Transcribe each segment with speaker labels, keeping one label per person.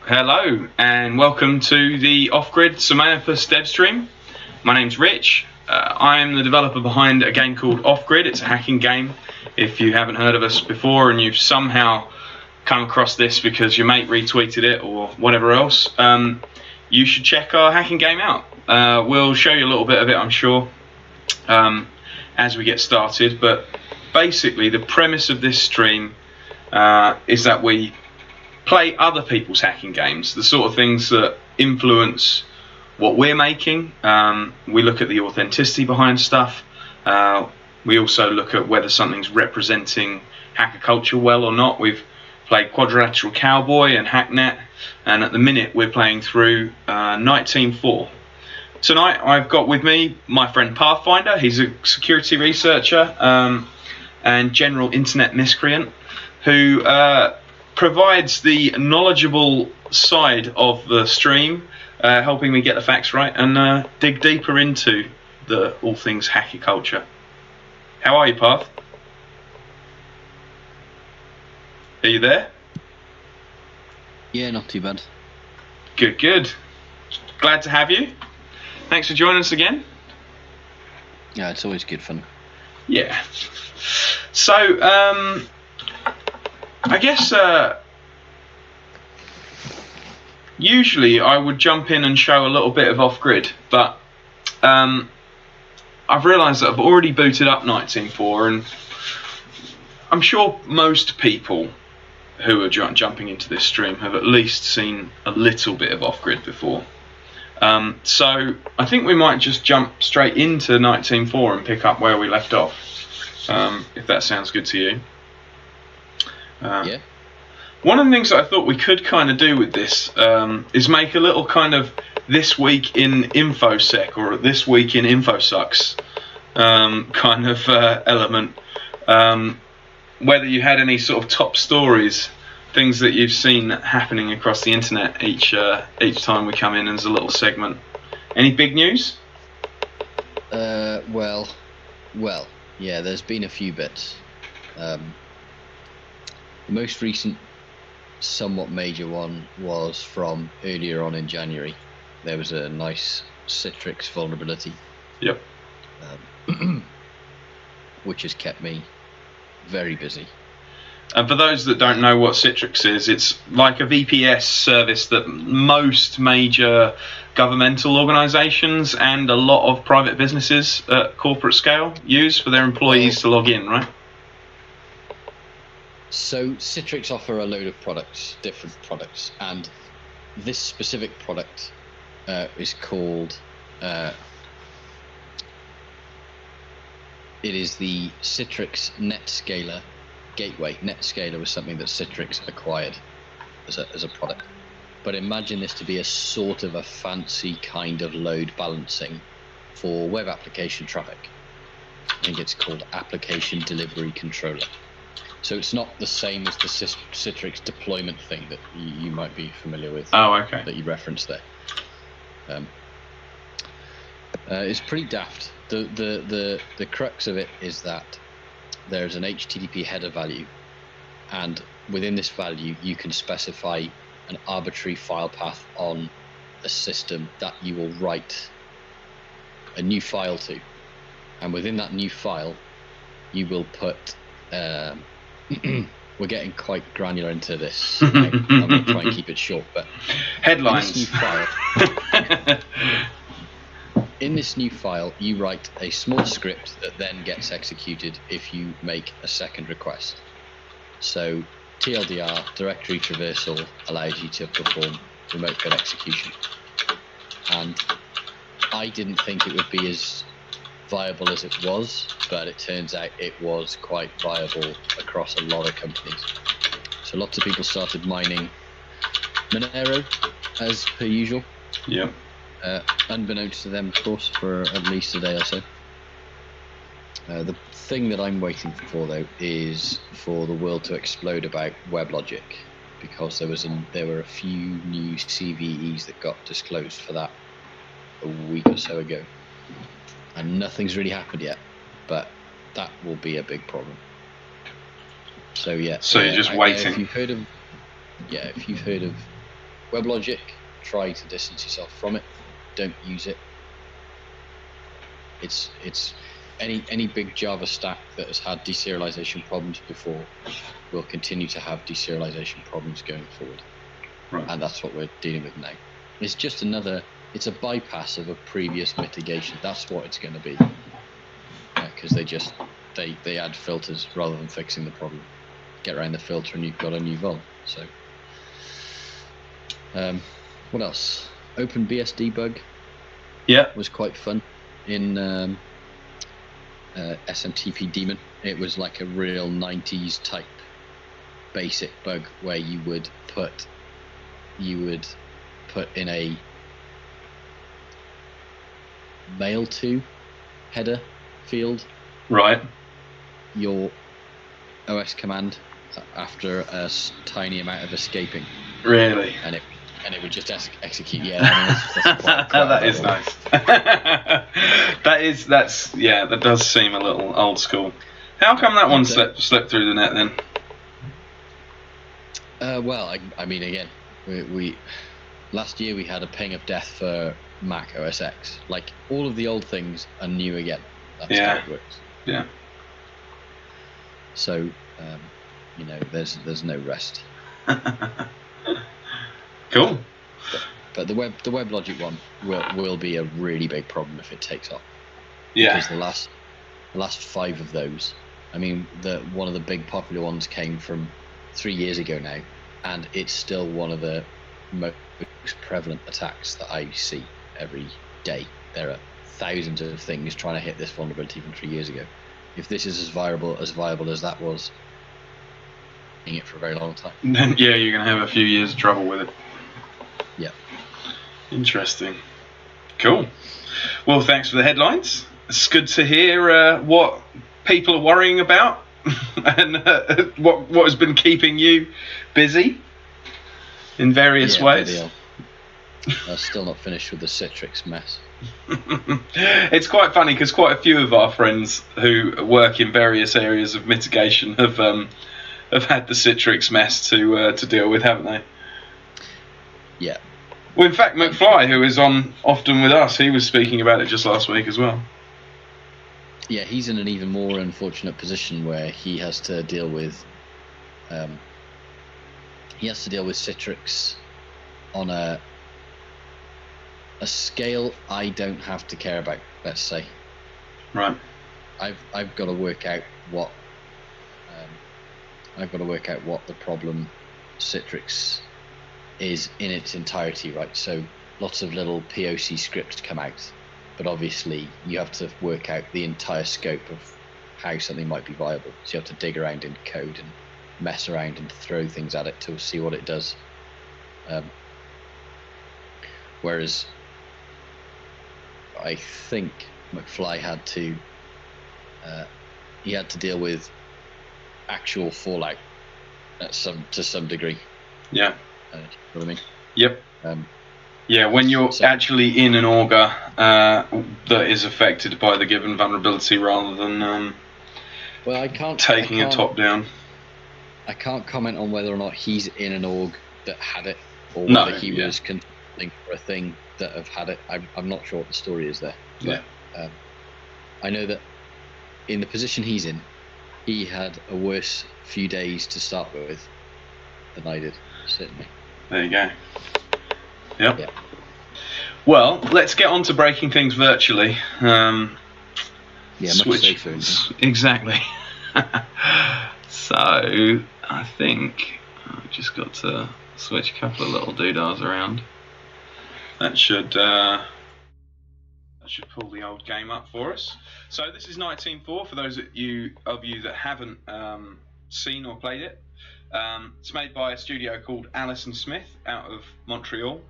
Speaker 1: Hello and welcome to the Off-Grid Semanopus dev stream. My name's Rich. I'm the developer behind a game called Off-Grid. It's a hacking game. If you haven't heard of us before and you've somehow come across this because your mate retweeted it or whatever else, you should check our hacking game out. We'll show you a little bit of it, I'm sure, as we get started. But basically the premise of this stream is that we play other people's hacking games, the sort of things that influence what we're making. We look at the authenticity behind stuff. We also look at whether something's representing hacker culture well or not. We've played Quadrilateral Cowboy and Hacknet, and at the minute we're playing through Nite Team 4. Tonight I've got with me my friend Pathfinder. He's a security researcher and general internet miscreant who provides the knowledgeable side of the stream, helping me get the facts right and dig deeper into all things hacker culture. How are you, Path? Are you there?
Speaker 2: Yeah, not too bad.
Speaker 1: Good, good. Glad to have you. Thanks for joining us again.
Speaker 2: Yeah, it's always good fun.
Speaker 1: Yeah. So, I guess usually I would jump in and show a little bit of off-grid, but I've realised that I've already booted up Nite Team 4, and I'm sure most people who are jumping into this stream have at least seen a little bit of off-grid before. So I think we might just jump straight into Nite Team 4 and pick up where we left off, if that sounds good to you.
Speaker 2: Yeah.
Speaker 1: One of the things that I thought we could kind of do with this is make a little kind of this week in InfoSec or this week in InfoSucks kind of element. Whether you had any sort of top stories, things that you've seen happening across the internet each time we come in as a little segment. Any big news?
Speaker 2: Well, yeah, there's been a few bits. The most recent, somewhat major one was from earlier on in January. There was a nice Citrix vulnerability.
Speaker 1: Yep.
Speaker 2: Which has kept me very busy.
Speaker 1: And for those that don't know what Citrix is, it's like a VPS service that most major governmental organisations and a lot of private businesses at corporate scale use for their employees to log in, right?
Speaker 2: So Citrix offer a load of products, different products, and this specific product is called, it is the Citrix NetScaler Gateway. NetScaler was something that Citrix acquired as a product. But imagine this to be a sort of a fancy kind of load balancing for web application traffic. I think it's called Application Delivery Controller. So it's not the same as the Citrix deployment thing that you might be familiar with.
Speaker 1: Oh, okay.
Speaker 2: That you referenced there. It's pretty daft. The crux of it is that there's an HTTP header value, and within this value you can specify an arbitrary file path on a system that you will write a new file to, and within that new file you will put we're getting quite granular into this. I'm going to try and keep it short, but
Speaker 1: headlines.
Speaker 2: In this new file, you write a small script that then gets executed if you make a second request. So TLDR, directory traversal, allows you to perform remote code execution. And I didn't think it would be as viable as it was, but it turns out it was quite viable across a lot of companies. So lots of people started mining Monero as per usual.
Speaker 1: Yeah.
Speaker 2: Unbeknownst to them, of course, for at least a day or so. The thing that I'm waiting for, though, is for the world to explode about WebLogic, because there were a few new CVEs that got disclosed for that a week or so ago, and nothing's really happened yet, but that will be a big problem. So yeah.
Speaker 1: So you're just waiting.
Speaker 2: If you've heard of WebLogic, try to distance yourself from it. Don't use it. It's any big Java stack that has had deserialization problems before will continue to have deserialization problems going forward.
Speaker 1: Right.
Speaker 2: And that's what we're dealing with now. It's just it's a bypass of a previous mitigation. That's what it's going to be. Because they add filters rather than fixing the problem. Get around the filter and you've got a new vul. So, what else? OpenBSD bug.
Speaker 1: Yeah.
Speaker 2: Was quite fun in SMTP daemon. It was like a real 90s type basic bug where you would put in a mail to header field,
Speaker 1: right,
Speaker 2: your OS command after a tiny amount of escaping.
Speaker 1: Really?
Speaker 2: And it would just execute. Yeah, that's
Speaker 1: that is nice. That does seem a little old school. How come that one slipped through the net then?
Speaker 2: Well, I mean, again, we last year we had a ping of death for Mac OS X. Like, all of the old things are new again. That's how it works.
Speaker 1: Yeah.
Speaker 2: So, there's no rest.
Speaker 1: Cool.
Speaker 2: But the WebLogic one will be a really big problem if it takes off.
Speaker 1: Yeah.
Speaker 2: Because the last 5 of those, I mean, one of the big popular ones came from 3 years ago now, and it's still one of the most prevalent attacks that I see every day. There are thousands of things trying to hit this vulnerability from 3 years ago. If this is as viable as that was, it for a very long time.
Speaker 1: Then you're going to have a few years of trouble with it.
Speaker 2: Yeah.
Speaker 1: Interesting. Cool. Well, thanks for the headlines. It's good to hear what people are worrying about and what has been keeping you busy in various ways.
Speaker 2: I'm still not finished with the Citrix mess.
Speaker 1: It's quite funny because quite a few of our friends who work in various areas of mitigation have had the Citrix mess to deal with, haven't they?
Speaker 2: Yeah.
Speaker 1: Well, in fact, McFly, who is on often with us, he was speaking about it just last week as well.
Speaker 2: Yeah, he's in an even more unfortunate position where he has to deal with Citrix on a scale I don't have to care about, let's say.
Speaker 1: Right.
Speaker 2: I've got to work out what the problem Citrix is in its entirety, right? So lots of little POC scripts come out, but obviously you have to work out the entire scope of how something might be viable. So you have to dig around in code and mess around and throw things at it to see what it does. Whereas I think McFly had to deal with actual fallout to some degree.
Speaker 1: Yeah.
Speaker 2: You know what I mean?
Speaker 1: Yep. Yeah, when you're actually in an auger that is affected by the given vulnerability rather than taking a top down.
Speaker 2: I can't comment on whether or not he's in an org that had it, or whether he was consulting for a thing that have had it. I'm not sure what the story is there. But, I know that in the position he's in, he had a worse few days to start with than I did, certainly.
Speaker 1: There you go. Yep. Yeah. Well, let's get on to breaking things virtually.
Speaker 2: Much safer.
Speaker 1: Exactly. So, I think I've just got to switch a couple of little doodahs around. That should pull the old game up for us. So this is Nite Team 4 for those of you that haven't seen or played it. It's made by a studio called Allison Smith out of Montreal,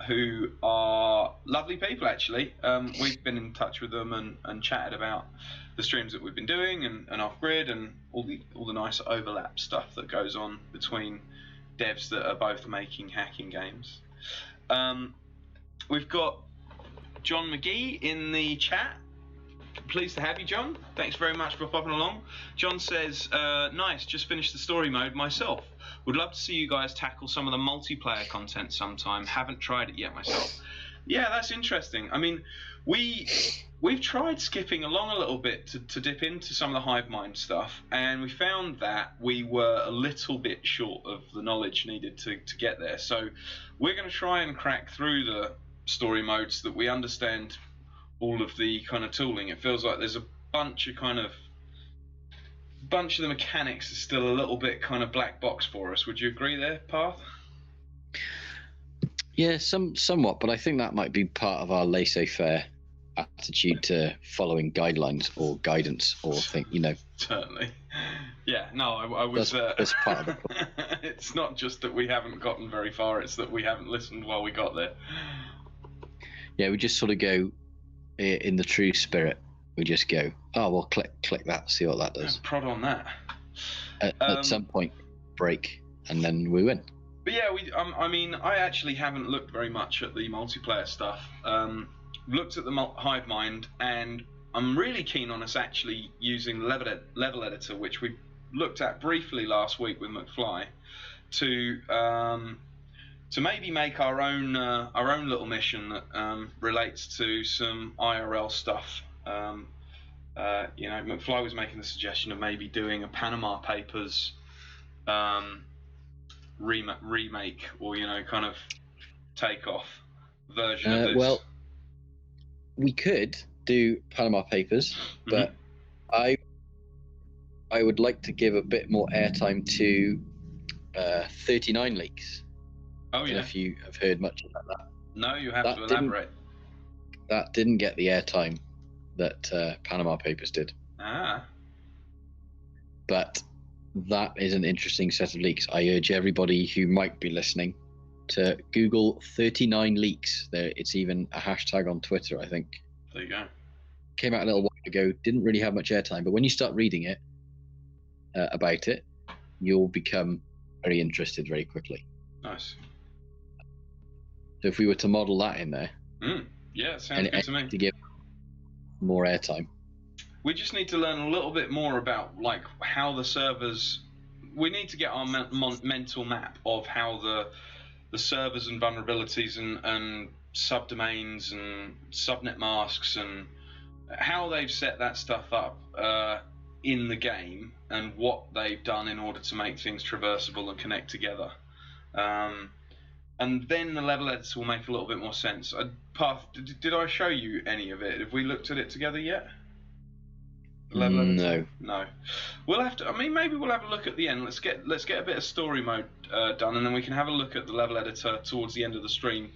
Speaker 1: who are lovely people actually. We've been in touch with them and chatted about the streams that we've been doing and off grid and all the nice overlap stuff that goes on between devs that are both making hacking games. We've got John McGee in the chat. pleased to have you, John. Thanks very much for popping along. John says, nice, just finished the story mode myself. Would love to see you guys tackle some of the multiplayer content sometime. Haven't tried it yet myself. Yeah, that's interesting. I mean, we've tried skipping along a little bit to dip into some of the hive mind stuff, and we found that we were a little bit short of the knowledge needed to get there. So we're going to try and crack through the story mode so that we understand all of the kind of tooling. It feels like there's a bunch of the mechanics is still a little bit kind of black box for us. Would you agree there, Path?
Speaker 2: Yeah, somewhat, but I think that might be part of our laissez-faire attitude to following guidelines or guidance or
Speaker 1: Certainly. Yeah, no, I was...
Speaker 2: That's part of it.
Speaker 1: It's not just that we haven't gotten very far, it's that we haven't listened while we got there.
Speaker 2: Yeah, we just sort of go in the true spirit. We just go, oh, well, click that, see what that does.
Speaker 1: Prod on that.
Speaker 2: At some point, break, and then we win.
Speaker 1: But yeah, I actually haven't looked very much at the multiplayer stuff. Looked at the hive mind, and I'm really keen on us actually using the level editor, which we looked at briefly last week with McFly, to maybe make our own little mission that relates to some IRL stuff. McFly was making the suggestion of maybe doing a Panama Papers remake, or kind of takeoff version of this.
Speaker 2: Well, we could do Panama Papers, but I would like to give a bit more airtime to 39 leaks.
Speaker 1: Oh yeah.
Speaker 2: If you have heard much about that.
Speaker 1: No, you have to elaborate.
Speaker 2: That didn't get the airtime that Panama Papers did. But that is an interesting set of leaks. I urge everybody who might be listening to Google 39 leaks. It's even a hashtag on Twitter, I think.
Speaker 1: There you go.
Speaker 2: Came out a little while ago, didn't really have much airtime, but when you start reading it about it, you'll become very interested very quickly.
Speaker 1: Nice.
Speaker 2: So if we were to model that in there,
Speaker 1: yeah, sounds good to me.
Speaker 2: To give more airtime.
Speaker 1: We just need to learn a little bit more about how the servers. We need to get our mental map of how the servers and vulnerabilities and subdomains and subnet masks and how they've set that stuff up in the game, and what they've done in order to make things traversable and connect together. And then the level editor will make a little bit more sense. Path, did I show you any of it? Have we looked at it together yet?
Speaker 2: No.
Speaker 1: We'll have to. Maybe we'll have a look at the end. Let's get a bit of story mode done, and then we can have a look at the level editor towards the end of the stream.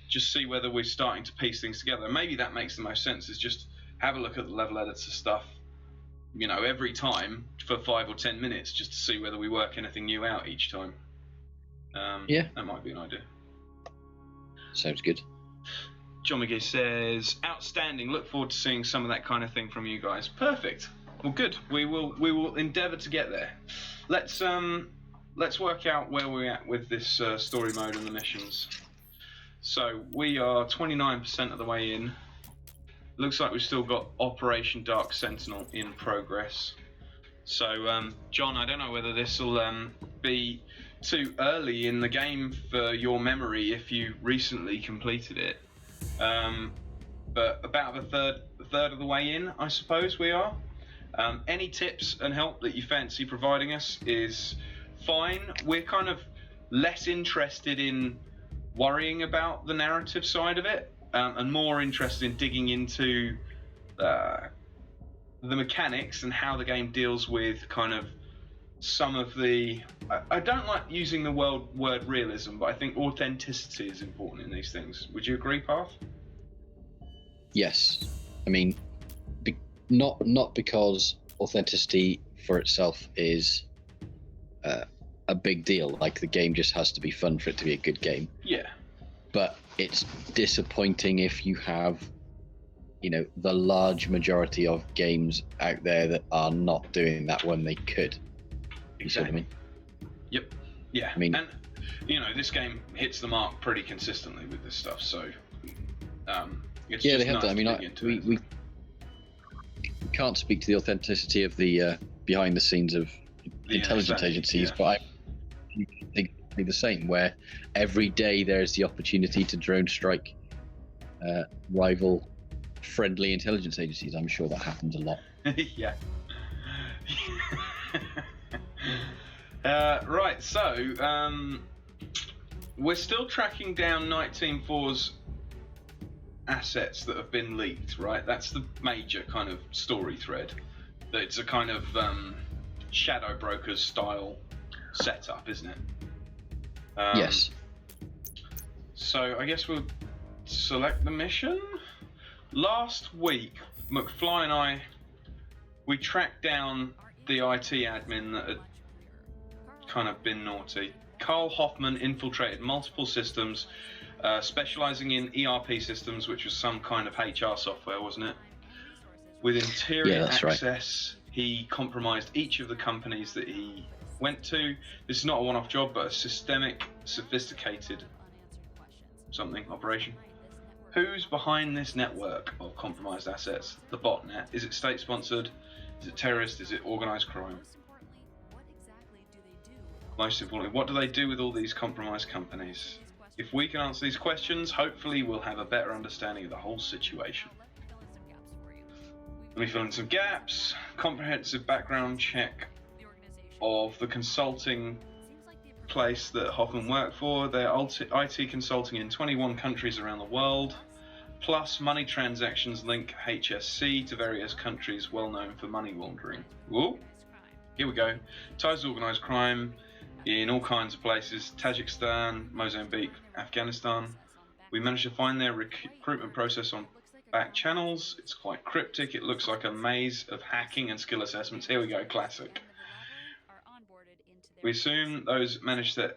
Speaker 1: Just see whether we're starting to piece things together. Maybe that makes the most sense. Is just have a look at the level editor stuff. Every time for 5 or 10 minutes, just to see whether we work anything new out each time.
Speaker 2: Yeah,
Speaker 1: that might be an idea.
Speaker 2: Sounds good.
Speaker 1: John McGee says, outstanding. Look forward to seeing some of that kind of thing from you guys. Perfect. Well, good. We will endeavour to get there. Let's work out where we're at with this story mode and the missions. So we are 29% of the way in. Looks like we've still got Operation Dark Sentinel in progress. So, John, I don't know whether this will be too early in the game for your memory if you recently completed it. But about a third of the way in, I suppose we are. Any tips and help that you fancy providing us is fine. We're kind of less interested in worrying about the narrative side of it, and more interested in digging into the mechanics and how the game deals with kind of some of the... I don't like using the word realism, but I think authenticity is important in these things. Would you agree, Path?
Speaker 2: Yes. I mean, not because authenticity for itself is a big deal. Like, the game just has to be fun for it to be a good game.
Speaker 1: Yeah.
Speaker 2: But it's disappointing if you have, the large majority of games out there that are not doing that when they could. You see what I mean? Yep.
Speaker 1: Yeah. I mean, and this game hits the mark pretty consistently with this stuff. So, it's
Speaker 2: yeah,
Speaker 1: just
Speaker 2: they have
Speaker 1: nice
Speaker 2: that. I mean, can't speak to the authenticity of the behind the scenes of intelligence agencies, but I think it'll be the same, where every day there's the opportunity to drone strike rival friendly intelligence agencies. I'm sure that happens a lot.
Speaker 1: Yeah. Right, so we're still tracking down Nite Team 4's assets that have been leaked, right? That's the major kind of story thread. That it's a kind of shadow brokers style setup, isn't it?
Speaker 2: Yes.
Speaker 1: So I guess we'll select the mission. Last week, McFly and I, we tracked down the IT admin that had kind of been naughty. Carl Hoffman infiltrated multiple systems, specializing in ERP systems, which was some kind of HR software, wasn't it? With interior access, right. He compromised each of the companies that he went to. This is not a one-off job, but a systemic, sophisticated operation. Who's behind this network of compromised assets? The botnet? Is it state-sponsored? Is it terrorist? Is it organized crime? Most importantly, what do they do with all these compromised companies? If we can answer these questions, hopefully we'll have a better understanding of the whole situation. Let me fill in some gaps. Comprehensive background check of the consulting place that Hoffman worked for. They're IT consulting in 21 countries around the world, plus money transactions link HSC to various countries well known for money laundering. Whoa, here we go. Ties to organised crime in all kinds of places: Tajikistan, Mozambique, Afghanistan. We managed to find their recruitment process on back channels. It's quite cryptic. It looks like a maze of hacking and skill assessments. Here we go, classic. We assume those managed to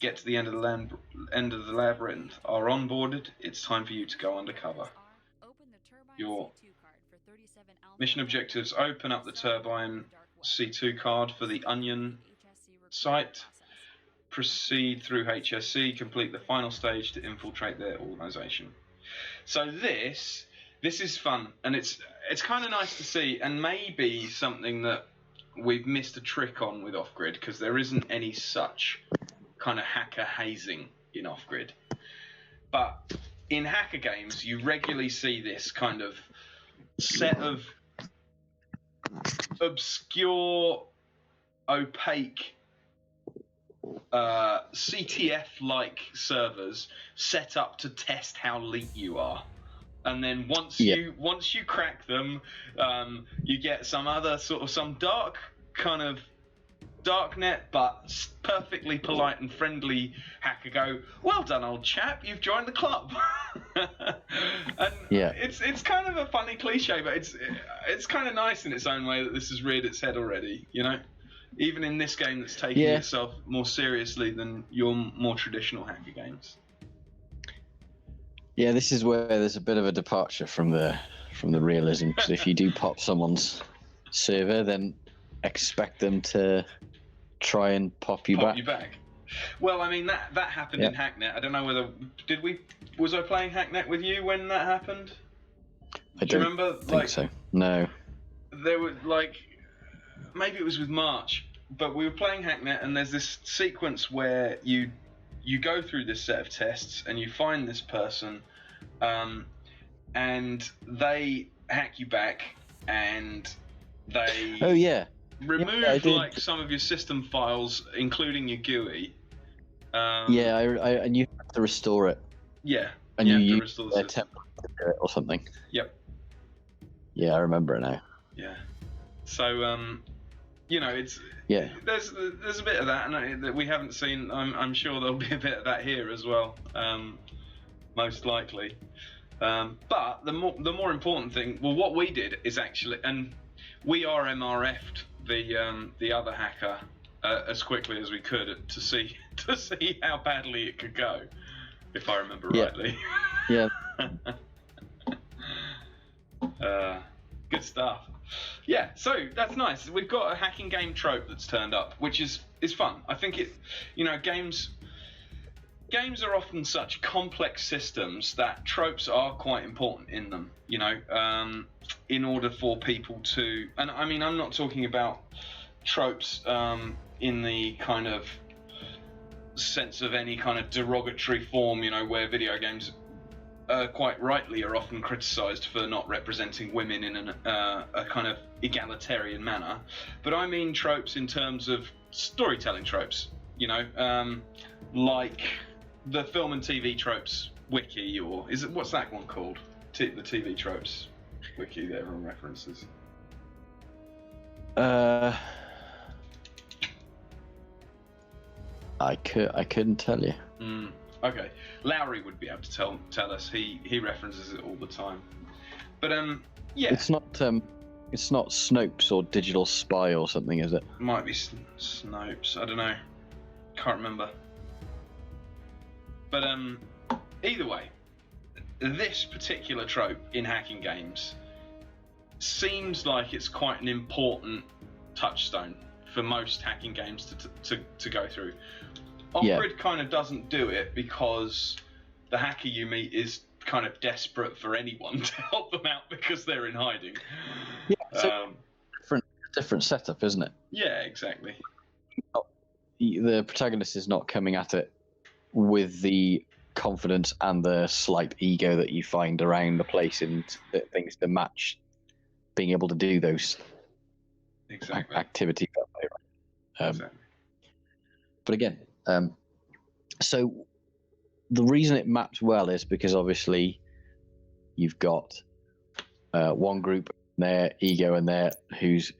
Speaker 1: get to the end of the labyrinth are onboarded. It's time for you to go undercover. Your mission objectives: open up the Turbine C2 card for the Onion site, proceed through HSC, complete the final stage to infiltrate their organization. So this is fun, and it's kind of nice to see, and maybe something that we've missed a trick on with Off-Grid, because there isn't any such kind of hacker hazing in Off-Grid. But in hacker games, you regularly see this kind of set of obscure, opaque CTF-like servers set up to test how elite you are. And then once you crack them, you get some dark kind of darknet, but perfectly polite and friendly hacker go, "Well done, old chap, you've joined the club." And it's kind of a funny cliche, but it's kind of nice in its own way that this has reared its head already, you know? Even in this game that's taking itself more seriously than your more traditional hacker games.
Speaker 2: Yeah, this is where there's a bit of a departure from the realism, because if you do pop someone's server, then expect them to try and pop you back.
Speaker 1: Well, I mean that happened in Hacknet. I don't know whether was I playing Hacknet with you when that happened?
Speaker 2: Do you remember? Think so. No.
Speaker 1: There were maybe it was with March, but we were playing Hacknet, and there's this sequence where you go through this set of tests and you find this person, and they hack you back, and they remove some of your system files, including your GUI.
Speaker 2: And you have to restore it.
Speaker 1: Yeah,
Speaker 2: and you
Speaker 1: have to restore the system
Speaker 2: or something.
Speaker 1: Yep.
Speaker 2: Yeah, I remember it now.
Speaker 1: Yeah. So there's a bit of that, and that we haven't seen. I'm sure there'll be a bit of that here as well, most likely. But the more important thing, well, what we did is actually, and we RMRF'd the other hacker as quickly as we could to see how badly it could go, if I remember rightly.
Speaker 2: Yeah.
Speaker 1: Good stuff. Yeah, so that's nice. We've got a hacking game trope that's turned up, which is fun. I think games games are often such complex systems that tropes are quite important in them, in order for people to, and I mean, I'm not talking about tropes in the kind of sense of any kind of derogatory form, where video games quite rightly are often criticised for not representing women in a kind of egalitarian manner. But I mean tropes in terms of storytelling tropes, like the film and TV tropes wiki, or what's that one called? The TV tropes wiki that everyone references.
Speaker 2: I couldn't tell you.
Speaker 1: Okay, Lowry would be able to tell us. He references it all the time. But yeah,
Speaker 2: it's not Snopes or Digital Spy or something, is it?
Speaker 1: Might be Snopes. I don't know. Can't remember. But either way, this particular trope in hacking games seems like it's quite an important touchstone for most hacking games to go through. Off-Grid kind of doesn't do it because the hacker you meet is kind of desperate for anyone to help them out because they're in hiding.
Speaker 2: Yeah, it's a different setup, isn't it?
Speaker 1: Yeah, exactly.
Speaker 2: The protagonist is not coming at it with the confidence and the slight ego that you find around the place and things to match being able to do those activities.
Speaker 1: Exactly.
Speaker 2: But again, so the reason it maps well is because obviously you've got one group, their ego and their who's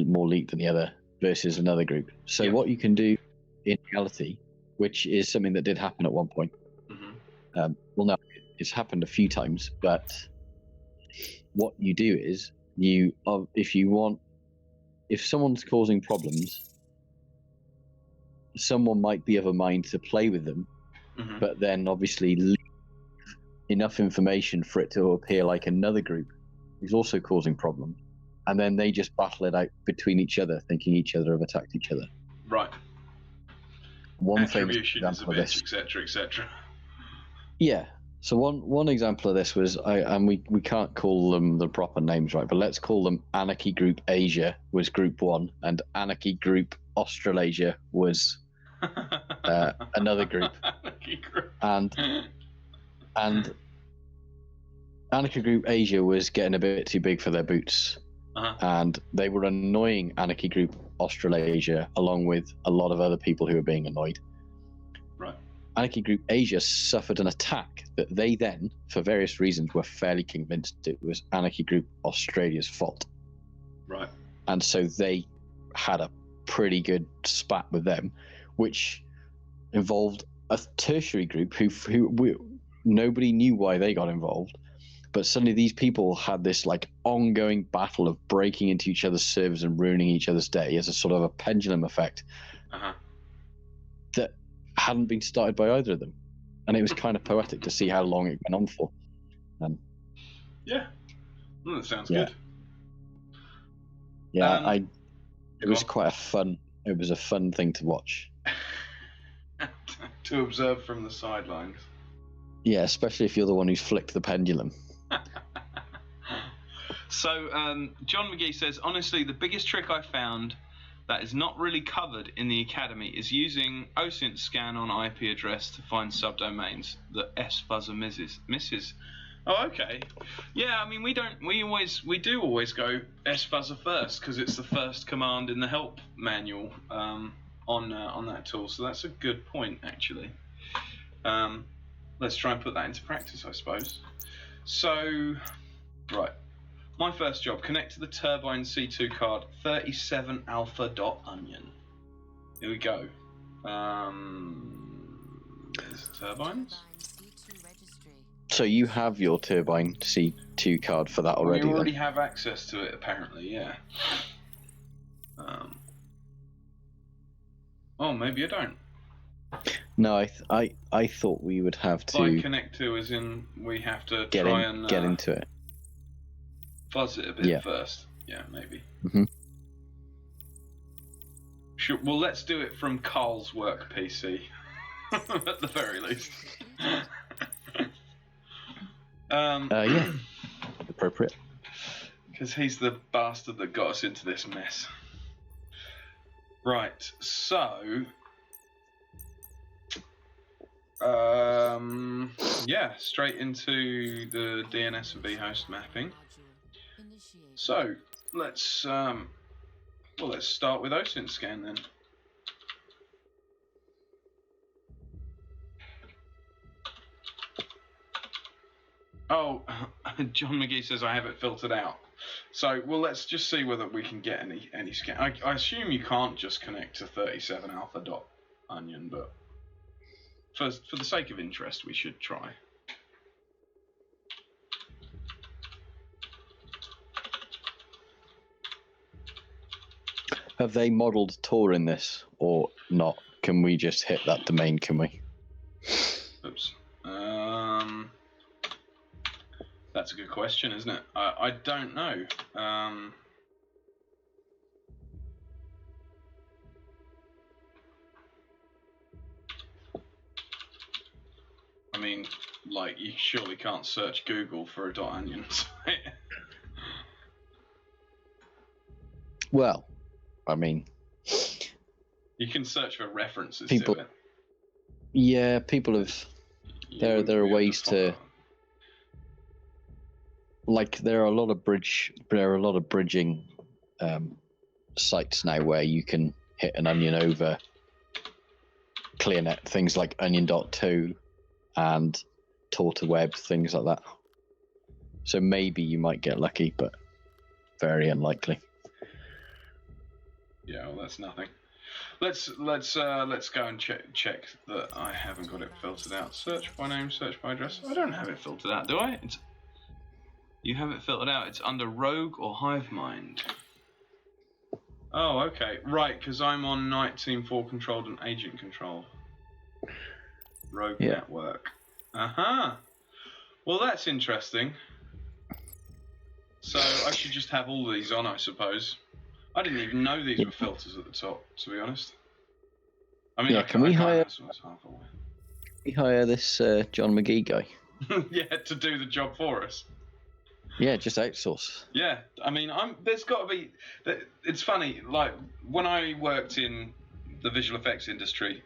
Speaker 2: more leaked than the other versus another group. So what you can do in reality, which is something that did happen at one point. Well, no, it's happened a few times, but what you do is if someone's causing problems, someone might be of a mind to play with them, but then obviously leave enough information for it to appear like another group is also causing problems, and then they just battle it out between each other, thinking each other have attacked each other.
Speaker 1: Right.
Speaker 2: One
Speaker 1: attribution is a bitch, etc., etc.
Speaker 2: Yeah. So one example of this was, we can't call them the proper names, right? But let's call them Anarchy Group Asia was Group 1, and Anarchy Group Australasia was another group.
Speaker 1: Anarchy Group.
Speaker 2: And Anarchy Group Asia was getting a bit too big for their boots, and they were annoying Anarchy Group Australasia along with a lot of other people who were being annoyed.
Speaker 1: Right.
Speaker 2: Anarchy Group Asia suffered an attack that they then, for various reasons, were fairly convinced it was Anarchy Group Australia's fault.
Speaker 1: Right.
Speaker 2: And so they had a pretty good spat with them, which involved a tertiary group who nobody knew why they got involved, but suddenly these people had this like ongoing battle of breaking into each other's servers and ruining each other's day as a sort of a pendulum effect that hadn't been started by either of them, and it was kind of poetic to see how long it went on for.
Speaker 1: Yeah, that sounds good.
Speaker 2: Yeah, it was quite a fun. It was a fun thing to watch.
Speaker 1: To observe from the sidelines.
Speaker 2: Yeah, especially if you're the one who's flicked the pendulum.
Speaker 1: So, John McGee says, honestly, the biggest trick I found that is not really covered in the Academy is using OSINT scan on IP address to find subdomains that sfuzzer misses. Oh, okay. Yeah, I mean, we do always go sfuzzer first because it's the first command in the help manual on that tool. So that's a good point, actually. Let's try and put that into practice, I suppose. So, right. My first job, connect to the Turbine C2 card 37alpha.onion. Here we go. There's turbines.
Speaker 2: So you have your Turbine C2 card for that already?
Speaker 1: We already have access to it, apparently, yeah. Oh, maybe I don't.
Speaker 2: No, I thought we would have to...
Speaker 1: By connect to as in we have to get
Speaker 2: into it.
Speaker 1: Fuzz it a bit first. Yeah, maybe. Sure. Well, let's do it from Carl's work PC. at the very least.
Speaker 2: Yeah, appropriate.
Speaker 1: Because he's the bastard that got us into this mess. Right, so... yeah, straight into the DNS and vhost mapping. So, let's start with OSINT scan then. Oh, John McGee says I have it filtered out. So, well, let's just see whether we can get any scan. I assume you can't just connect to 37alpha.onion, but for the sake of interest, we should try.
Speaker 2: Have they modelled Tor in this or not? Can we just hit that domain, can we?
Speaker 1: Oops. That's a good question, isn't it? I don't know. I mean, like, you surely can't search Google for a .onion site.
Speaker 2: Well, I mean...
Speaker 1: You can search for references
Speaker 2: to
Speaker 1: it.
Speaker 2: Yeah, people have... There are ways to... Like, there are a lot of bridging sites now where you can hit an onion over ClearNet, things like onion.2 and Tor2Web, things like that. So maybe you might get lucky, but very unlikely.
Speaker 1: Yeah, well, that's nothing. Let's go and check that I haven't got it filtered out. Search by name, search by address. I don't have it filtered out, do I? You have it filtered out. It's under Rogue or Hivemind. Oh, okay. Right, because I'm on Nite Team 4 controlled and agent controlled. Rogue network. Uh-huh. Well, that's interesting. So I should just have all these on, I suppose. I didn't even know these were filters at the top, to be honest. I mean,
Speaker 2: can we hire this John McGee guy?
Speaker 1: Yeah, to do the job for us.
Speaker 2: Yeah, just outsource.
Speaker 1: Yeah, I mean, there's got to be... It's funny, like, when I worked in the visual effects industry,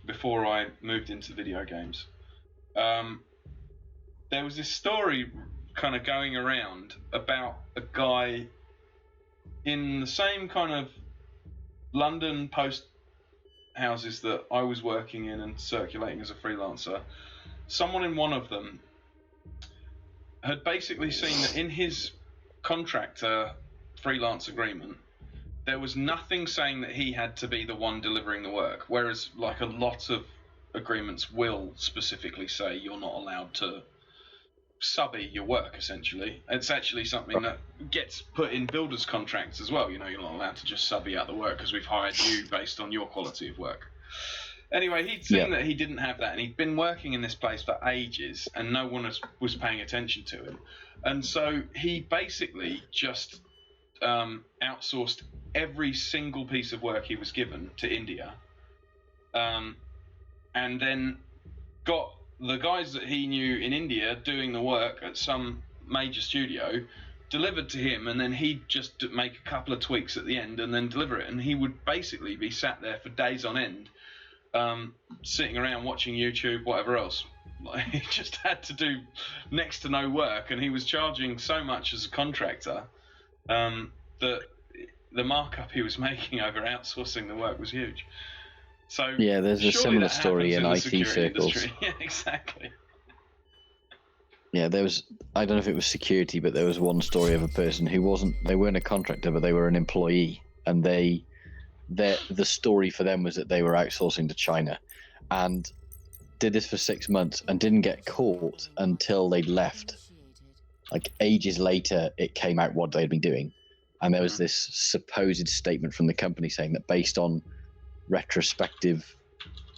Speaker 1: before I moved into video games, there was this story kind of going around about a guy in the same kind of London post houses that I was working in and circulating as a freelancer. Someone in one of them had basically seen that in his contractor freelance agreement, there was nothing saying that he had to be the one delivering the work, whereas like a lot of agreements will specifically say you're not allowed to subby your work, essentially. It's actually something that gets put in builders' contracts as well. You know, you're not allowed to just subby out the work because we've hired you based on your quality of work. Anyway, he'd seen that he didn't have that, and he'd been working in this place for ages, and no one was paying attention to him. And so he basically just outsourced every single piece of work he was given to India, and then got the guys that he knew in India doing the work at some major studio delivered to him, and then he'd just make a couple of tweaks at the end and then deliver it. And he would basically be sat there for days on end, sitting around watching YouTube, whatever else. Like, he just had to do next to no work, and he was charging so much as a contractor that the markup he was making over outsourcing the work was huge. So
Speaker 2: yeah, there's a similar story in IT circles.
Speaker 1: Yeah, exactly.
Speaker 2: Yeah, there was, I don't know if it was security, but there was one story of a person who they weren't a contractor, but they were an employee, and the story for them was that they were outsourcing to China and did this for 6 months and didn't get caught until they'd left. Like ages later, it came out what they'd been doing. And there was this supposed statement from the company saying that based on retrospective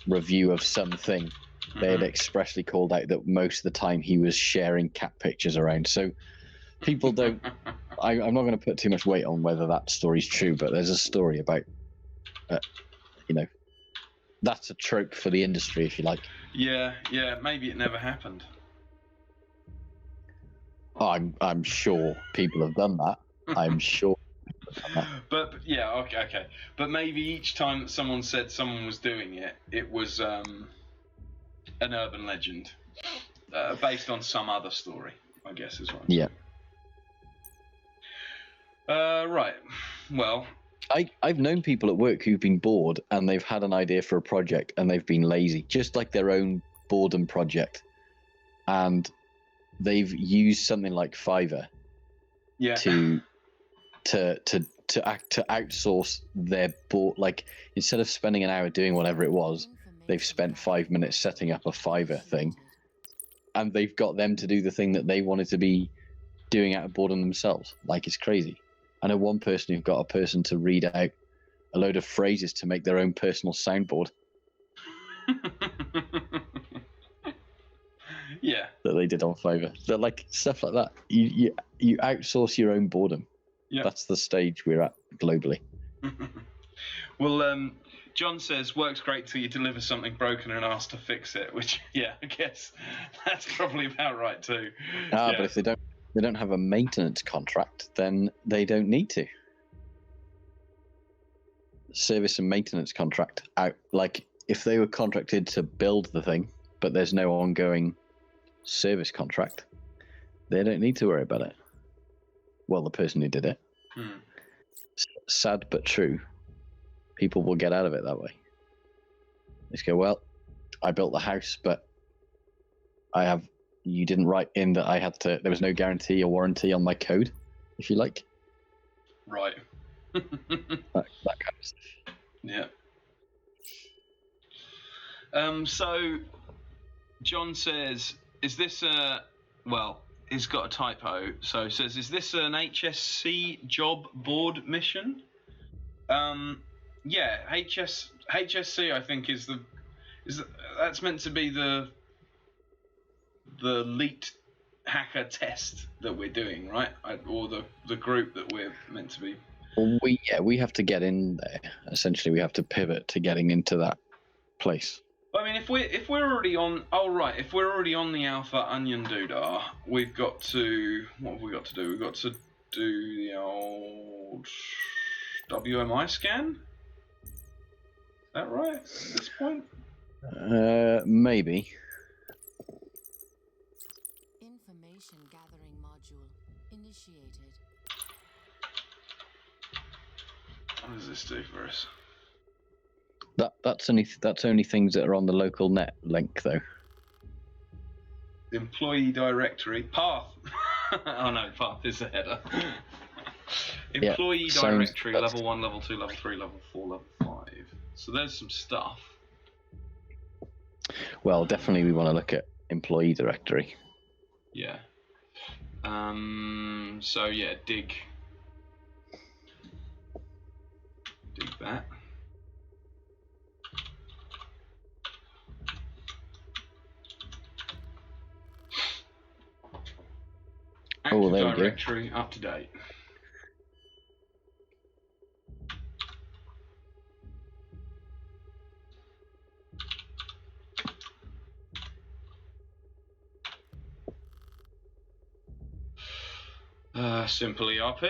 Speaker 2: review of something, they had expressly called out that most of the time he was sharing cat pictures around. So people don't... I'm not going to put too much weight on whether that story's true, but there's a story about that's a trope for the industry, if you like.
Speaker 1: Yeah. Maybe it never happened.
Speaker 2: I'm sure people have done that. I'm sure.
Speaker 1: But yeah, okay. But maybe each time that someone said someone was doing it, it was an urban legend based on some other story, I guess is what I'm saying. Right. Well,
Speaker 2: I've known people at work who've been bored and they've had an idea for a project and they've been lazy, just like their own boredom project, and they've used something like Fiverr to outsource their board. Like, instead of spending an hour doing whatever it was, they've spent 5 minutes setting up a Fiverr thing, and they've got them to do the thing that they wanted to be doing out of boredom themselves. Like, it's crazy. I know one person who got a person to read out a load of phrases to make their own personal soundboard.
Speaker 1: Yeah.
Speaker 2: That they did on Fiverr. They're like stuff like that. You outsource your own boredom.
Speaker 1: Yeah.
Speaker 2: That's the stage we're at globally.
Speaker 1: Well, John says works great till you deliver something broken and ask to fix it. Which, yeah, I guess that's probably about right too.
Speaker 2: But if they don't have a maintenance contract, then they don't need to. Service and maintenance contract out. Like, if they were contracted to build the thing, but there's no ongoing service contract, they don't need to worry about it. Well, the person who did it. Sad but true. People will get out of it that way. They just go, well, I built the house, but you didn't write in that there was no guarantee or warranty on my code, if you like.
Speaker 1: Right.
Speaker 2: that kind of stuff.
Speaker 1: Yeah. So John says, is this he's got a typo. So it says, is this an HSC job board mission? Yeah, HSC I think is that's meant to be the elite hacker test that we're doing, right? Or the group that we're meant to be.
Speaker 2: Well, we have to get in there. Essentially, we have to pivot to getting into that place.
Speaker 1: I mean, if we're already on, if we're already on the Alpha Onion Doodah, we've got to. What have we got to do? We've got to do the old WMI scan. Is that right? At this point?
Speaker 2: Maybe.
Speaker 3: Information gathering module initiated.
Speaker 1: What does this do for us?
Speaker 2: That's only things that are on the local net link, though.
Speaker 1: Employee directory path. Oh no, path is the header. Employee directory level 1, level 2, level 3, level 4, level 5. So there's some stuff.
Speaker 2: Well, definitely we want to look at employee directory.
Speaker 1: Yeah. So yeah, dig that. Active
Speaker 2: there we
Speaker 1: directory up to date. Simple ERP.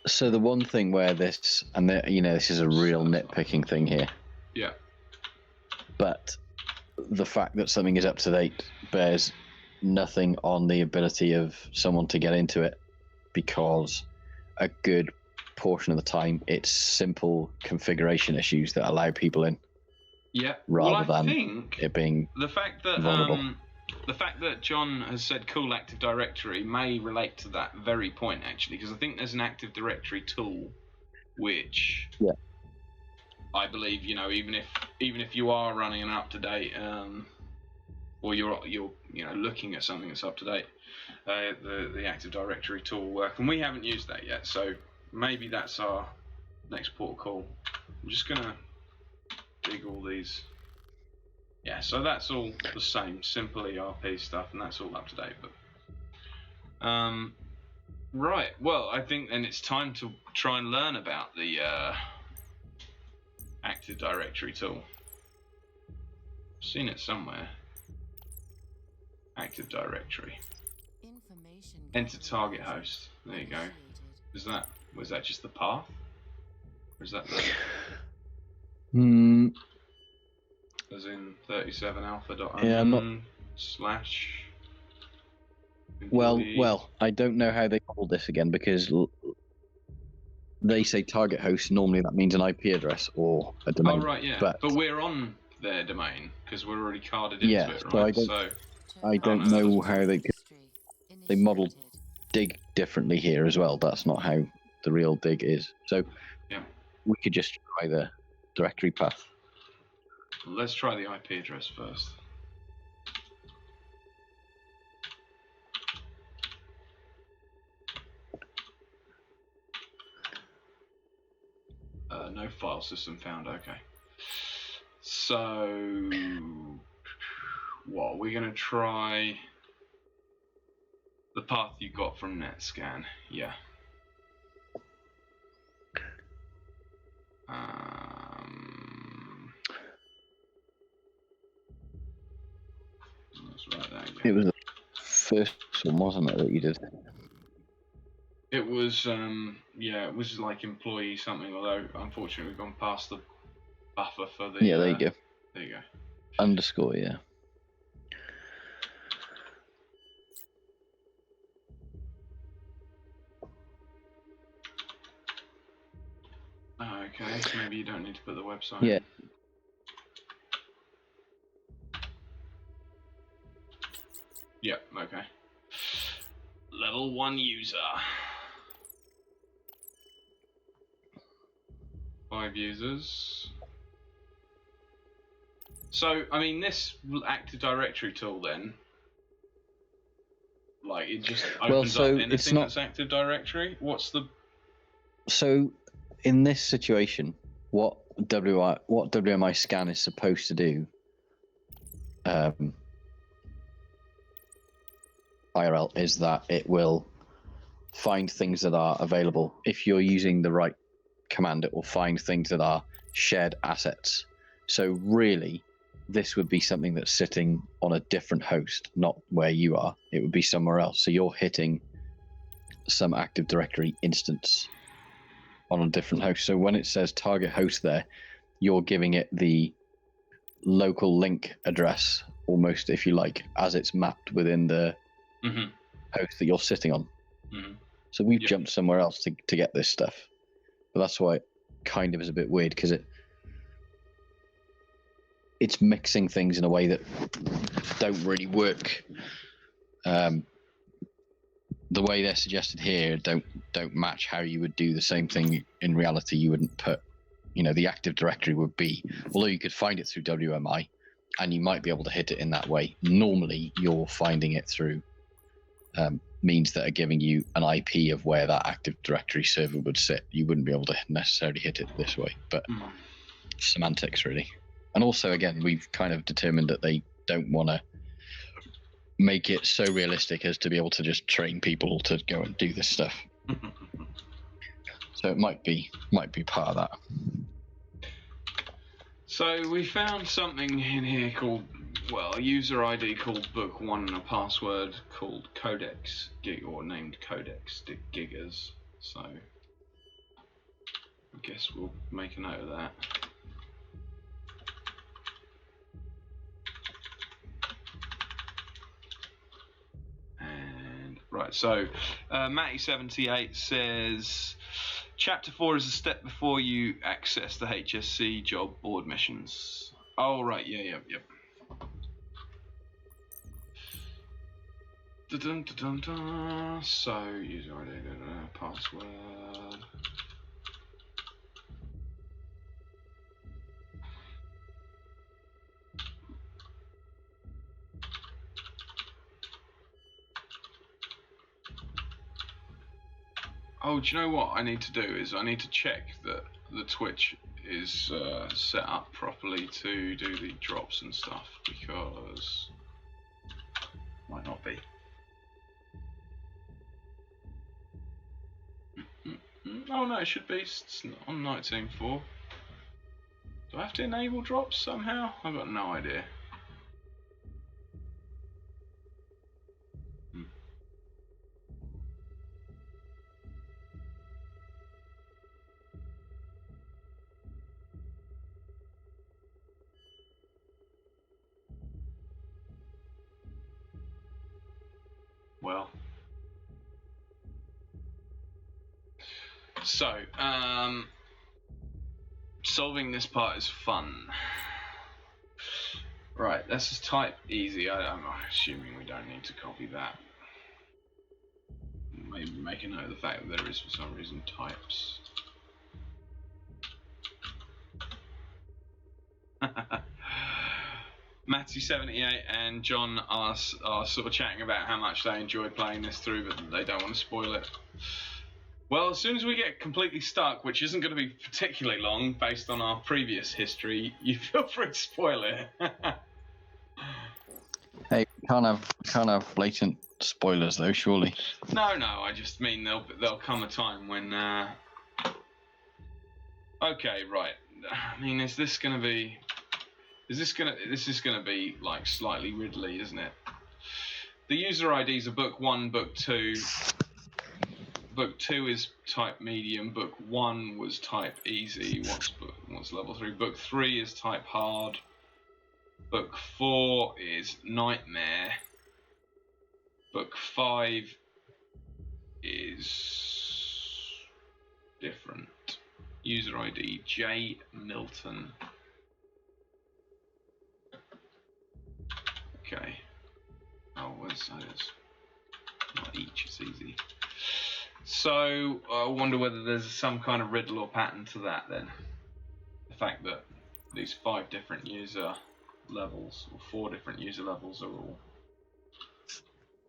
Speaker 2: So the one thing where this, and this is a real nitpicking thing here.
Speaker 1: Yeah.
Speaker 2: But the fact that something is up to date bears nothing on the ability of someone to get into it, because a good portion of the time it's simple configuration issues that allow people in.
Speaker 1: Yeah.
Speaker 2: Rather
Speaker 1: I
Speaker 2: than
Speaker 1: think
Speaker 2: it being
Speaker 1: the fact that
Speaker 2: vulnerable.
Speaker 1: The fact that John has said cool Active Directory may relate to that very point, actually, because I think there's an Active Directory tool which I believe, even if you are running an up to date, or you're looking at something that's up to date, the Active Directory tool will work, and we haven't used that yet. So maybe that's our next port of call. I'm just gonna dig all these. Yeah, so that's all the same, simple ERP stuff, and that's all up to date. But Right. Well, I think then it's time to try and learn about the Active Directory tool. I've seen it somewhere. Active Directory.
Speaker 3: Information
Speaker 1: Enter
Speaker 3: gathering
Speaker 1: target
Speaker 3: module
Speaker 1: host. There you go.
Speaker 3: initiated.
Speaker 1: Was that just the path? Or is that the as in 37alpha.1
Speaker 2: Yeah, I'm not.
Speaker 1: slash
Speaker 2: Well,
Speaker 1: employee?
Speaker 2: I don't know how they call this again because they say target host. Normally, that means an IP address or a domain.
Speaker 1: Oh right, yeah. But we're on their domain because we're already carded into
Speaker 2: yeah,
Speaker 1: it,
Speaker 2: so
Speaker 1: right? So
Speaker 2: I don't
Speaker 1: no, that
Speaker 2: know
Speaker 1: doesn't
Speaker 2: how they
Speaker 3: History
Speaker 2: model
Speaker 3: initiated.
Speaker 2: dig differently here as well. That's not how the real dig is. So
Speaker 1: Yeah.
Speaker 2: we could just try the directory path.
Speaker 1: Let's try the IP address first. No file system found. Okay. So, what we're gonna try the path you got from NetScan. Yeah. Let's write that again.
Speaker 2: It was the first one, wasn't it, that you did?
Speaker 1: It was, it was like employee something, although unfortunately we've gone past the buffer for the...
Speaker 2: Yeah, there you go.
Speaker 1: There you go.
Speaker 2: Underscore, yeah.
Speaker 1: Okay, maybe you don't need to put the website
Speaker 2: Yeah.
Speaker 1: in. Yep, okay. Level 1 user. 5 users. So, I mean, this Active Directory tool then, like, it just opens up anything that's Active Directory? What's the...
Speaker 2: So, in this situation, what WMI scan is supposed to do, IRL, is that it will find things that are available. If you're using the right command, it will find things that are shared assets. So really, this would be something that's sitting on a different host, not where you are. It would be somewhere else. So you're hitting some Active Directory instance on a different host. So when it says target host there, you're giving it the local link address, almost, if you like, as it's mapped within the host that you're sitting on. So we've jumped somewhere else to get this stuff. But that's why it kind of is a bit weird, because it's mixing things in a way that don't really work. The way they're suggested here don't match how you would do the same thing in reality. You wouldn't put, the Active Directory would be, although you could find it through WMI, and you might be able to hit it in that way. Normally, you're finding it through means that are giving you an IP of where that Active Directory server would sit. You wouldn't be able to necessarily hit it this way, but semantics, really. And also, again, we've kind of determined that they don't want to make it so realistic as to be able to just train people to go and do this stuff. So it might be part of that.
Speaker 1: So we found something in here called, a user ID called book1 and a password called codex gig, or named codex gigas. So I guess we'll make a note of that. And right, so Matty78 says Chapter 4 is a step before you access the HSC job board missions. Oh, right, yep. So, user ID, password. Oh, do you know what I need to do is I need to check that the Twitch is set up properly to do the drops and stuff, because might not be. Oh no, it should be on Nite Team 4. Do I have to enable drops somehow? I've got no idea. Well. So, solving this part is fun. Right, let's just type easy. I'm assuming we don't need to copy that. Maybe make a note of the fact that there is, for some reason, types. Matty78 and John are sort of chatting about how much they enjoy playing this through, but they don't want to spoil it. Well, as soon as we get completely stuck, which isn't going to be particularly long based on our previous history, you feel free to spoil it.
Speaker 2: Hey, can't have blatant spoilers though, surely.
Speaker 1: No, I just mean there'll come a time when. Okay, right. I mean, this is gonna be like slightly riddly, isn't it? The user IDs are book 1, book 2. Book 2 is type medium. Book 1 was type easy. What's level 3? Book 3 is type hard. Book 4 is nightmare. Book 5 is different. User ID J Milton. Okay. Oh, where's that? Not each, it's easy. So, I wonder whether there's some kind of riddle or pattern to that then. The fact that these 5 different user levels, or 4 different user levels, are all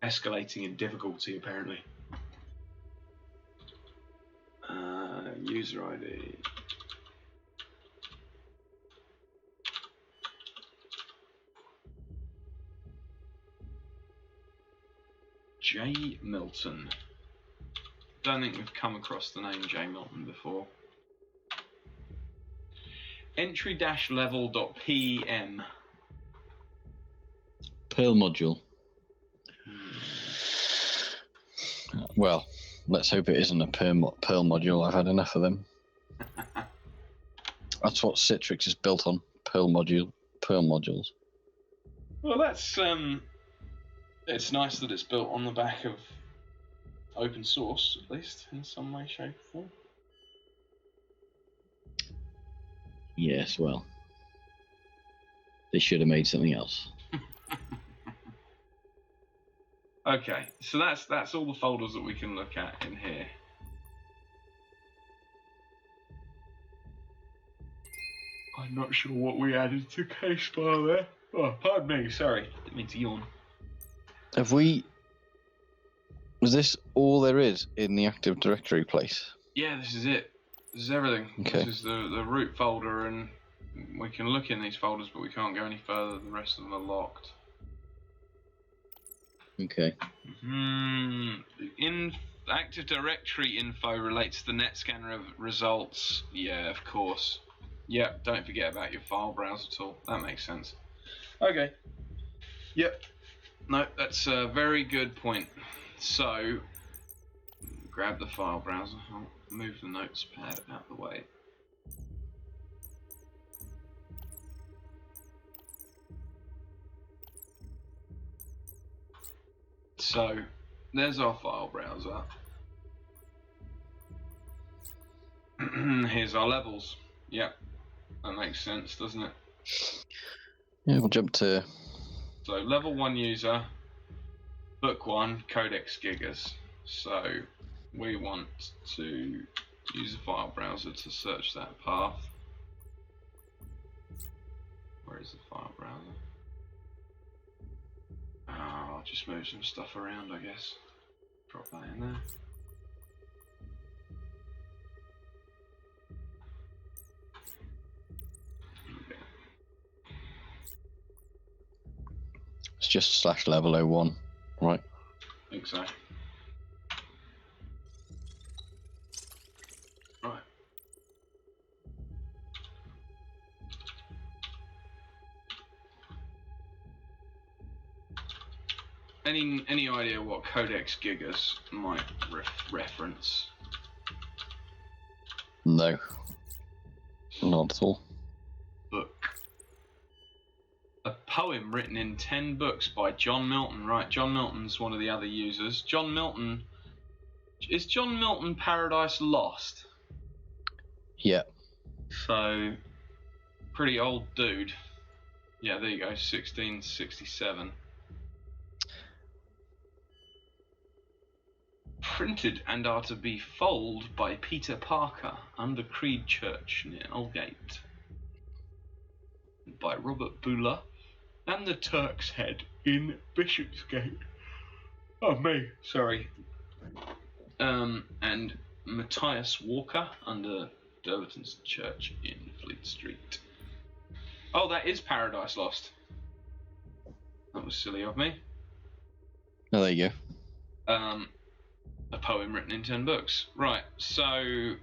Speaker 1: escalating in difficulty, apparently. User ID. J Milton. Don't think we've come across the name J Milton before. Entry-level.pem.
Speaker 2: Perl module. Well, let's hope it isn't a Perl module. I've had enough of them. That's what Citrix is built on. Perl modules.
Speaker 1: Well, that's it's nice that it's built on the back of open source, at least in some way, shape, or form.
Speaker 2: Yes, well, they should have made something else.
Speaker 1: Okay, so that's all the folders that we can look at in here. I'm not sure what we added to case file there. Oh, pardon me, sorry. Didn't mean to yawn.
Speaker 2: Was this all there is in the Active Directory place?
Speaker 1: Yeah, this is it. This is everything.
Speaker 2: Okay.
Speaker 1: This is the root folder, and we can look in these folders, but we can't go any further. The rest of them are locked.
Speaker 2: Okay.
Speaker 1: Active Directory info relates to the NetScanner of results. Yeah, of course. Yep, don't forget about your file browser tool. That makes sense. Okay. Yep. No, that's a very good point. So, grab the file browser. I'll move the notes pad out of the way. So, there's our file browser. Here's our levels. Yep, that makes sense, doesn't it?
Speaker 2: Yeah, we'll jump to...
Speaker 1: So, level 1 user, book 1, codex gigas. So, we want to use a file browser to search that path. Where is the file browser? Oh, I'll just move some stuff around, I guess. Drop that in there. Okay.
Speaker 2: It's just /level01, right?
Speaker 1: I think so. Any idea what Codex Gigas might reference?
Speaker 2: No. Not at all.
Speaker 1: Book. A poem written in 10 books by John Milton. Right, John Milton's one of the other users. John Milton. Is John Milton Paradise Lost?
Speaker 2: Yeah.
Speaker 1: So, pretty old dude. Yeah, there you go, 1667. Printed and are to be foaled by Peter Parker under Creed Church near Aldgate. By Robert Buller and the Turk's Head in Bishopsgate. Oh, me, sorry. And Matthias Walker under Durberton's Church in Fleet Street. Oh, that is Paradise Lost. That was silly of me.
Speaker 2: Oh, there you
Speaker 1: go. A poem written in 10 books. Right, so...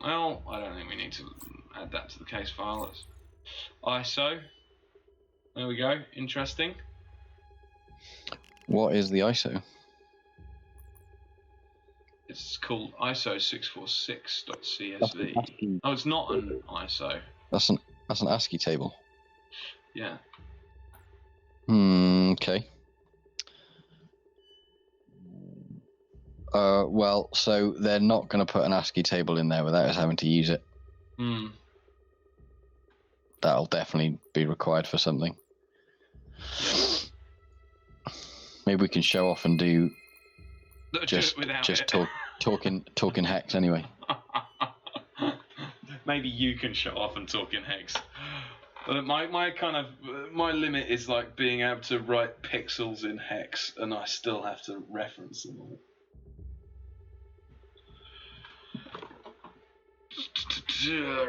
Speaker 1: Well, I don't think we need to add that to the case file. That's ISO. There we go. Interesting.
Speaker 2: What is the ISO?
Speaker 1: It's called ISO 646.csv. Oh, it's not an ISO.
Speaker 2: That's an ASCII table.
Speaker 1: Yeah.
Speaker 2: Okay. Well, so they're not going to put an ASCII table in there without us having to use it. That'll definitely be required for something.
Speaker 1: Yeah.
Speaker 2: Maybe we can show off and do just talking hex anyway.
Speaker 1: Maybe you can show off and talk in hex. My limit is like being able to write pixels in hex, and I still have to reference them all.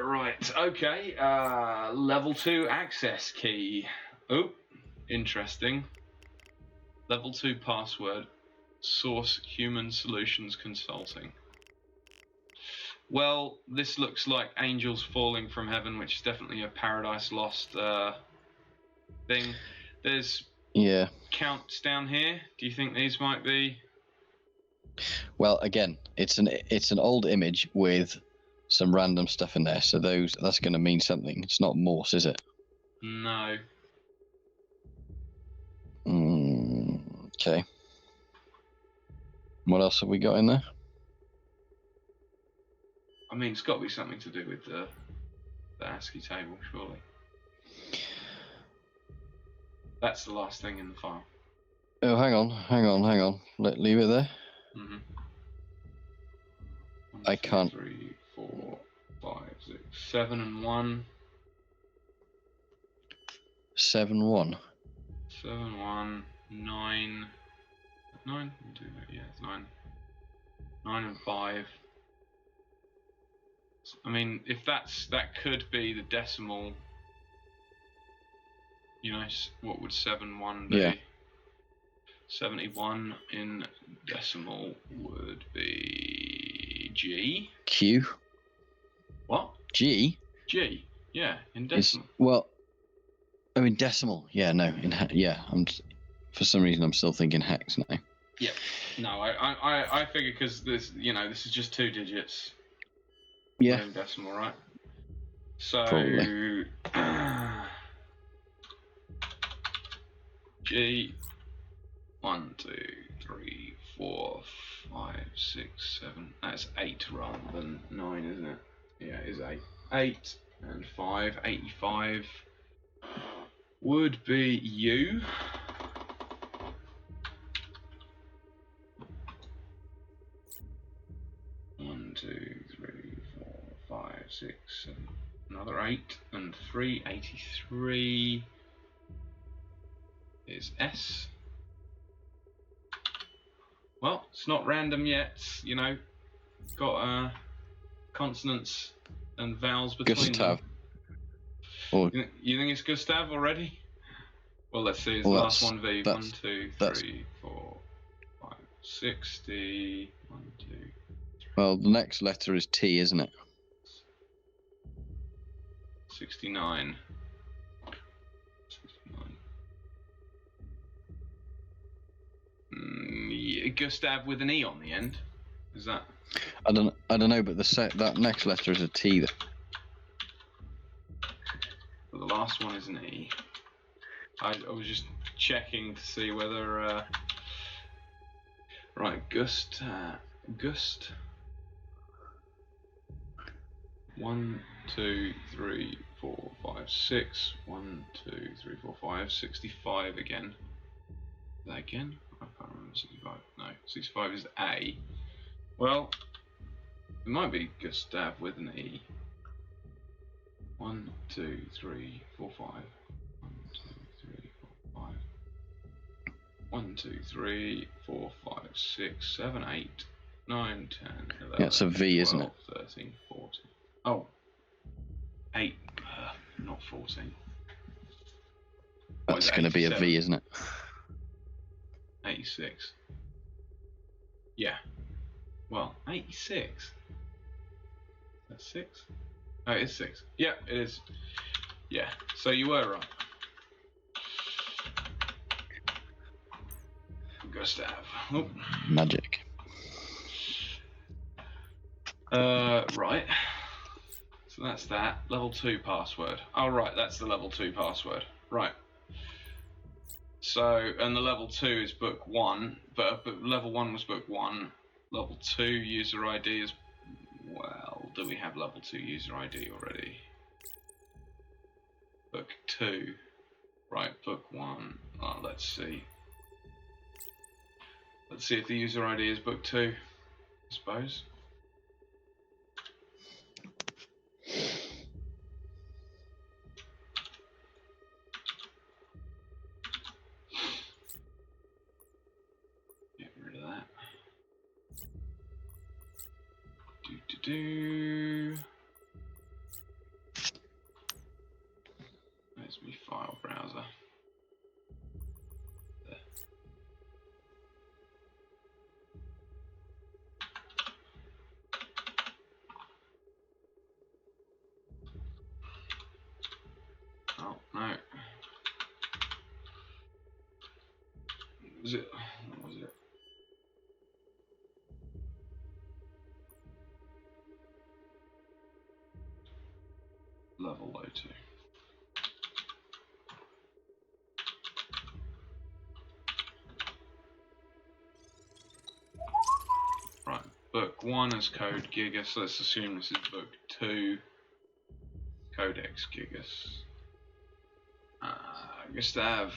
Speaker 1: Right, okay. Level 2 access key. Oh, interesting. Level 2 password. Source Human Solutions Consulting. Well, this looks like angels falling from heaven, which is definitely a Paradise Lost thing. There's counts down here. Do you think these might be?
Speaker 2: Well, again, it's an old image with some random stuff in there, so that's going to mean something. It's not Morse, is it?
Speaker 1: No.
Speaker 2: Okay. What else have we got in there?
Speaker 1: I mean, it's got to be something to do with the ASCII table, surely. That's the last thing in the file.
Speaker 2: Oh, hang on. Leave it there.
Speaker 1: Mm-hmm. 1,
Speaker 2: I
Speaker 1: 2,
Speaker 2: can't.
Speaker 1: 3, 4, 5, 6, 7, and 1.
Speaker 2: 7, 1.
Speaker 1: 7, 1, 9. 9? Yeah, it's 9. 9 and 5. I mean, if that could be the decimal. You know, what would 7, 1 be?
Speaker 2: Yeah.
Speaker 1: 71 in decimal would be G.
Speaker 2: Q.
Speaker 1: What?
Speaker 2: G.
Speaker 1: G. Yeah, in decimal.
Speaker 2: In decimal. Yeah, no. For some reason, I'm still thinking hex now.
Speaker 1: Yeah. No, I figure because this is just 2 digits.
Speaker 2: Yeah.
Speaker 1: In decimal, right? So.
Speaker 2: Probably.
Speaker 1: G. 1, 2, 3, 4, 5, 6, 7. That's 8 rather than 9, isn't it? Yeah, it is 8. 8 and 5, 85 would be U. One, 2, 3, 4, 5, 6, 7. Another 8 and 3, 83 is S. Well, it's not random yet, you know. Got consonants and vowels between
Speaker 2: Gustav.
Speaker 1: them.
Speaker 2: Or,
Speaker 1: you think it's Gustav already? Well, let's see. It's the last one V. 1, 2, 3, 4, 5, 60. 1, 2, 3.
Speaker 2: Well, the next letter is T, isn't it?
Speaker 1: 69. 69. Gustav with an E on the end? Is that?
Speaker 2: I don't know, but that next letter is a T.
Speaker 1: Well, the last one is an E. I was just checking to see whether. Right, Gust. 1, 2, 3, 4, 5, 6. 1, 2, 3, 4, 5. 65 again. Is that again? I can't remember. 65. No, 65 is A. Well, it might be Gustav with an E. 1, 2, 3, 4, 5. 1, 2, 3, 4, 5. 1, 2, 3, 4, 5, 6, 7, 8, 9, 10, 11.
Speaker 2: Yeah, it's a V,
Speaker 1: 12,
Speaker 2: isn't it?
Speaker 1: 13, 14. Oh, 8, not 14.
Speaker 2: That's going to be a V, isn't it?
Speaker 1: 86. Yeah. Well, 86. That's 6. Oh, it's 6. Yeah, it is. Yeah. So you were right. Gustav. Oh.
Speaker 2: Magic.
Speaker 1: Right. So that's that. Level 2 password. Oh, right, that's the level 2 password. Right. So, and the level 2 is book 1, but level 1 was book 1. Level 2 user ID is... Well, do we have level 2 user ID already? Book 2. Right, book 1. Oh, let's see. Let's see if the user ID is book 2, I suppose. Get rid of that. There's my file browser. There. Oh, no. What was it? Level 02. Right, book 1 is code Gigas, so let's assume this is book 2, Codex Gigas. Gustav.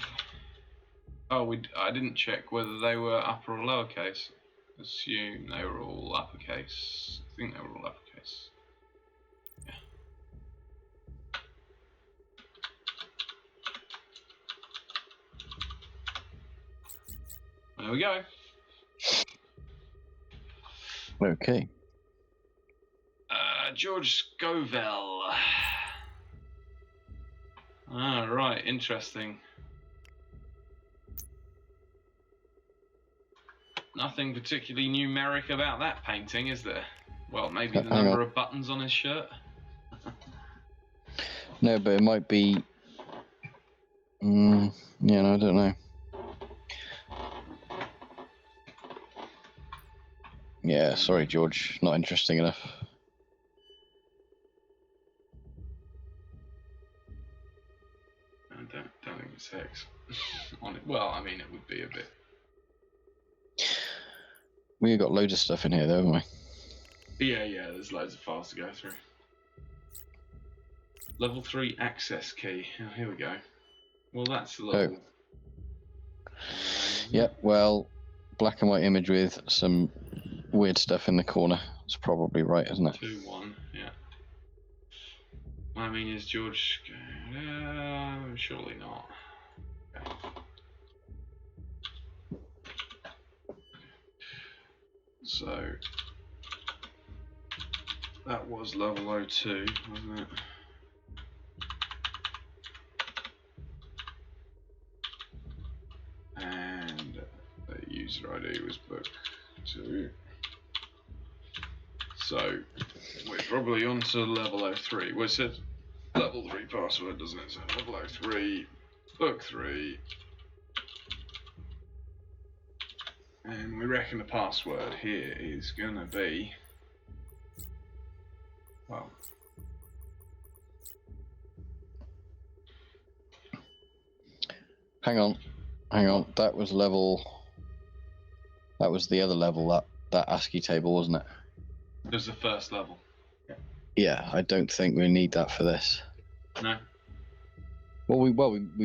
Speaker 1: Oh, I didn't check whether they were upper or lowercase. Assume they were all uppercase. I think they were all uppercase. Yeah. There we go.
Speaker 2: Okay.
Speaker 1: George Scoville. Ah, right, interesting. Nothing particularly numeric about that painting, is there? Well, maybe the number of buttons on his shirt.
Speaker 2: No, but it might be... yeah, no, I don't know. Yeah, sorry, George. Not interesting enough.
Speaker 1: I don't think it's hex on it. Well, I mean, it would be a bit.
Speaker 2: We've got loads of stuff in here, though, haven't we?
Speaker 1: Yeah, there's loads of files to go through. Level 3 access key. Oh, here we go. Well, that's a little...
Speaker 2: Yep, well, black and white image with some weird stuff in the corner. It's probably right, isn't it?
Speaker 1: 2-1, yeah. I mean, is George... surely not. Okay. So... That was level 02, wasn't it? And the user ID was book 2. So we're probably on to level 03. Well, it says level 3 password, doesn't it? So level 03, book 3. And we reckon the password here is gonna be, well,
Speaker 2: Hang on. That was level. That was the other level. That ASCII table, wasn't it?
Speaker 1: there's the first level.
Speaker 2: Yeah, I don't think we need that for this.
Speaker 1: No.
Speaker 2: Well, we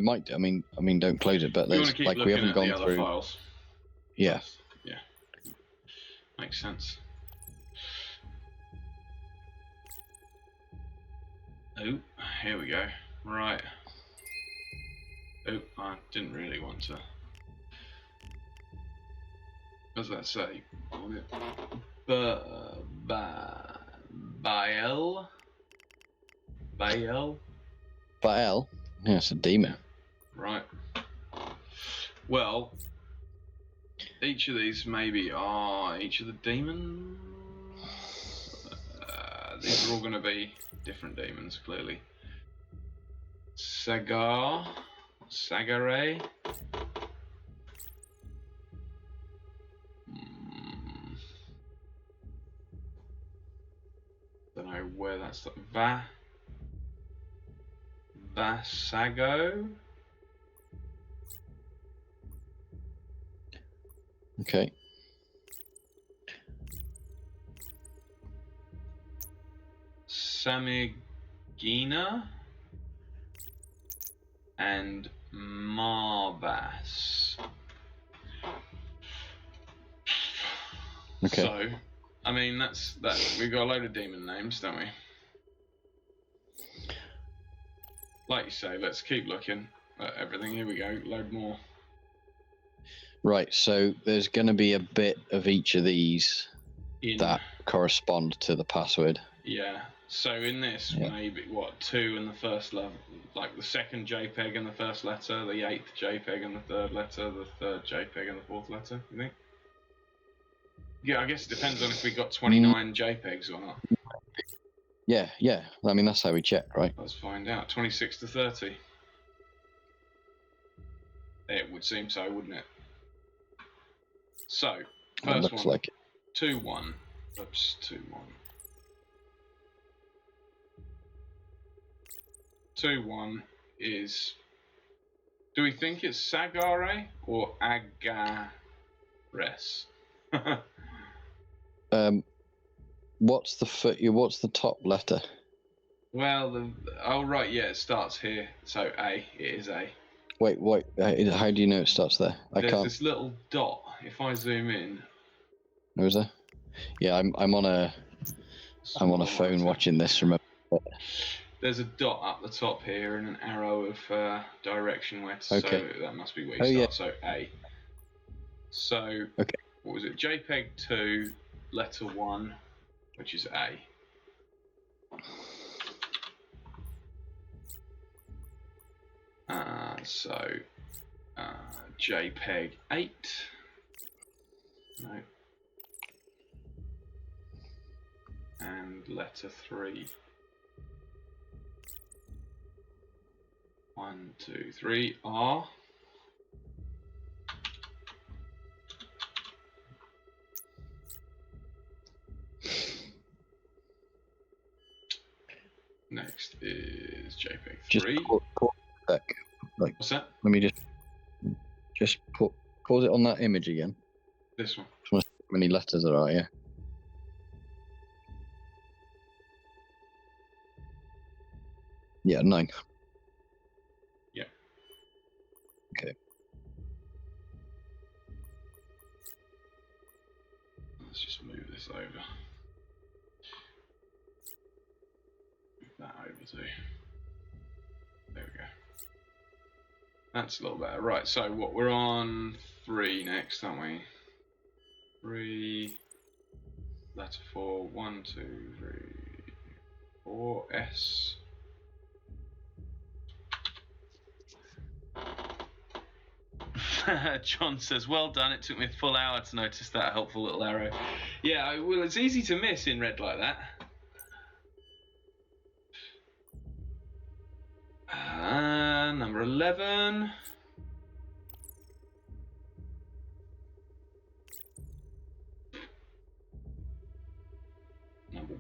Speaker 2: might do. I mean, don't close it. But
Speaker 1: You want
Speaker 2: there's
Speaker 1: to keep
Speaker 2: like we
Speaker 1: looking
Speaker 2: haven't
Speaker 1: at
Speaker 2: gone
Speaker 1: the other
Speaker 2: through.
Speaker 1: files.
Speaker 2: Yeah.
Speaker 1: Yeah. Makes sense. Oh, here we go. Right. Oh, I didn't really want to. What does that say? Bael? Bael?
Speaker 2: Baal. Yeah, it's a demon.
Speaker 1: Right. Well, each of these maybe are each of the demons. These are all going to be different demons, clearly. Sagare. Don't know where that's Vasago.
Speaker 2: Okay.
Speaker 1: Samigina and Marvas.
Speaker 2: Okay.
Speaker 1: So, I mean, that's that. We've got a load of demon names, don't we? Like you say, let's keep looking at everything. Here we go, load more.
Speaker 2: Right. So there's going to be a bit of each of these that correspond to the password.
Speaker 1: Yeah. So in this, maybe what, 2 in the first level, like the second JPEG in the first letter, the 8th JPEG in the third letter, the third JPEG in the fourth letter. You think? Yeah, I guess it depends on if we got 29 JPEGs or not.
Speaker 2: Yeah. I mean, that's how we check, right?
Speaker 1: Let's find out. 26 to 30. It would seem so, wouldn't it? So, first
Speaker 2: looks
Speaker 1: one.
Speaker 2: like it.
Speaker 1: 2-1. Oops, 2-1. 2-1 is. Do we think it's Sagare or Agares?
Speaker 2: What's the top letter?
Speaker 1: Well, oh right, yeah, it starts here. So A, it is A.
Speaker 2: Wait. How do you know it starts there?
Speaker 1: There's this little dot. If I zoom in.
Speaker 2: Oh, is there? Yeah, I'm on a phone watching this from a.
Speaker 1: There's a dot up the top here and an arrow of direction where to.
Speaker 2: Okay.
Speaker 1: So that must be where you start. So A. So
Speaker 2: okay.
Speaker 1: What was it? JPEG 2, letter 1, which is A. JPEG 8. No. And letter 3. 1, 2, 3. R. Next is JPEG 3.
Speaker 2: Just pause a sec. Like,
Speaker 1: what's that?
Speaker 2: Let me just pause it on that image again.
Speaker 1: This one.
Speaker 2: How many letters there are, yeah. Yeah, 9.
Speaker 1: Yeah.
Speaker 2: Okay.
Speaker 1: Let's just move this over. Move that over too. There we go. That's a little better. Right, so what, we're on 3 next, aren't we? 3, letter 4, 1, 2, 3, 4, S. John says, well done, it took me a full hour to notice that helpful little arrow. Yeah, well, it's easy to miss in red like that. Number 11.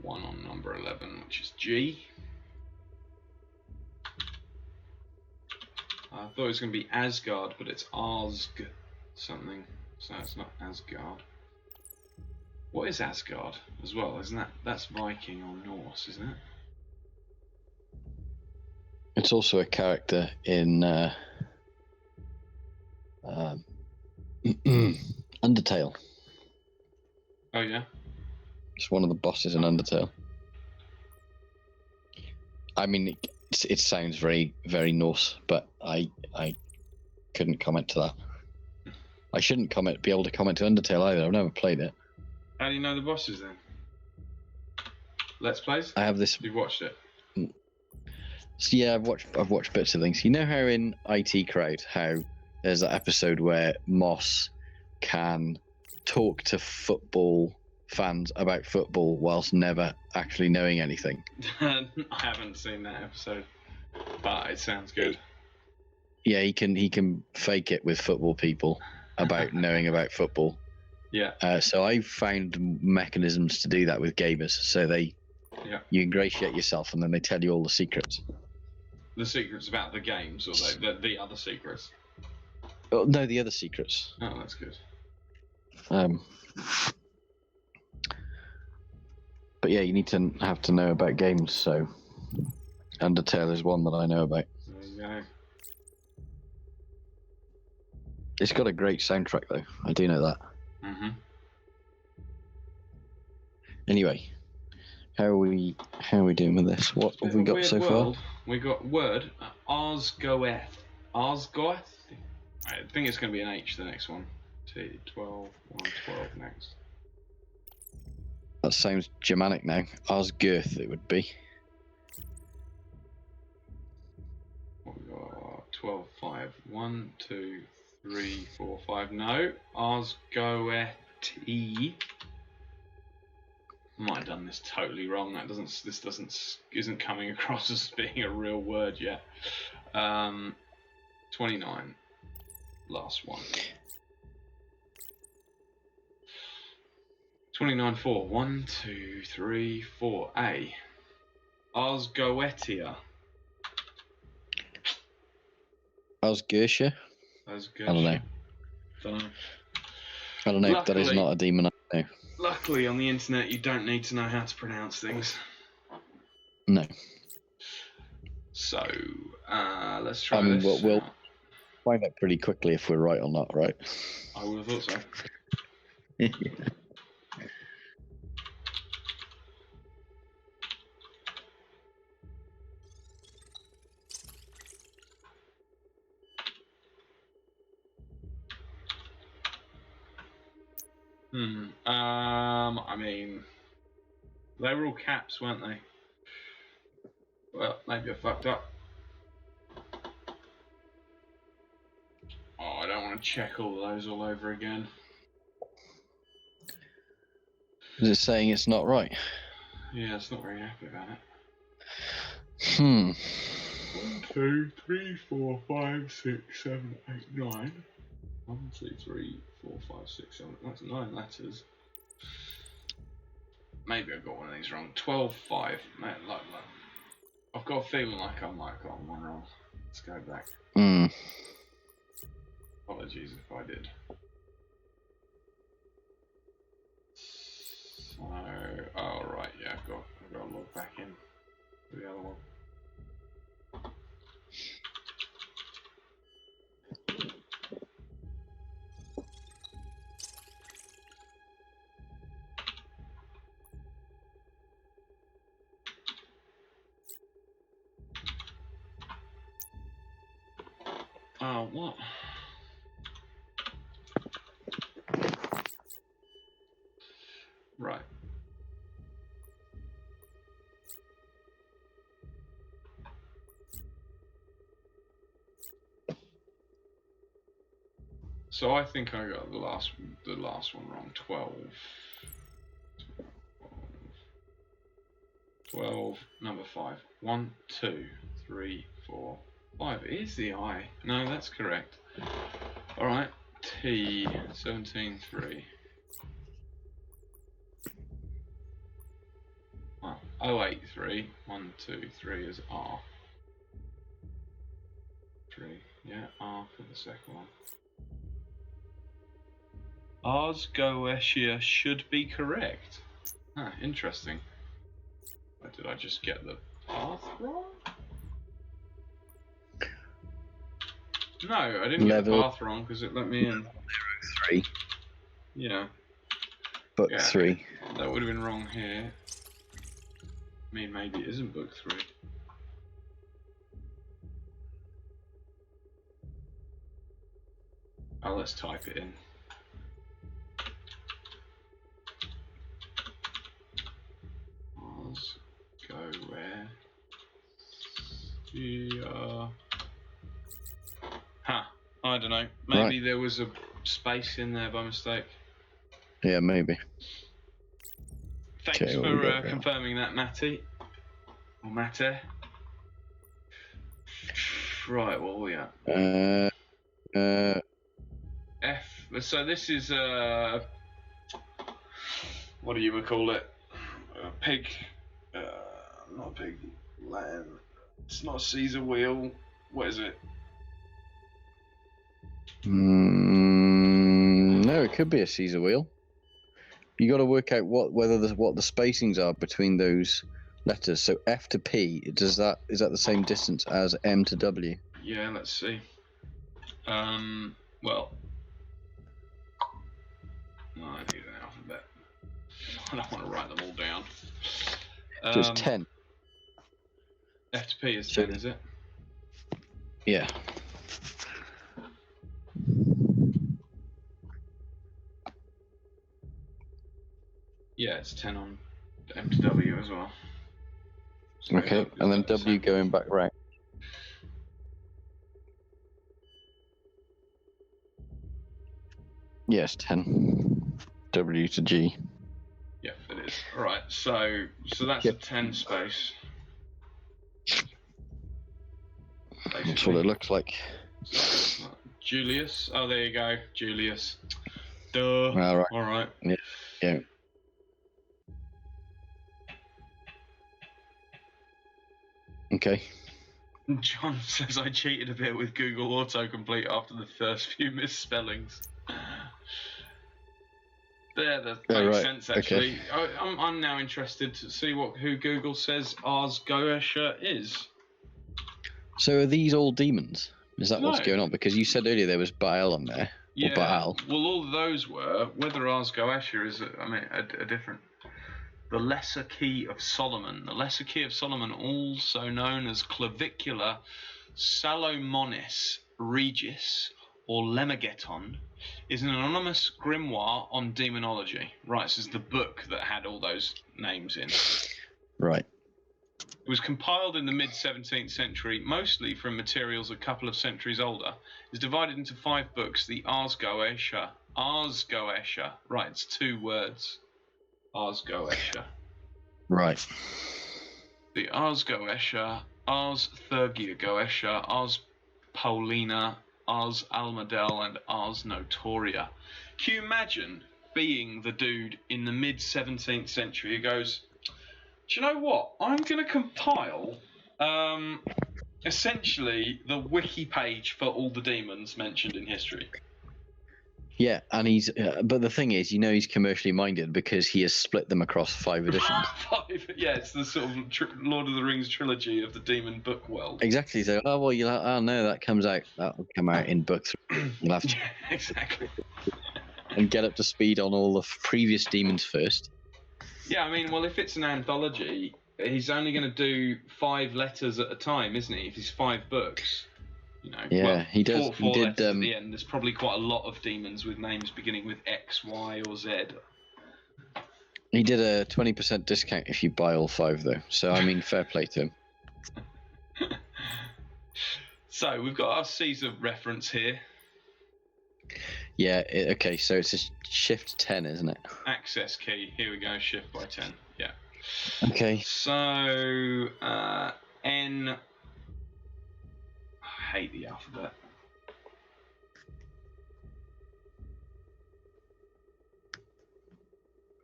Speaker 1: one on number 11, which is G. I thought it was going to be Asgard, but it's Arsg something, so it's not Asgard. What is Asgard as well? Isn't that's Viking or Norse, isn't it?
Speaker 2: It's also a character in Undertale.
Speaker 1: Oh yeah.
Speaker 2: It's one of the bosses in Undertale. I mean, it sounds very, very Norse, but I couldn't comment to that. I shouldn't be able to comment to Undertale either. I've never played it.
Speaker 1: How do you know the bosses then? Let's Plays?
Speaker 2: I have this.
Speaker 1: You've watched it?
Speaker 2: So yeah, I've watched bits of things. You know how in IT Crowd, how there's that episode where Moss can talk to football fans about football whilst never actually knowing anything.
Speaker 1: I haven't seen that episode, but it sounds good.
Speaker 2: Yeah, he can fake it with football people about knowing about football.
Speaker 1: Yeah.
Speaker 2: So I found mechanisms to do that with gamers. So you ingratiate yourself, and then they tell you all the secrets.
Speaker 1: The secrets about the games, or the other secrets?
Speaker 2: Oh, no, the other secrets.
Speaker 1: Oh, that's good.
Speaker 2: But yeah, you need to have to know about games. So Undertale is one that I know about.
Speaker 1: There you go.
Speaker 2: It's got a great soundtrack, though. I do know that.
Speaker 1: Mm-hmm.
Speaker 2: Anyway, how are we doing with this? What have we got so far?
Speaker 1: We got word Arsgoeth. Arsgoeth? I think it's going to be an H, the next one. T12, 112 next.
Speaker 2: That sounds Germanic now. Asgirth it would be.
Speaker 1: What we got? 12, 5. 1, 2, 3, 4, 5. No. Arsgoeti. Might have done this totally wrong. Isn't coming across as being a real word yet. 29. Last one. 29, 4. 1, 2, 3, 4. A. Arsgoetia.
Speaker 2: Asgersha? I don't know. I don't know. That is not a demon I know.
Speaker 1: Luckily, on the internet, you don't need to know how to pronounce things.
Speaker 2: No.
Speaker 1: So, let's try this.
Speaker 2: We'll find out pretty quickly if we're right or not, right?
Speaker 1: I would have thought so. I mean, they were all caps, weren't they? Well, maybe I fucked up. Oh, I don't want to check all those all over again.
Speaker 2: Is it saying it's not right?
Speaker 1: Yeah, it's not very happy about it. 1, 2, 3, 4, 5, 6, 7, 8, 9. 1, 2, 3, 4, 5, 6, 7. That's 9 letters. Maybe I got one of these wrong. 12, 5. Man, like, I've got a feeling like I might have gotten one wrong. Let's go back. Apologies if I did. So, oh right, yeah, I've got to log back in to the other one. Oh, what? Right. So I think I got the last one wrong. 12. 12, number 5. 1, 2, 3, 4, 5. It is the I. No, that's correct. Alright. T, 17, 3. 083. 1, 2, 3 is R. 3. Yeah, R for the second one. Ars Goetia should be correct. Huh, interesting. Or did I just get the path wrong? No, I didn't get the path wrong because it let me in.
Speaker 2: 3.
Speaker 1: Yeah.
Speaker 2: Book 3.
Speaker 1: That would have been wrong here. I mean, maybe it isn't book 3. Oh, let's type it in. Ars go where? Huh. I don't know. Maybe there was a space in there by mistake.
Speaker 2: Yeah, maybe.
Speaker 1: Thanks for confirming that, Matty. Or Mate. Right, what are we at? F. So this is what do you call it? Pig. Not a pig. Lamb. It's not a Caesar wheel. What is it?
Speaker 2: No, it could be a Caesar wheel. You got to work out what the spacings are between those letters. So F to P, is that the same distance as M to W?
Speaker 1: Yeah, let's see. Well, no, I need an alphabet. I don't want to write them all down.
Speaker 2: So it's 10.
Speaker 1: F to P is 10, is it?
Speaker 2: Yeah.
Speaker 1: Yeah, it's 10 on M to W as well. So
Speaker 2: okay, and then W going back right. Yes, 10. W to G.
Speaker 1: Yeah, it is. All right, so that's a 10 space. Basically.
Speaker 2: That's what it looks like.
Speaker 1: So, Julius. Oh, there you go, Julius. Duh.
Speaker 2: All
Speaker 1: right.
Speaker 2: Yeah. Okay.
Speaker 1: John says I cheated a bit with Google autocomplete after the first few misspellings. That makes sense, actually. Okay. I'm now interested to see who Google says Ars Goetia is.
Speaker 2: So are these all demons? Is that what's going on? Because you said earlier there was Baal on there.
Speaker 1: Yeah.
Speaker 2: Or Baal.
Speaker 1: Well, all of those were. Whether Ars Goetia is, a different. The Lesser Key of Solomon. The Lesser Key of Solomon, also known as Clavicular Salomonis Regis or Lemegeton, is an anonymous grimoire on demonology. Right, this is the book that had all those names in.
Speaker 2: Right.
Speaker 1: It was compiled in the mid-17th century, mostly from materials a couple of centuries older. It's divided into 5 books. The Ars Goetia. Ars Goetia. Right, it's 2 words. Ars Goetia.
Speaker 2: Right.
Speaker 1: The Ars Goetia, Ars Thurgia Goetia, Ars Paulina, Ars Almadel, and Ars Notoria. Can you imagine being the dude in the mid-17th century who goes, do you know what? I'm going to compile essentially the wiki page for all the demons mentioned in history.
Speaker 2: Yeah, and but the thing is, he's commercially minded because he has split them across 5 editions.
Speaker 1: 5, yeah, it's the sort of Lord of the Rings trilogy of the demon book world.
Speaker 2: Exactly. So, that comes out. That'll come out in book 3. You'll have to
Speaker 1: exactly.
Speaker 2: And get up to speed on all the previous demons first.
Speaker 1: Yeah, well, if it's an anthology, he's only going to do 5 letters at a time, isn't he? If he's 5 books.
Speaker 2: Yeah, he does.
Speaker 1: Four letters at the end. There's probably quite a lot of demons with names beginning with X, Y, or Z.
Speaker 2: He did a 20% discount if you buy all 5, though. So, fair play to him.
Speaker 1: So, we've got our Caesar reference here.
Speaker 2: Yeah, okay, so it's a shift 10, isn't it?
Speaker 1: Access key. Here we go, shift by 10. Yeah.
Speaker 2: Okay.
Speaker 1: So, N... I hate the alphabet.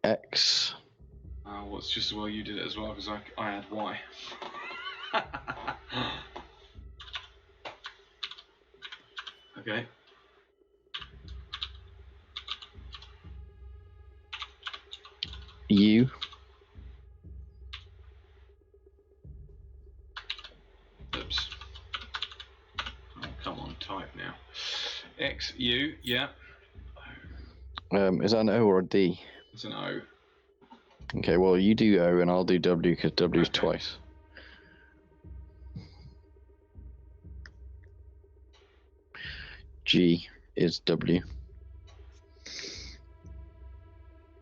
Speaker 2: X.
Speaker 1: well, it's just as well you did it as well, because I had Y. Okay.
Speaker 2: U.
Speaker 1: Oops. Oh, come on, type now. X, U, yeah.
Speaker 2: Is that an O or a D?
Speaker 1: It's an O.
Speaker 2: Okay, well, you do O and I'll do W because W is
Speaker 1: Okay.
Speaker 2: twice. G is W.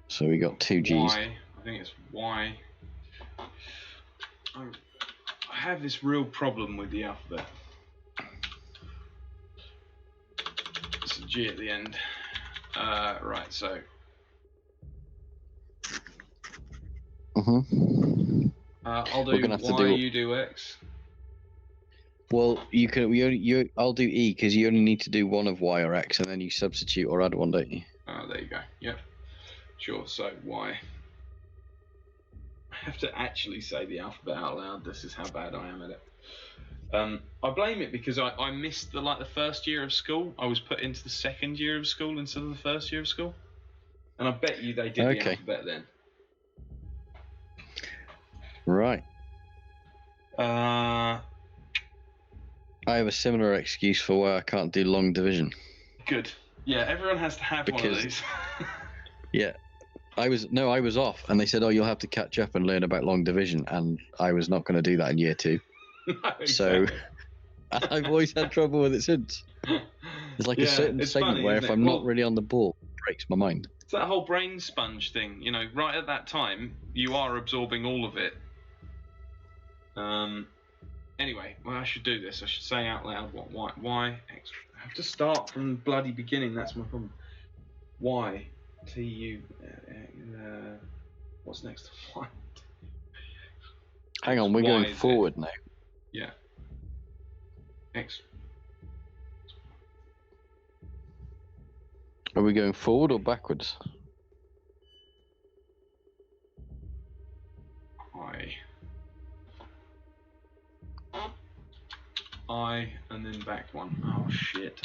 Speaker 2: So we got two Gs.
Speaker 1: Y, I think it's Y. I have this real problem with the alphabet. It's a G at the end. Right, so. I'll do
Speaker 2: We're gonna have
Speaker 1: Y,
Speaker 2: to do.
Speaker 1: you do X.
Speaker 2: Well, you can. I'll do E because you only need to do one of Y or X, and then you substitute or add one, don't you?
Speaker 1: There you go. Yep. Sure. So Y. I have to actually say the alphabet out loud. This is how bad I am at it. I blame it because I missed the first year of school. I was put into the second year of school instead of the first year of school, and I bet you they did the alphabet then.
Speaker 2: Right.
Speaker 1: Uh.
Speaker 2: I have a similar excuse for why I can't do long division.
Speaker 1: Good. Yeah, everyone has to have one of these.
Speaker 2: Yeah. I was off, and they said, "Oh, you'll have to catch up and learn about long division," and I was not going to do that in year 2.
Speaker 1: No, exactly.
Speaker 2: So I've always had trouble with it since. There's like a certain segment where if I'm not really on the ball, it breaks my mind.
Speaker 1: It's that whole brain sponge thing, you know. Right at that time, you are absorbing all of it. Anyway, well, I should do this. I should say out loud what Y, X. I have to start from the bloody beginning. That's my problem. Y, T, U. What's next to Y?
Speaker 2: Hang on, we're going forward now.
Speaker 1: Yeah. X.
Speaker 2: Are we going forward or backwards?
Speaker 1: I, and then back one. Oh shit.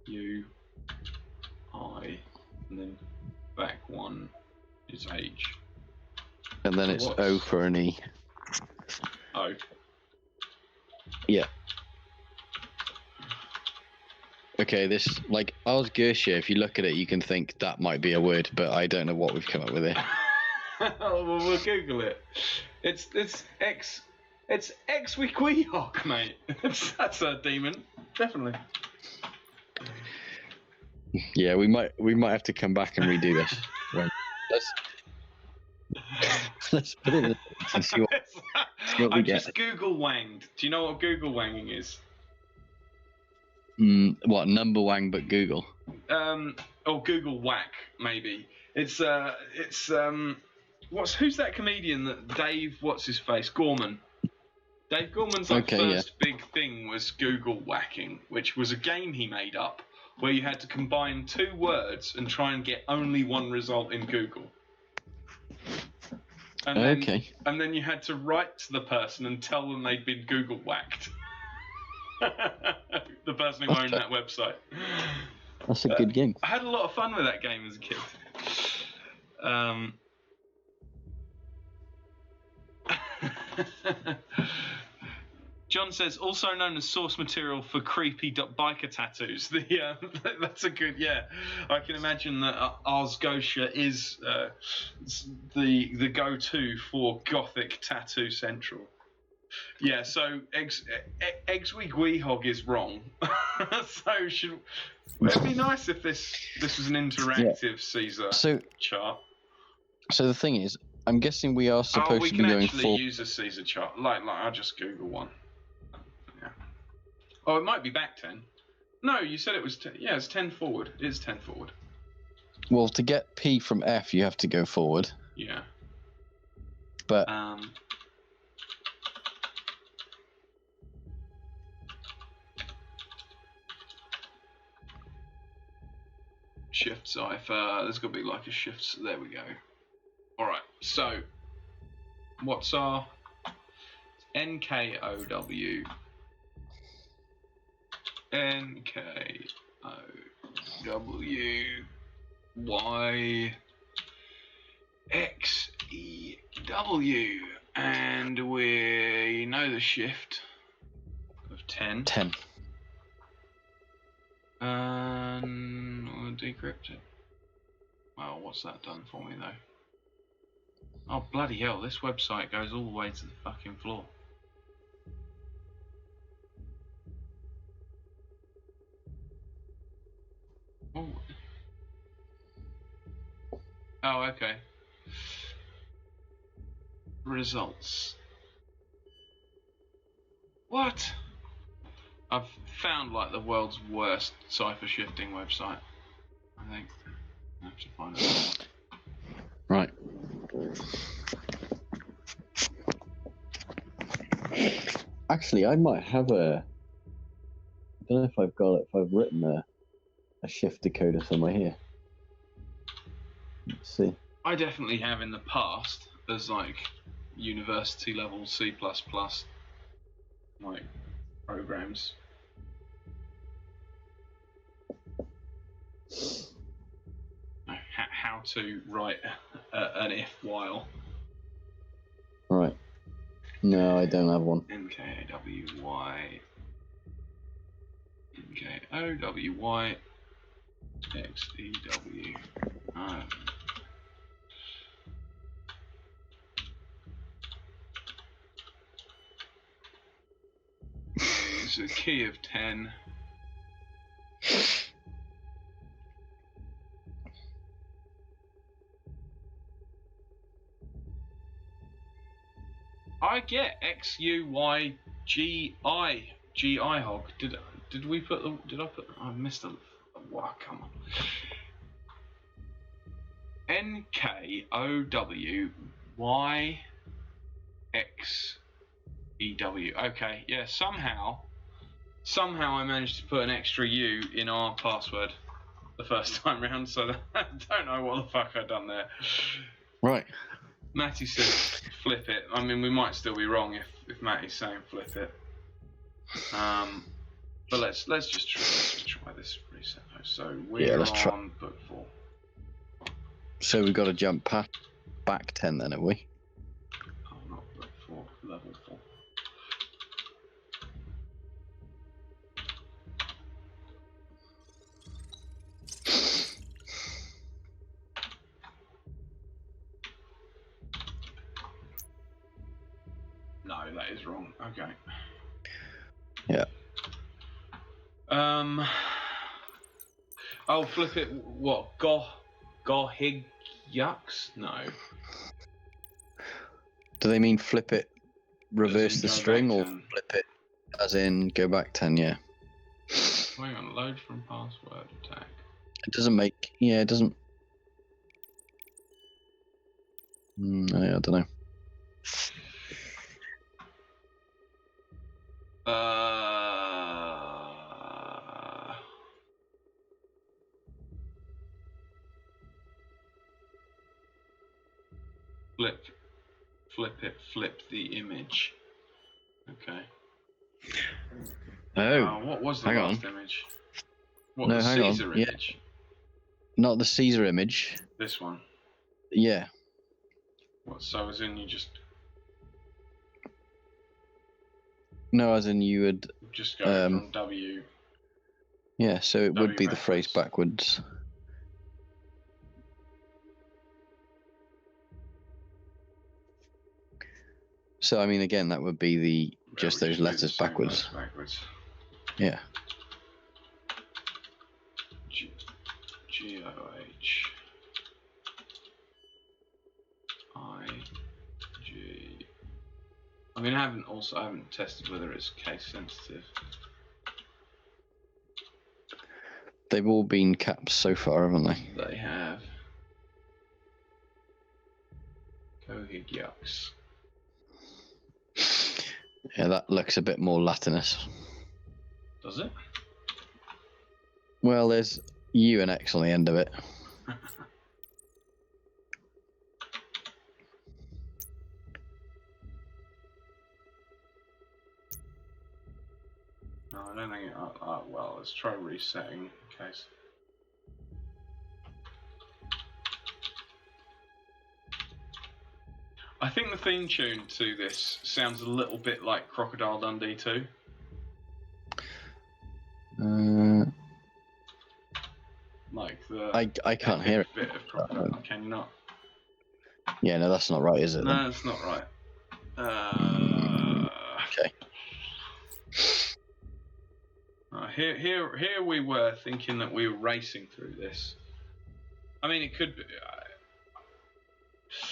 Speaker 1: U, I, and then back one is H.
Speaker 2: And then it's O for an E.
Speaker 1: O.
Speaker 2: Yeah. Okay, this, like, Osgershire, if you look at it, you can think that might be a word, but I don't know what we've come up with here.
Speaker 1: Well, we'll Google it. It's X. It's Exwiquehawk, mate. That's a demon, definitely.
Speaker 2: Yeah, we might have to come back and redo this. Right. Let's put it in and see what we get.
Speaker 1: Just Google wanged. Do you know what Google wanging is?
Speaker 2: What, number wang but Google?
Speaker 1: Or Google whack, maybe. Who's that comedian that Dave, what's his face? Gorman. Dave Gorman's first big thing was Google whacking, which was a game he made up where you had to combine 2 words and try and get only one result in Google. And then you had to write to the person and tell them they'd been Google whacked. The person who owned that website.
Speaker 2: That's a good game.
Speaker 1: I had a lot of fun with that game as a kid. John says, also known as source material for creepy biker tattoos. That's a good, I can imagine that Osgotia is the go-to for gothic tattoo central. Yeah, so Exwiquehawk is wrong. So it'd be nice if this was an interactive Caesar chart.
Speaker 2: So the thing is, I'm guessing we are supposed to be going
Speaker 1: for. We can actually use a Caesar chart. Like I'll just Google one. Yeah. Oh, it might be back 10. No, you said it was 10. Yeah, it's 10 forward. It is 10 forward.
Speaker 2: Well, to get P from F, you have to go forward.
Speaker 1: Yeah.
Speaker 2: But
Speaker 1: shift cipher. There's got to be like a shift. There we go. All right. So what's our NKOW? NKOW YXEW, and we know the shift of 10.
Speaker 2: 10.
Speaker 1: We'll decrypt it. Well, what's that done for me though? Oh bloody hell! This website goes all the way to the fucking floor. Oh. Oh, okay. Results. What? I've found like the world's worst cipher shifting website. I think I have to find it.
Speaker 2: Right. Actually, I might have a. I don't know if I've got it. If I've written a shift decoder somewhere here. Let's see.
Speaker 1: I definitely have in the past as like university level C++ like programs. How to write an if while.
Speaker 2: Right. No, I don't have one.
Speaker 1: NKOWY NKOWY XEW. It's a key of 10. I get XUYGI hog. Did we put the? Did I put? I missed a. Wow, come on. NKOWYXEW. Okay, yeah. Somehow I managed to put an extra U in our password the first time round. So I don't know what the fuck I've done there.
Speaker 2: Right.
Speaker 1: Matty says flip it. I mean, we might still be wrong if Matty's saying flip it. But let's just try this reset. So we're on book 4.
Speaker 2: So we've got to jump back 10 then, have we?
Speaker 1: Oh, not book 4, level 4. No, that is wrong. Okay.
Speaker 2: Yeah.
Speaker 1: Oh, flip it. What? Gohig yucks? No.
Speaker 2: Do they mean flip it, reverse the string, or flip it as in go back 10? Yeah.
Speaker 1: Hang on, load from password attack.
Speaker 2: It doesn't make. Yeah, it doesn't. I don't know.
Speaker 1: Flip the image. Okay.
Speaker 2: Oh.
Speaker 1: What was the last image? What,
Speaker 2: no,
Speaker 1: the
Speaker 2: hang
Speaker 1: Caesar
Speaker 2: on.
Speaker 1: image?
Speaker 2: Yeah. Not the Caesar image.
Speaker 1: This one.
Speaker 2: Yeah.
Speaker 1: What? So as in you just.
Speaker 2: No, as in you would
Speaker 1: just go from W.
Speaker 2: Yeah, so it would be
Speaker 1: backwards.
Speaker 2: the phrase backwards. So I mean, again, that would be the just those letters backwards. Yeah.
Speaker 1: GOH IG. I mean, I haven't tested whether it's case sensitive.
Speaker 2: They've all been caps so far, haven't they?
Speaker 1: They have. Cohig yucks.
Speaker 2: Yeah, that looks a bit more Latinous.
Speaker 1: Does it?
Speaker 2: Well, there's U and X on the end of it.
Speaker 1: let's try resetting in case. I think the theme tune to this sounds a little bit like Crocodile Dundee 2. Like the
Speaker 2: I can't hear it.
Speaker 1: bit of Crocodile. Can you not?
Speaker 2: Yeah, no, that's not right, is it?
Speaker 1: No,
Speaker 2: then?
Speaker 1: that's not right.
Speaker 2: Okay.
Speaker 1: Here we were thinking that we were racing through this. I mean, it could be.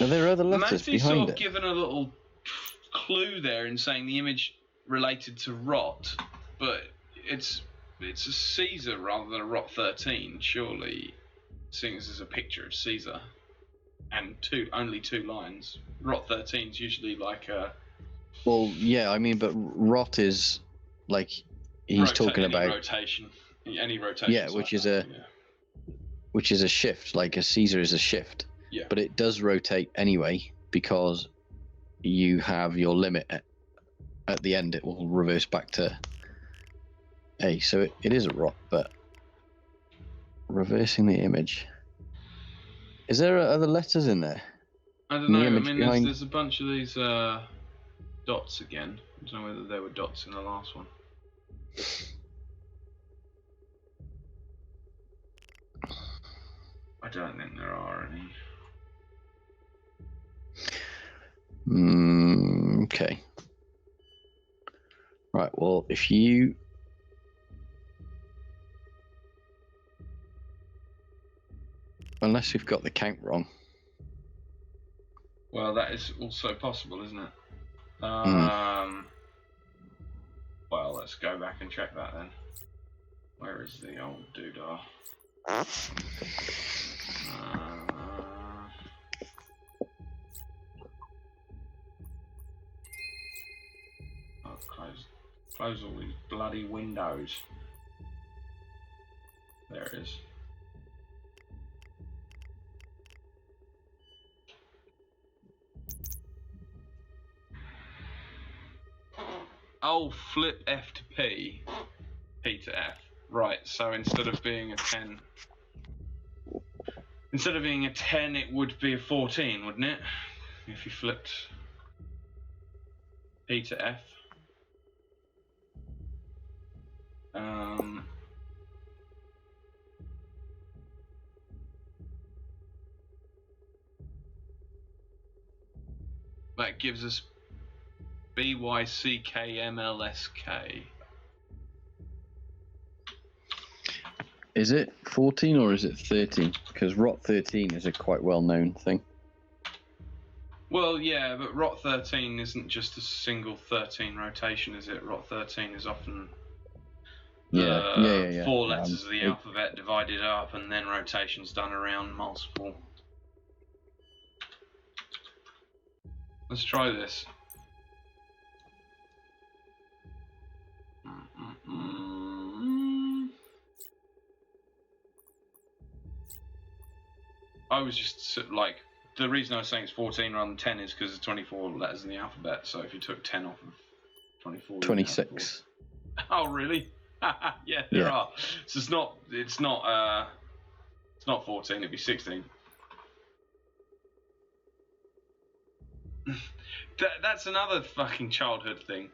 Speaker 2: Are there other letters
Speaker 1: Matty's
Speaker 2: behind
Speaker 1: sort of
Speaker 2: it?
Speaker 1: given a little clue there in saying the image related to rot, but it's a Caesar rather than a rot 13. Surely, seeing as there's a picture of Caesar and only 2 lines. Rot 13 is usually like a.
Speaker 2: Well, yeah, I mean, but rot is like he's talking about
Speaker 1: rotation. Any rotation.
Speaker 2: Yeah, which is a shift. Like a Caesar is a shift.
Speaker 1: Yeah.
Speaker 2: But it does rotate anyway because you have your limit at the end. It will reverse back to A. So it is a rot, but reversing the image. Is there other letters in there?
Speaker 1: I don't know. I
Speaker 2: image
Speaker 1: mean,
Speaker 2: behind-
Speaker 1: there's a bunch of these dots again. I don't know whether there were dots in the last one. I don't think there are any.
Speaker 2: Okay. Right, well, if you... Unless we've got the count wrong.
Speaker 1: Well, that is also possible, isn't it? Well, let's go back and check that then. Where is the old doodah? Oh, close all these bloody windows. There it is. Oh, flip F to P, P to F. Right, so instead of being a 10, it would be a 14, wouldn't it? If you flipped P to F. That gives us BYCKMLSK.
Speaker 2: Is it 14 or is it 13? Because Rot 13 is a quite well-known thing.
Speaker 1: Well, yeah, but Rot 13 isn't just a single 13 rotation, is it? Rot 13 is often
Speaker 2: yeah.
Speaker 1: 4 letters of the alphabet divided up and then rotations done around multiple. Let's try this. I was just like, the reason I was saying it's 14 rather than 10 is because there's 24 letters in the alphabet. So if you took 10 off of 24,
Speaker 2: 26.
Speaker 1: Oh, really? Yeah, there are. So it's not 14. It'd be 16. That's another fucking childhood thing.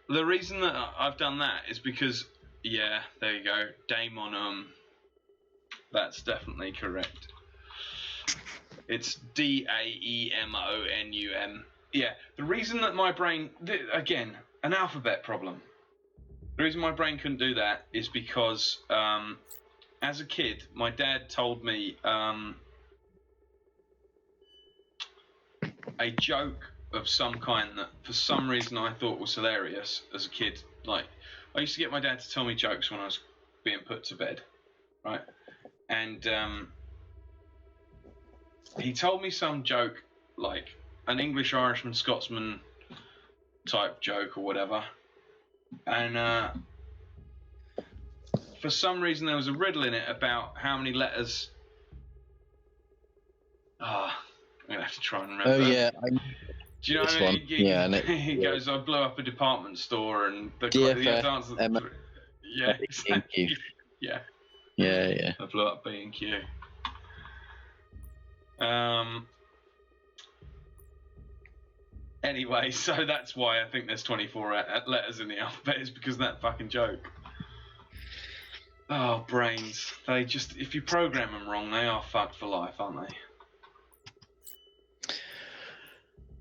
Speaker 1: The reason that I've done that is because, yeah, there you go, Daemonum. That's definitely correct. It's Daemonum. Yeah, the reason that my brain, again, an alphabet problem. The reason my brain couldn't do that is because, as a kid, my dad told me a joke of some kind that for some reason I thought was hilarious as a kid. Like, I used to get my dad to tell me jokes when I was being put to bed, right? And he told me some joke, like an English, Irishman, Scotsman type joke or whatever. And for some reason there was a riddle in it about how many letters. I'm gonna have to try and remember.
Speaker 2: Oh yeah.
Speaker 1: Do you know what I mean? He goes, I blew up a department store, and the answer. Yeah, exactly.
Speaker 2: B&Q.
Speaker 1: Yeah,
Speaker 2: Yeah.
Speaker 1: I blew up B&Q. Anyway, so that's why I think there's 24 letters in the alphabet, is because of that fucking joke. Oh, brains. They just, if you program them wrong, they are fucked for life, aren't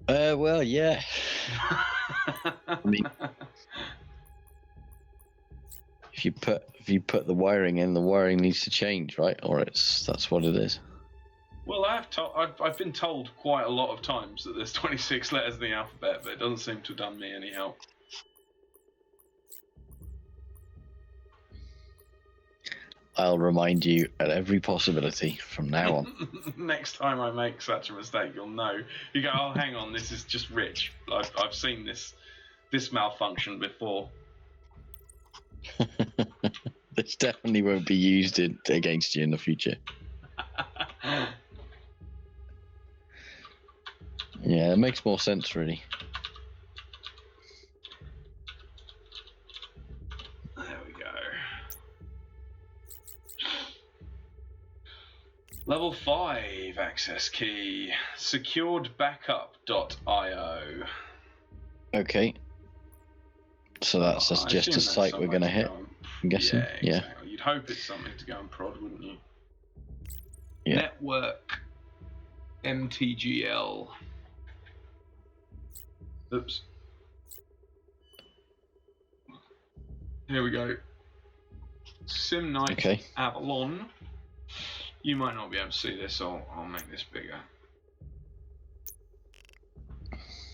Speaker 1: they?
Speaker 2: Well, yeah.
Speaker 1: I
Speaker 2: mean, if you put the wiring in, the wiring needs to change, right? Or that's what it is.
Speaker 1: Well, I've been told quite a lot of times that there's 26 letters in the alphabet, but it doesn't seem to have done me any help.
Speaker 2: I'll remind you at every possibility from now on.
Speaker 1: Next time I make such a mistake, you'll know. You go, oh, hang on, this is just Rich. I've seen this malfunction before.
Speaker 2: This definitely won't be used against you in the future. Yeah, it makes more sense, really.
Speaker 1: There we go. Level 5 access key. Securedbackup.io.
Speaker 2: Okay. So that's just a site we're going to hit, I'm guessing.
Speaker 1: Yeah, exactly. You'd hope it's something to go and prod, wouldn't you?
Speaker 2: Yeah.
Speaker 1: Network MTGL. Oops. Here we go. Nite Avalon. You might not be able to see this, so I'll make this bigger.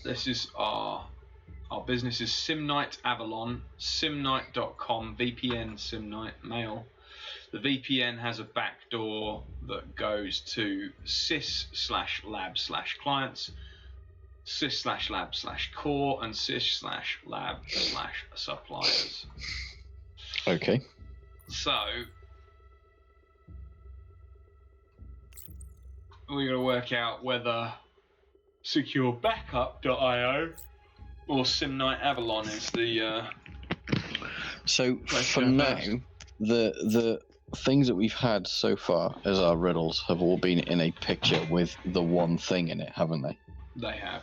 Speaker 1: This is our business is Nite Avalon, simnite.com, VPN Simnite, mail. The VPN has a backdoor that goes to sys/lab/clients, sys/lab/core, and sys/lab/suppliers.
Speaker 2: Okay.
Speaker 1: So we're going to work out whether securebackup.io or Nite Avalon is the.
Speaker 2: So for now, the things that we've had so far as our riddles have all been in a picture with the one thing in it, haven't they?
Speaker 1: They have.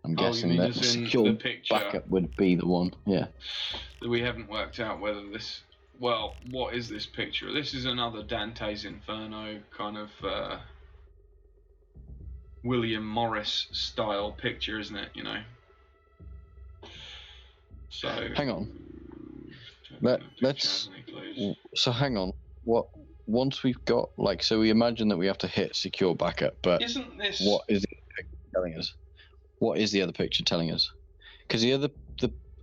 Speaker 2: I'm guessing that the secure backup would be the one. Yeah.
Speaker 1: We haven't worked out whether this. Well, what is this picture? This is another Dante's Inferno kind of William Morris style picture, isn't it? You know. So
Speaker 2: hang on. Let's. So hang on. What? Once we've got so we imagine that we have to hit secure backup, but
Speaker 1: isn't this?
Speaker 2: What is the picture telling us? What is the other picture telling us? Because the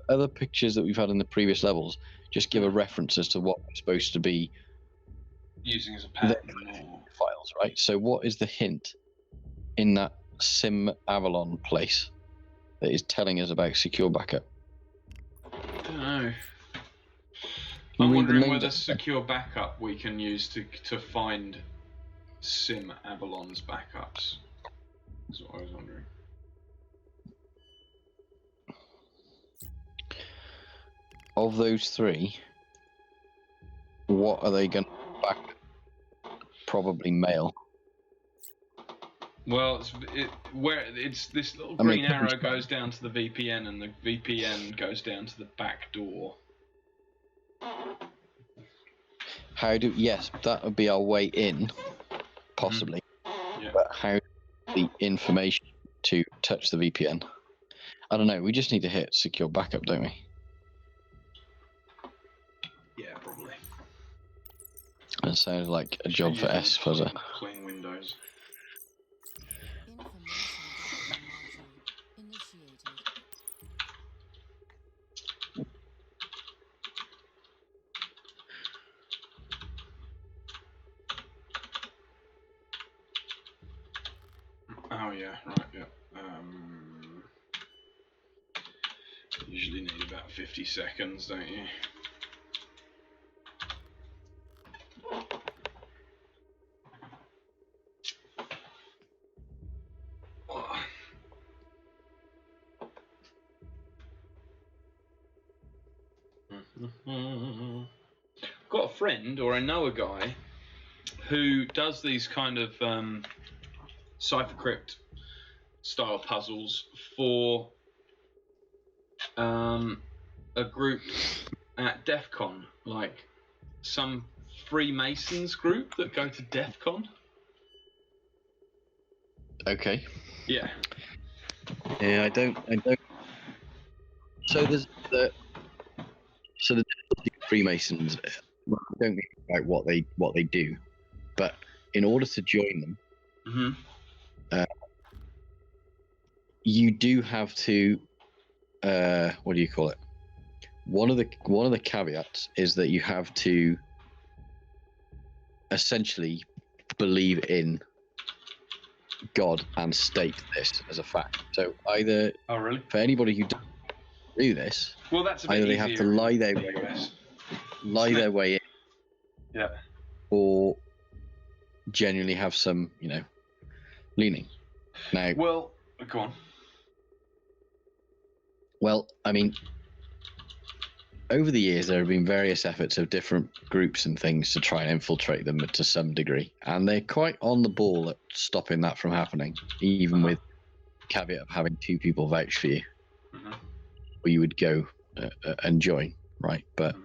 Speaker 2: other pictures that we've had in the previous levels just give a reference as to what we're supposed to be
Speaker 1: using as a pattern
Speaker 2: files, right? So what is the hint in that Sim Avalon place that is telling us about secure backup?
Speaker 1: I don't know. I'm wondering whether secure backup we can use to find Sim Avalon's backups. That's what I was wondering.
Speaker 2: Of those three, what are they going to back? Probably mail.
Speaker 1: Well, it's this little green arrow goes down to the VPN, and the VPN goes down to the back door.
Speaker 2: Yes, that would be our way in, possibly.
Speaker 1: Yeah.
Speaker 2: But how the information to touch the VPN? I don't know. We just need to hit secure backup, don't we?
Speaker 1: Yeah, probably.
Speaker 2: That sounds like a job for S fuzzer.
Speaker 1: Clean Windows.
Speaker 3: Information module initiated.
Speaker 1: Oh yeah, right, yeah. Usually need about 50 seconds, don't you? Got a friend, or I know a guy, who does these kind of ciphercrypt style puzzles for a group at DEF CON, like some Freemasons group that go to DEF CON.
Speaker 2: Okay.
Speaker 1: Yeah.
Speaker 2: Yeah, I don't. So there's the Freemasons. Well, I don't think about what they do, but in order to join them, you do have to. What do you call it? One of the caveats is that you have to essentially believe in God and state this as a fact. So either,
Speaker 1: oh really?
Speaker 2: for anybody who doesn't do this,
Speaker 1: Well, that's a bit
Speaker 2: either they
Speaker 1: easier
Speaker 2: have to lie their
Speaker 1: in
Speaker 2: way,
Speaker 1: the US.
Speaker 2: their way in,
Speaker 1: Yeah.
Speaker 2: or genuinely have some, leaning. Now,
Speaker 1: Well, go on.
Speaker 2: well, I mean, over the years there have been various efforts of different groups and things to try and infiltrate them to some degree, and they're quite on the ball at stopping that from happening, even with the caveat of having two people vouch for you, or you would go and join, right? But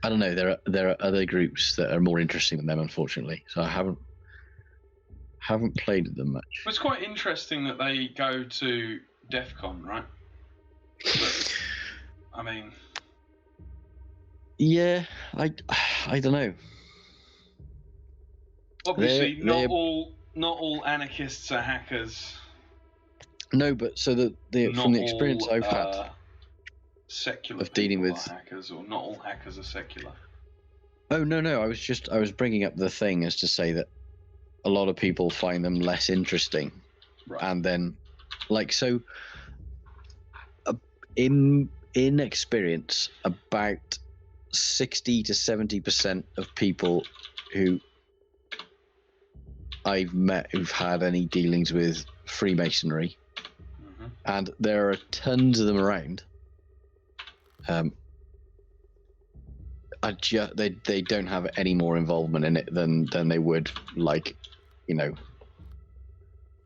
Speaker 2: I don't know. There are other groups that are more interesting than them, unfortunately. So I haven't played with them much.
Speaker 1: It's quite interesting that they go to DEF CON, right? But, I mean,
Speaker 2: yeah, I don't know.
Speaker 1: Obviously, not all anarchists are hackers.
Speaker 2: No, but so from the experience I've had
Speaker 1: secular
Speaker 2: of dealing with
Speaker 1: hackers, or not all hackers are secular.
Speaker 2: Oh no, I was bringing up the thing as to say that a lot of people find them less interesting,
Speaker 1: right.
Speaker 2: And then, in experience, about 60 to 70% of people who I've met who've had any dealings with Freemasonry, and there are tons of them around. They don't have any more involvement in it than they would,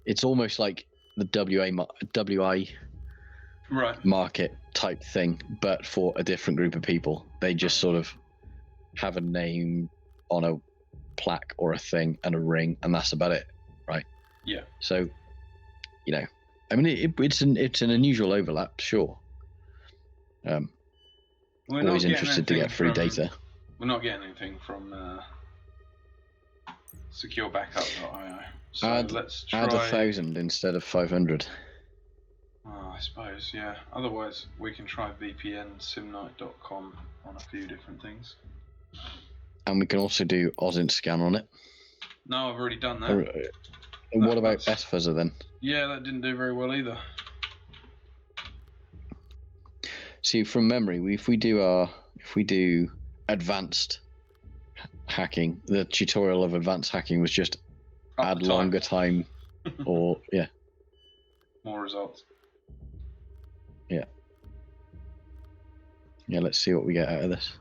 Speaker 2: it's almost like the WI
Speaker 1: right.
Speaker 2: market type thing, but for a different group of people. They just sort of have a name on a plaque or a thing and a ring, and that's about it, right?
Speaker 1: Yeah.
Speaker 2: So, I mean, it's an unusual overlap, sure. Always interested to get free data.
Speaker 1: We're not getting anything from securebackup.io. So let's try.
Speaker 2: Add 1,000 instead of 500.
Speaker 1: Oh, I suppose, yeah. Otherwise, we can try VPN, simnite.com on a few different things.
Speaker 2: And we can also do OSINT scan on it.
Speaker 1: No, I've already done that.
Speaker 2: What about SFuzzer then?
Speaker 1: Yeah, that didn't do very well either.
Speaker 2: See, from memory, if we do advanced hacking, the tutorial of advanced hacking was just add longer time or
Speaker 1: more results.
Speaker 2: Yeah, let's see what we get out of this.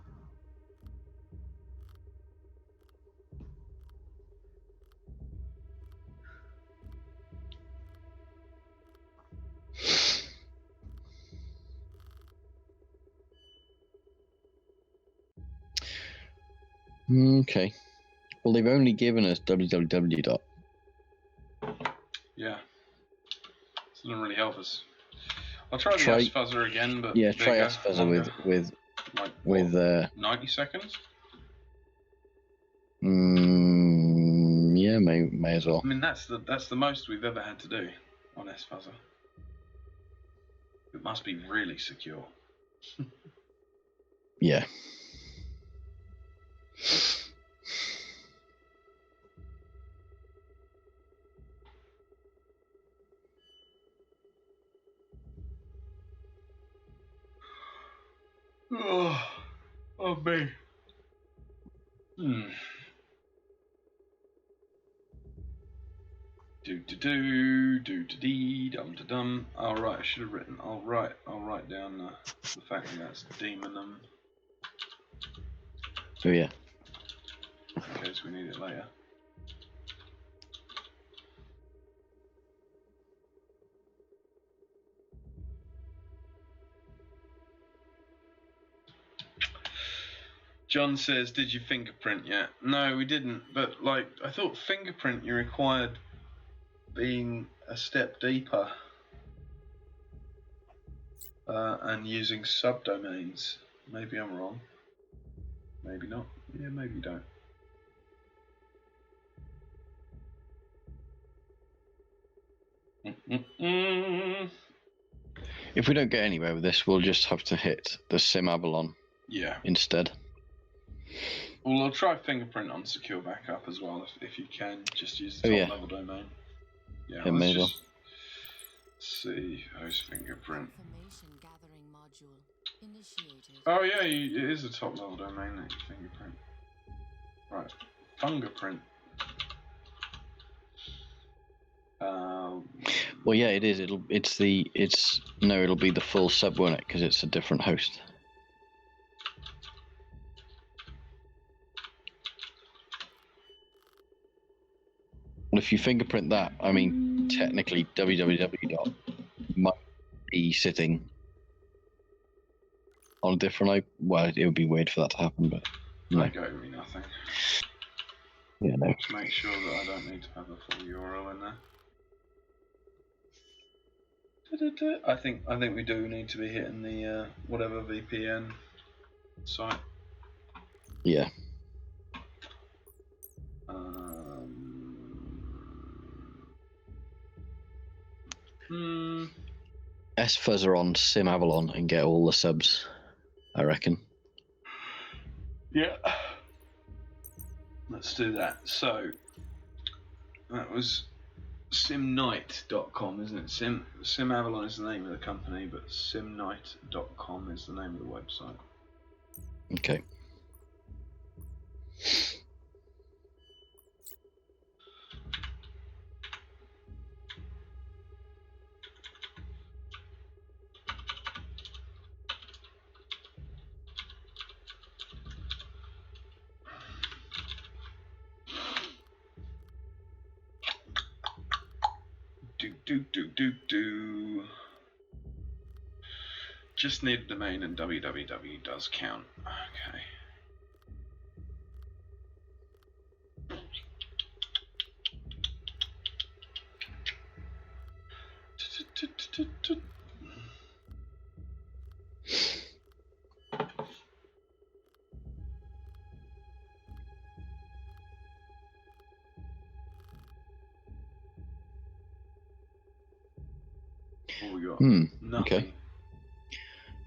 Speaker 2: Okay. Well, they've only given us www.
Speaker 1: Yeah. This doesn't really help us. I'll try the SFuzzer again, but
Speaker 2: try SFuzzer with
Speaker 1: 90 seconds.
Speaker 2: Yeah, may as well.
Speaker 1: I mean, that's the most we've ever had to do on SFuzzer. It must be really secure.
Speaker 2: Yeah.
Speaker 1: Oh me. Dum. Oh right, I should have written. I'll write down the fact that that's demonum
Speaker 2: Oh yeah.
Speaker 1: in case we need it later. John says, "Did you fingerprint yet?" No, we didn't. But like, I thought fingerprint you required being a step deeper and using subdomains. Maybe I'm wrong. Maybe not. Yeah, maybe you don't.
Speaker 2: If we don't get anywhere with this, we'll just have to hit the Sim Avalon instead.
Speaker 1: Well, I'll try fingerprint on secure backup as well if you can. Just use the top level domain. Yeah, let's just see host fingerprint.
Speaker 3: Information gathering module initiated.
Speaker 1: Oh yeah, it is a top level domain that you fingerprint. Right, fingerprint.
Speaker 2: Well, yeah, it is. It'll be the full sub, won't it? Because it's a different host. Well, if you fingerprint that, I mean, technically www might be sitting on a different. Well, it would be weird for that to happen, but no.
Speaker 1: That gave me nothing.
Speaker 2: Yeah, no.
Speaker 1: Just make sure that I don't need to have a full URL in there. I think we do need to be hitting the whatever VPN site.
Speaker 2: Yeah. S-Fuzzer on Sim Avalon and get all the subs, I reckon.
Speaker 1: Yeah. Let's do that. So, that was simnite.com, isn't it? Sim Avalon is the name of the company, but simnite.com is the name of the website.
Speaker 2: Okay.
Speaker 1: Just need a domain and www does count. Okay. What we got? Nothing.
Speaker 2: Okay.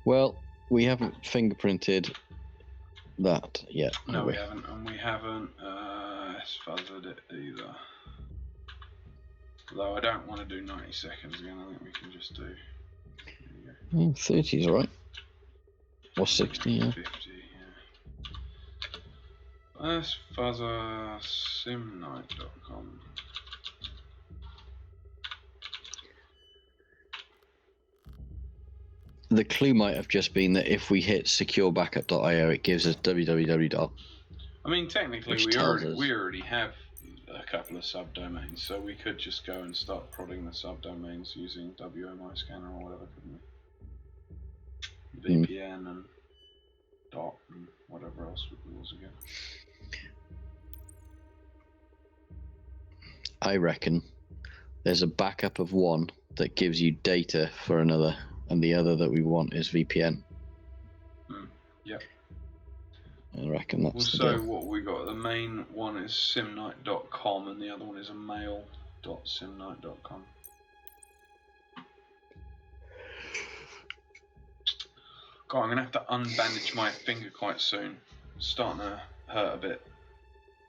Speaker 2: Well, we haven't fingerprinted that yet.
Speaker 1: No, we haven't, and we haven't fuzzed it either. Although I don't want to do 90 seconds again, I think we can just do...
Speaker 2: 30 is alright. Or 60, yeah.
Speaker 1: 50, yeah. Let's fuzzer simnite.com.
Speaker 2: The clue might have just been that if we hit securebackup.io, it gives us www.
Speaker 1: I mean, technically, we already have a couple of subdomains, so we could just go and start prodding the subdomains using WMI scanner or whatever, couldn't we? VPN and dot and whatever else it was again.
Speaker 2: I reckon there's a backup of one that gives you data for another, and the other that we want is VPN.
Speaker 1: Yep.
Speaker 2: I reckon that's the
Speaker 1: So
Speaker 2: deal.
Speaker 1: what we got, the main one is simnite.com and the other one is a mail.simnite.com. God, I'm going to have to unbandage my finger quite soon. It's starting to hurt a bit,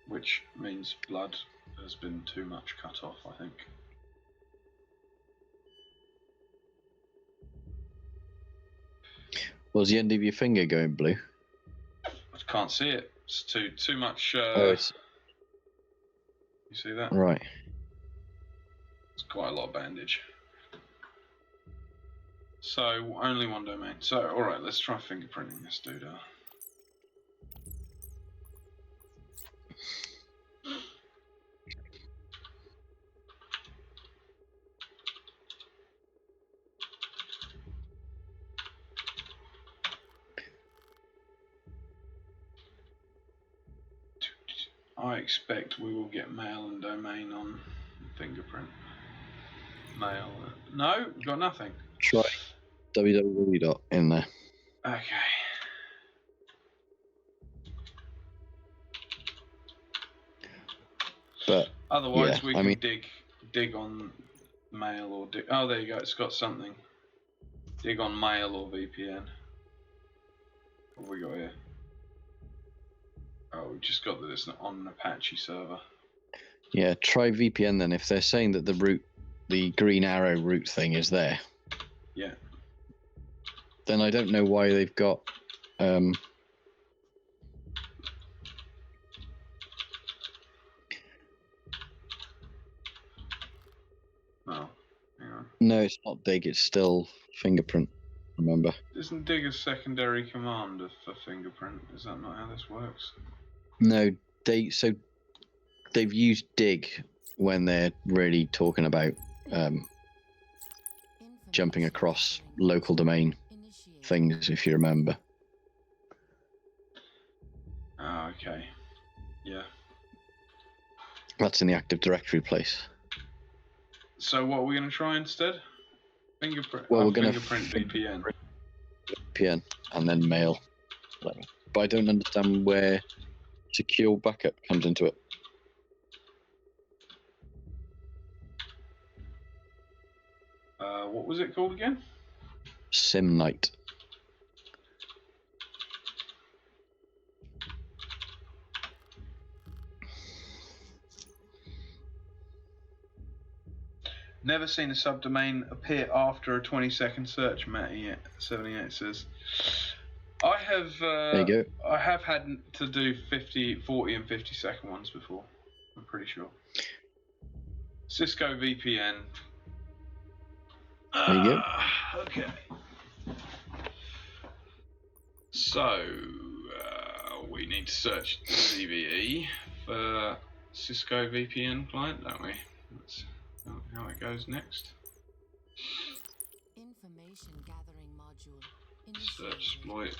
Speaker 1: which means blood has been too much cut off, I think.
Speaker 2: Was the end of your finger going blue?
Speaker 1: I can't see it. It's too much.
Speaker 2: You
Speaker 1: see that?
Speaker 2: Right.
Speaker 1: It's quite a lot of bandage. So, only one domain. So, alright, let's try fingerprinting this dude out. I expect we will get mail and domain on fingerprint. Mail. No, got nothing.
Speaker 2: Try www. in there.
Speaker 1: Okay.
Speaker 2: But
Speaker 1: otherwise,
Speaker 2: yeah,
Speaker 1: we can dig on mail or dig. Oh, there you go. It's got something. Dig on mail or VPN. What have we got here? Oh, we just got that it's not on an Apache server.
Speaker 2: Yeah, try VPN then. If they're saying that the green arrow route thing is there,
Speaker 1: Yeah.
Speaker 2: then I don't know why they've got.
Speaker 1: Oh, hang on.
Speaker 2: No, it's not dig. It's still fingerprint. Remember?
Speaker 1: Isn't dig a secondary command for fingerprint? Is that not how this works?
Speaker 2: No, they've used dig when they're really talking about jumping across local domain things, if you remember.
Speaker 1: Oh, okay. Yeah.
Speaker 2: That's in the Active Directory place.
Speaker 1: So what are we going to try instead? Fingerprint.
Speaker 2: Well, we're going to
Speaker 1: fingerprint VPN.
Speaker 2: VPN and then mail. But I don't understand where secure backup comes into it.
Speaker 1: What was it called again?
Speaker 2: Nite.
Speaker 1: Never seen a subdomain appear after a 20-second search, Matty yet. 78 says. I have.
Speaker 2: There you go.
Speaker 1: I have had to do 50, 40, and 50-second ones before. I'm pretty sure. Cisco VPN.
Speaker 2: There you go.
Speaker 1: Okay. So we need to search CVE for Cisco VPN client, don't we? That's how it goes next.
Speaker 3: Information gathering module.
Speaker 1: Search exploit.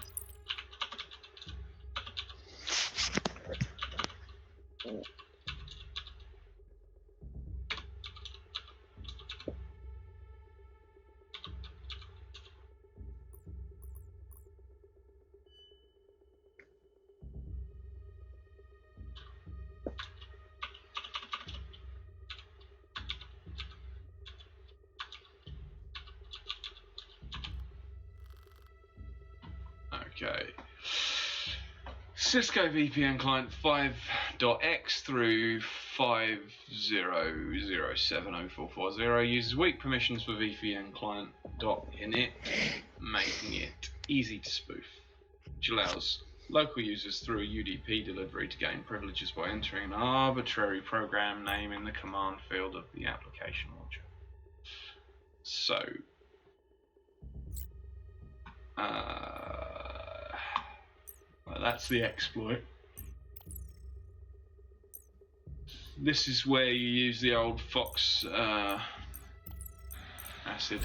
Speaker 1: Okay. Cisco VPN client 5.x through 50070440 uses weak permissions for VPN client .init, making it easy to spoof, which allows local users through a UDP delivery to gain privileges by entering an arbitrary program name in the command field of the application launcher. So, well, that's the exploit. This is where you use the old Fox acid.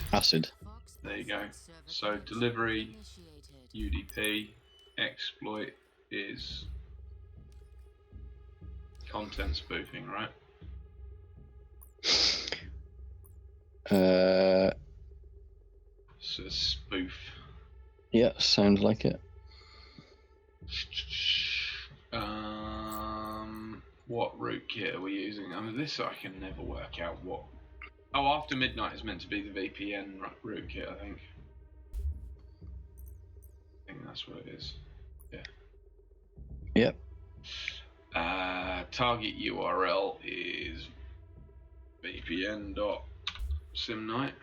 Speaker 1: There you go. So delivery UDP exploit is content spoofing, right? So spoof.
Speaker 2: Yeah, sounds like it.
Speaker 1: What rootkit are we using? I mean, this I can never work out what. Oh, After Midnight is meant to be the VPN rootkit, I think. I think that's what it is. Yeah.
Speaker 2: Yep.
Speaker 1: Target URL is vpn.simnite.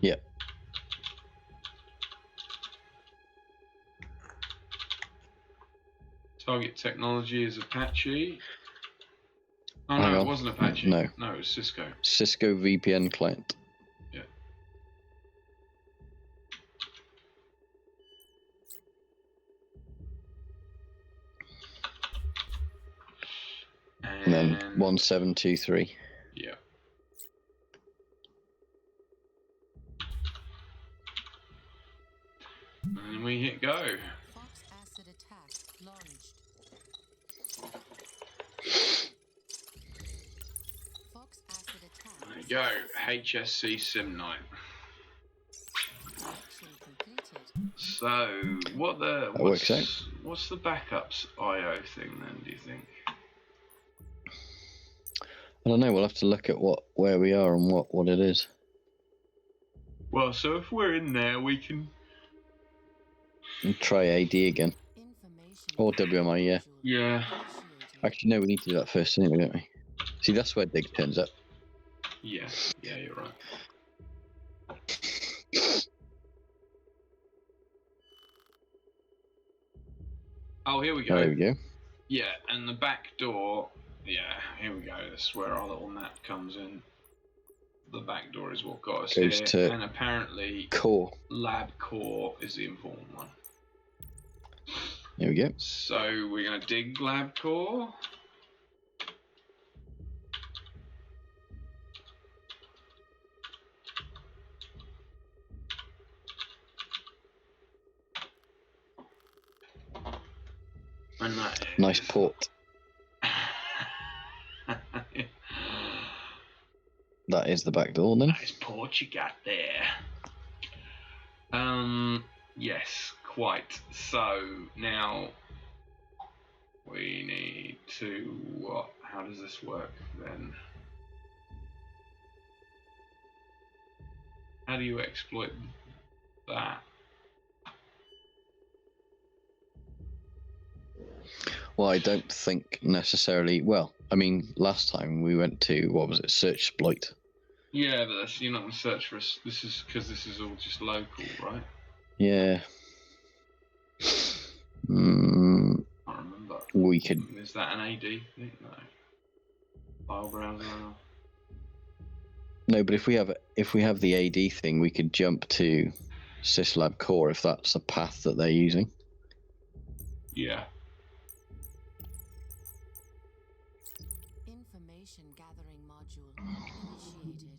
Speaker 2: Yep.
Speaker 1: Target technology is Apache. Oh
Speaker 2: Hang
Speaker 1: no,
Speaker 2: on.
Speaker 1: it wasn't Apache.
Speaker 2: No.
Speaker 1: No, it was Cisco.
Speaker 2: Cisco VPN client.
Speaker 1: Yeah.
Speaker 2: And then 1723.
Speaker 1: Yeah. And we hit go.
Speaker 3: Fox acid attack launched. Fox acid attack.
Speaker 1: There you go. HSC Sim Night.
Speaker 3: Action completed.
Speaker 1: So, what's the backups IO thing then? Do you think?
Speaker 2: I don't know. We'll have to look at where we are and what it is.
Speaker 1: Well, so if we're in there, we can.
Speaker 2: And try AD again.
Speaker 3: Information
Speaker 2: Or WMI, yeah.
Speaker 3: module
Speaker 1: Yeah.
Speaker 3: initiated.
Speaker 2: Actually, no, we need to do that first anyway, don't we? See, that's where Dig turns up.
Speaker 1: Yeah. Yeah, you're right. Oh, here we go.
Speaker 2: There we go.
Speaker 1: Yeah, and the back door. Yeah, here we go. This is where our little map comes in. The back door is what got us
Speaker 2: Goes
Speaker 1: here,
Speaker 2: to
Speaker 1: and apparently
Speaker 2: Core.
Speaker 1: lab core is the important one.
Speaker 2: There we go.
Speaker 1: So we're gonna dig lab core. And that is...
Speaker 2: Nice port. That is the back door then.
Speaker 1: Nice port you got there. Yes, quite. So now we need to what? How does this work then? How do you exploit that?
Speaker 2: Well, I don't think necessarily. Well, I mean, last time we went to what was it? Search exploit.
Speaker 1: Yeah, but that's, you're not going to search for us. This is because this is all just local, right?
Speaker 2: Yeah.
Speaker 1: I can't remember.
Speaker 2: We could.
Speaker 1: Is that an AD thing? No. File browser.
Speaker 2: No, but if we have the AD thing, we could jump to Syslab Core if that's the path that they're using.
Speaker 1: Yeah.
Speaker 3: Information gathering module initiated.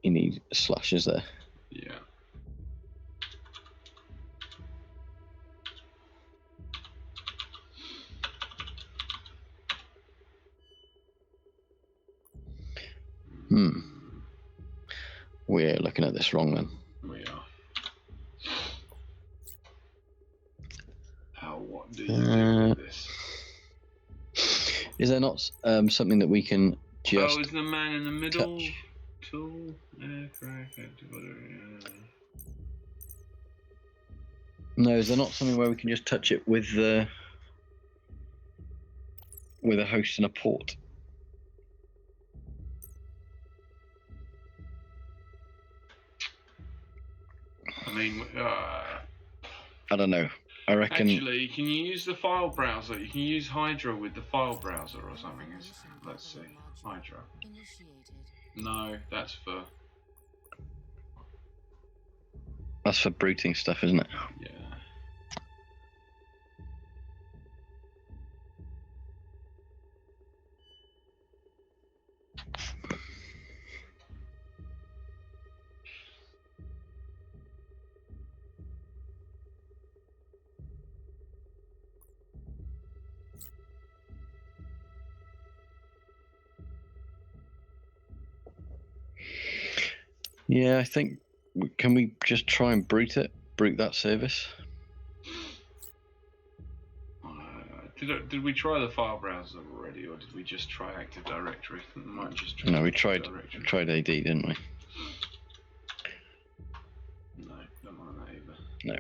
Speaker 2: He needs slashes there.
Speaker 1: Yeah.
Speaker 2: We're looking at this wrong then.
Speaker 1: We are. How? What do you do with this?
Speaker 2: Is there not something that we can just
Speaker 1: Oh, is the man in the middle?
Speaker 2: touch?
Speaker 1: Tool.
Speaker 2: No, is there not something where we can just touch it with a host and a port?
Speaker 1: I mean,
Speaker 2: I don't know. I reckon.
Speaker 1: actually, can you use the file browser? You can use Hydra with the file browser or something. Let's see. Hydra.
Speaker 3: Initiated.
Speaker 1: No, that's for...
Speaker 2: That's for bruting stuff, isn't it?
Speaker 1: Yeah.
Speaker 2: Yeah, I think. Can we just try and brute that service?
Speaker 1: Did we try the file browser already, or did we just try Active Directory? We might just try
Speaker 2: No, we
Speaker 1: Active
Speaker 2: tried
Speaker 1: Directory.
Speaker 2: AD, didn't we?
Speaker 1: No, don't want that either.
Speaker 2: No.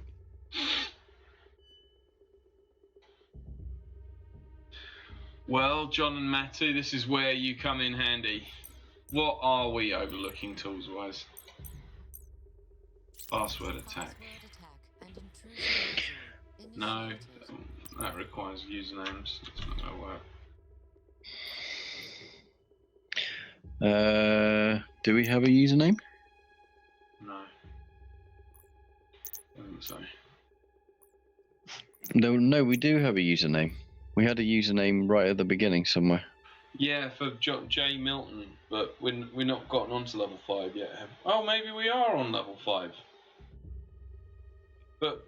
Speaker 1: Well, John and Matty, this is where you come in handy. What are we overlooking tools-wise? Password attack.
Speaker 3: Password attack and intrusion module
Speaker 1: No,
Speaker 3: initiated.
Speaker 1: that requires usernames. It's not going to work.
Speaker 2: Do we have a username?
Speaker 1: No. Doesn't say.
Speaker 2: No, we do have a username. We had a username right at the beginning somewhere.
Speaker 1: Yeah, for J Milton, but we're not gotten onto level 5 yet. Oh, maybe we are on level 5. But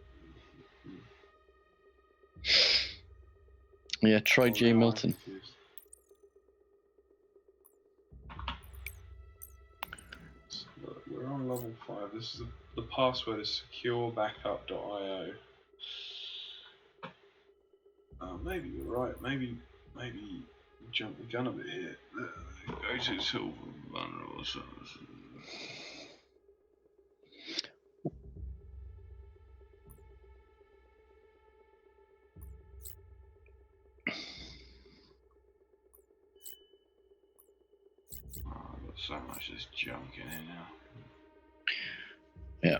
Speaker 2: Yeah, try J
Speaker 1: now I'm
Speaker 2: Milton.
Speaker 1: confused. Look, we're on level 5. This is the password is securebackup.io. Maybe you're right. Maybe jump the gun a bit here. Go to silver vulnerable or something. Oh, I've got so much of this junk in here now.
Speaker 2: Yeah.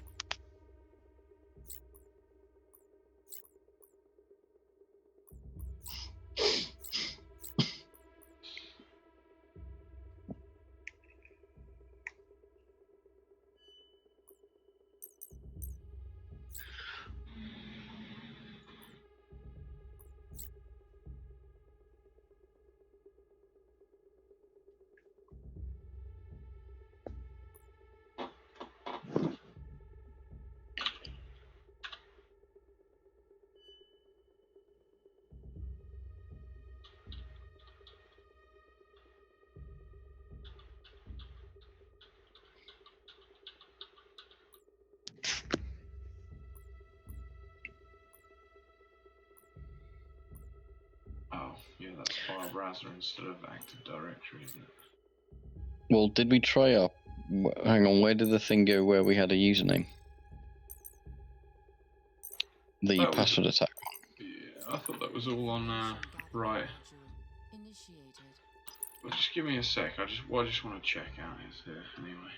Speaker 1: Oh, yeah, that's file browser instead of Active Directory, isn't it?
Speaker 2: Well, did we try our... Hang on, where did the thing go where we had a username? The
Speaker 1: That was-
Speaker 2: password attack.
Speaker 1: Yeah, I thought that was all on, right.
Speaker 3: Module initiated.
Speaker 1: Well, just give me a sec, I just want to check out is here, anyway.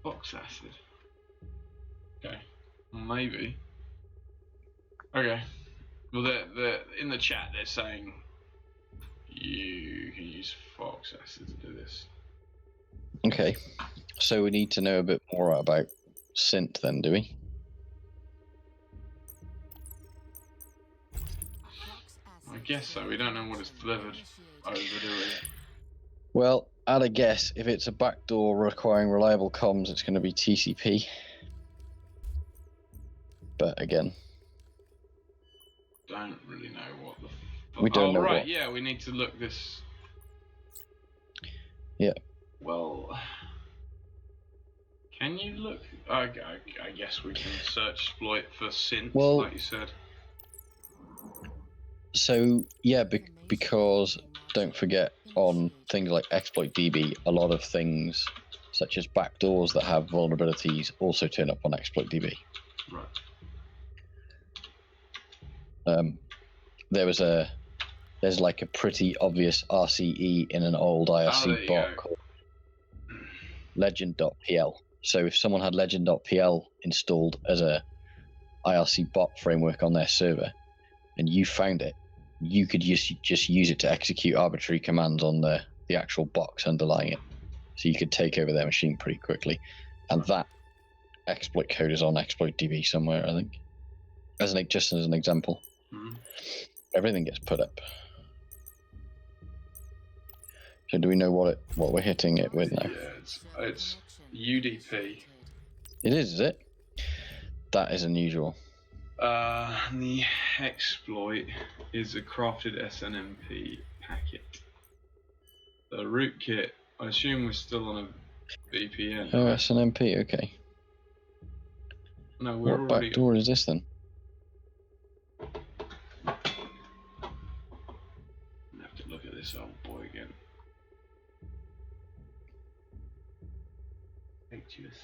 Speaker 1: Box acid. Okay, maybe. Okay. Well, they're in the chat. They're saying you can use Fox acid to do this.
Speaker 2: Okay, so we need to know a bit more about synth then, do we?
Speaker 3: Fox acid
Speaker 1: I guess so. We don't know what it's delivered over, do we?
Speaker 2: Well, at a guess, if it's a backdoor requiring reliable comms, it's going to be TCP. But again,
Speaker 1: Don't really know what the.
Speaker 2: We don't know
Speaker 1: right,
Speaker 2: what.
Speaker 1: yeah, we need to look this.
Speaker 2: Yeah.
Speaker 1: Well, can you look? I guess we can search exploit for synth,
Speaker 2: Well-
Speaker 1: like you said.
Speaker 2: so yeah, because don't forget on things like ExploitDB, a lot of things such as backdoors that have vulnerabilities also turn up on ExploitDB.
Speaker 1: Right.
Speaker 2: There's like a pretty obvious RCE in an old
Speaker 1: there
Speaker 2: IRC
Speaker 1: you
Speaker 2: bot
Speaker 1: go.
Speaker 2: called legend.pl. So if someone had legend.pl installed as a IRC bot framework on their server and you found it, you could just use it to execute arbitrary commands on the actual box underlying it. So you could take over their machine pretty quickly. And that exploit code is on ExploitDB somewhere, I think. Just as an example.
Speaker 1: Mhm.
Speaker 2: Everything gets put up. So do we know what we're hitting it with now?
Speaker 1: Yeah, it's UDP.
Speaker 2: It is it? That is unusual.
Speaker 1: And the exploit is a crafted SNMP packet. The rootkit, I assume we're still on a VPN.
Speaker 2: Oh,
Speaker 1: right?
Speaker 2: SNMP, okay.
Speaker 1: No, we're
Speaker 2: What
Speaker 1: already.
Speaker 2: backdoor is this then?
Speaker 1: Just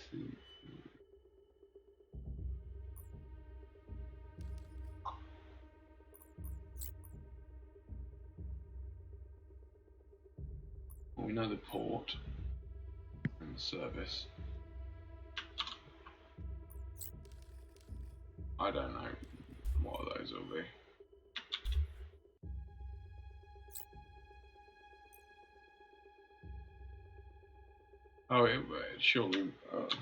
Speaker 1: well, we know the port and the service. I don't know what those will be. Oh, it surely. I don't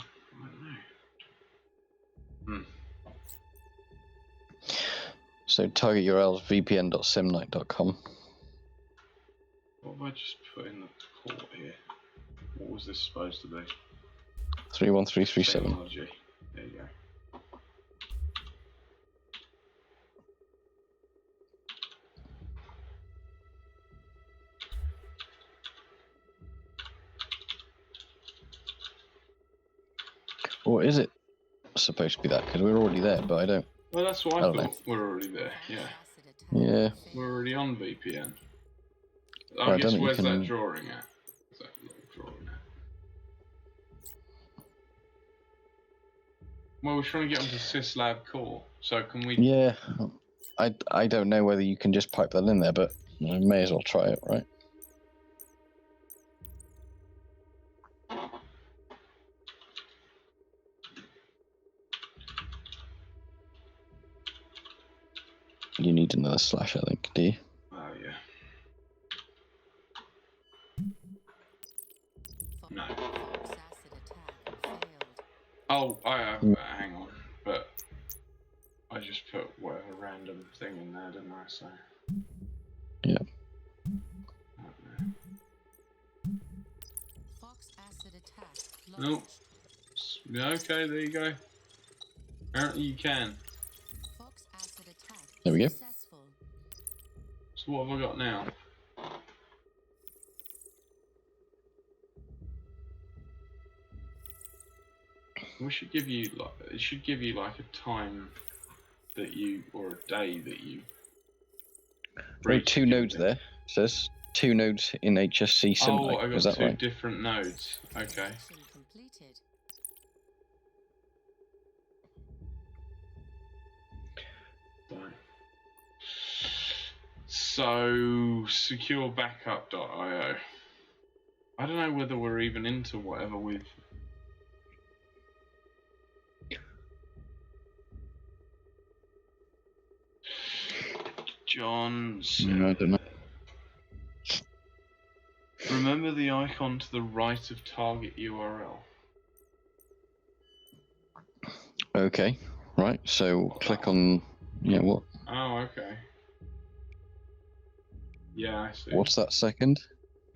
Speaker 1: know.
Speaker 2: So target URL is vpn.simnite.com.
Speaker 1: What have I just put in the port here? What was this supposed to be?
Speaker 2: 31337.
Speaker 1: Technology. There you go.
Speaker 2: Or is it supposed to be that? Because we're already there, but I don't.
Speaker 1: Well, that's what I
Speaker 2: don't
Speaker 1: thought. We're already there. Yeah,
Speaker 2: Yeah.
Speaker 1: we're already on VPN. I
Speaker 2: Right,
Speaker 1: guess
Speaker 2: don't you
Speaker 1: where's
Speaker 2: can-
Speaker 1: that drawing at? Is that little drawing at? Well, we're trying to get onto syslab core. So can we?
Speaker 2: Yeah. I don't know whether you can just pipe that in there, but I may as well try it, right? You need another slash, I think, do you?
Speaker 1: Oh yeah. No.
Speaker 3: Fox acid attack failed.
Speaker 1: Oh, I have. Hang on, but I just put whatever random thing in there, didn't I? So.
Speaker 2: Yeah.
Speaker 3: Fox acid attack
Speaker 1: Nope.
Speaker 3: launched.
Speaker 1: Yeah, okay, there you go. Apparently you can.
Speaker 3: Fox acid attack
Speaker 2: There we go.
Speaker 3: successful.
Speaker 1: So what have I got now? We should give you like it should give you like a time that you or a day that you.
Speaker 2: There are 2 nodes there. It says 2 nodes in HSC Simnite.
Speaker 1: Oh, I
Speaker 2: Is
Speaker 1: got
Speaker 2: that
Speaker 1: 2
Speaker 2: right?
Speaker 1: different nodes. Okay.
Speaker 3: Transaction completed.
Speaker 1: Right. So securebackup.io. I don't know whether we're even into whatever we've. John said,
Speaker 2: I don't know.
Speaker 1: remember the icon to the right of target URL.
Speaker 2: Okay. Right. So
Speaker 1: What,
Speaker 2: click
Speaker 1: that
Speaker 2: on. Yeah. What?
Speaker 1: Oh, okay. Yeah, I see.
Speaker 2: What's that second?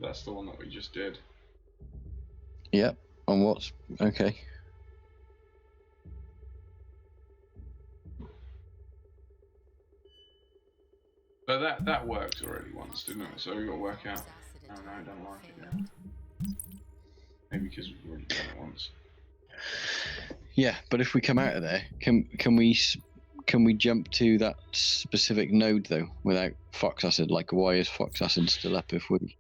Speaker 1: That's the one that we just did.
Speaker 2: Yep. On what's okay?
Speaker 1: But that worked already once, didn't it? So we got to work out. Oh no, I don't like it now. Maybe because we've already done it once.
Speaker 2: Yeah, but if we come out of there, can we jump to that specific node though without Fox Acid? Like, why is Fox Acid still up if we?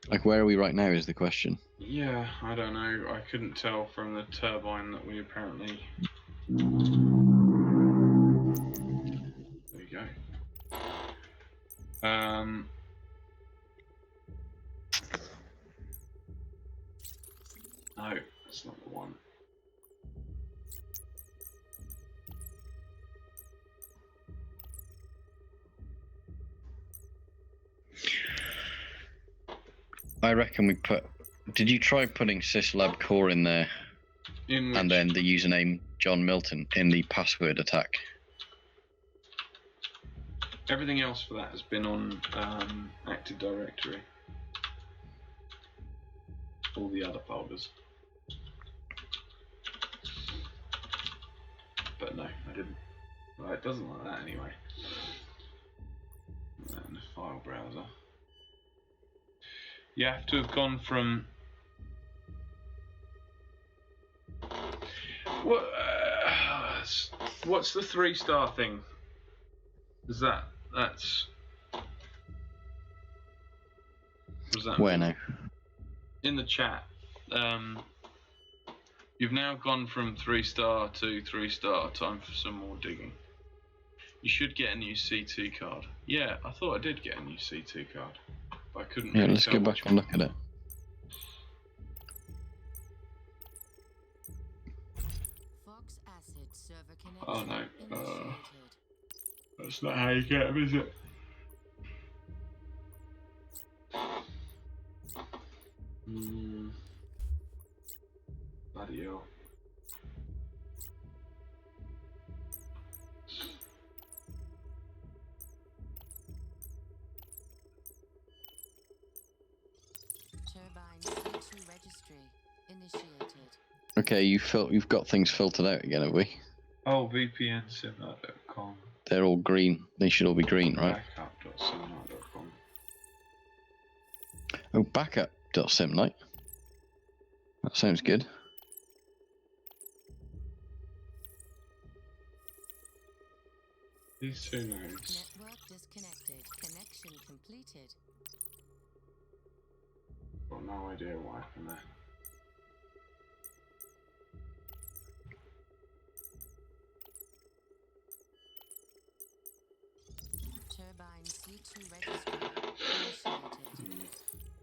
Speaker 2: Like, where are we right now is the question.
Speaker 1: Yeah, I don't know. I couldn't tell from the turbine that we apparently. There you go. No, that's not the one.
Speaker 2: I reckon we put. Did you try putting syslab core in there
Speaker 1: In which,
Speaker 2: and then the username John Milton in the password attack?
Speaker 1: everything else for that has been on Active Directory. All the other folders. But no, I didn't. Well, it doesn't like that anyway. In the file browser. You have to have gone from. What's the 3-star thing? Is that's. What does that
Speaker 2: Where
Speaker 1: mean?
Speaker 2: now?
Speaker 1: In the chat. You've now gone from 3-star to 3-star. Time for some more digging. You should get a new C2 card. Yeah, I thought I did get a new C2 card, but I couldn't.
Speaker 2: Yeah,
Speaker 1: really
Speaker 2: let's
Speaker 1: tell
Speaker 2: go
Speaker 1: which
Speaker 2: back and
Speaker 1: one.
Speaker 2: look at it.
Speaker 3: Fox acid server connection
Speaker 1: Oh no,
Speaker 3: initiated.
Speaker 1: that's not how you get them, is it? Bloody hell.
Speaker 3: Turbine C2 registry initiated.
Speaker 2: Okay, you've got things filtered out again, have we?
Speaker 1: Oh, VPNSimler.com.
Speaker 2: They're all green. They should all be green, right?
Speaker 1: Backup.simler.com.
Speaker 2: Oh, backup.simlight. That sounds good.
Speaker 1: These two nodes.
Speaker 3: Network disconnected. Connection completed.
Speaker 1: Got no idea what happened there.
Speaker 3: Turbine C2 registry initiated.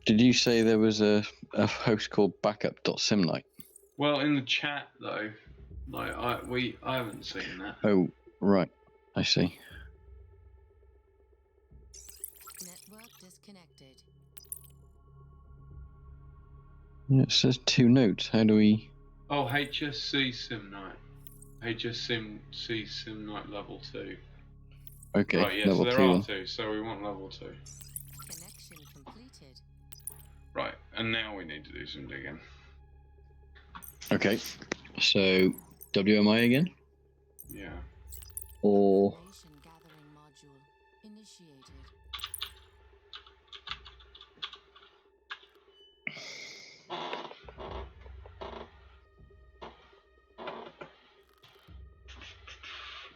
Speaker 2: Did you say there was a host called backup.simlight?
Speaker 1: Well, in the chat though, like I haven't seen that.
Speaker 2: Oh, right. I see.
Speaker 3: Network disconnected.
Speaker 2: Yeah, it says 2 nodes. How do we...
Speaker 1: Oh, HSC Simnight. HSC Simnight level 2.
Speaker 2: Okay,
Speaker 1: Right, yeah, so
Speaker 2: level
Speaker 1: there
Speaker 2: 2
Speaker 1: are
Speaker 2: then.
Speaker 1: 2, so we want level 2.
Speaker 3: Connection completed.
Speaker 1: Right, and now we need to do some digging.
Speaker 2: Okay, so WMI again?
Speaker 1: Yeah.
Speaker 2: Or...
Speaker 3: Information gathering module initiated.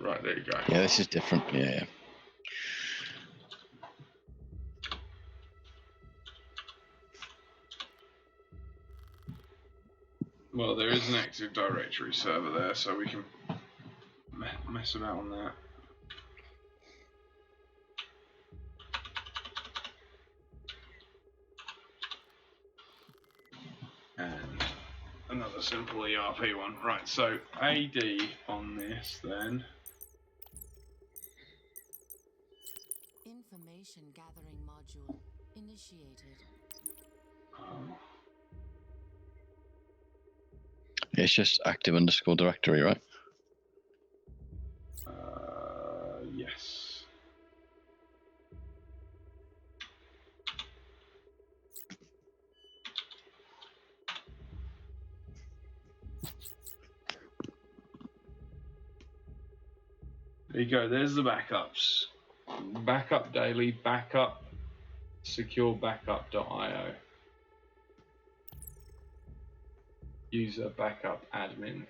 Speaker 1: Right, there you go.
Speaker 2: Yeah, this is different. Yeah.
Speaker 1: Well, there is an Active Directory server there, so we can mess about on that. And another simple ERP one. Right, so AD on this then.
Speaker 3: Information gathering module initiated.
Speaker 2: It's just active_directory, right?
Speaker 1: Yes. There you go, there's the backups. Backup daily, backup, securebackup.io. User backup admin.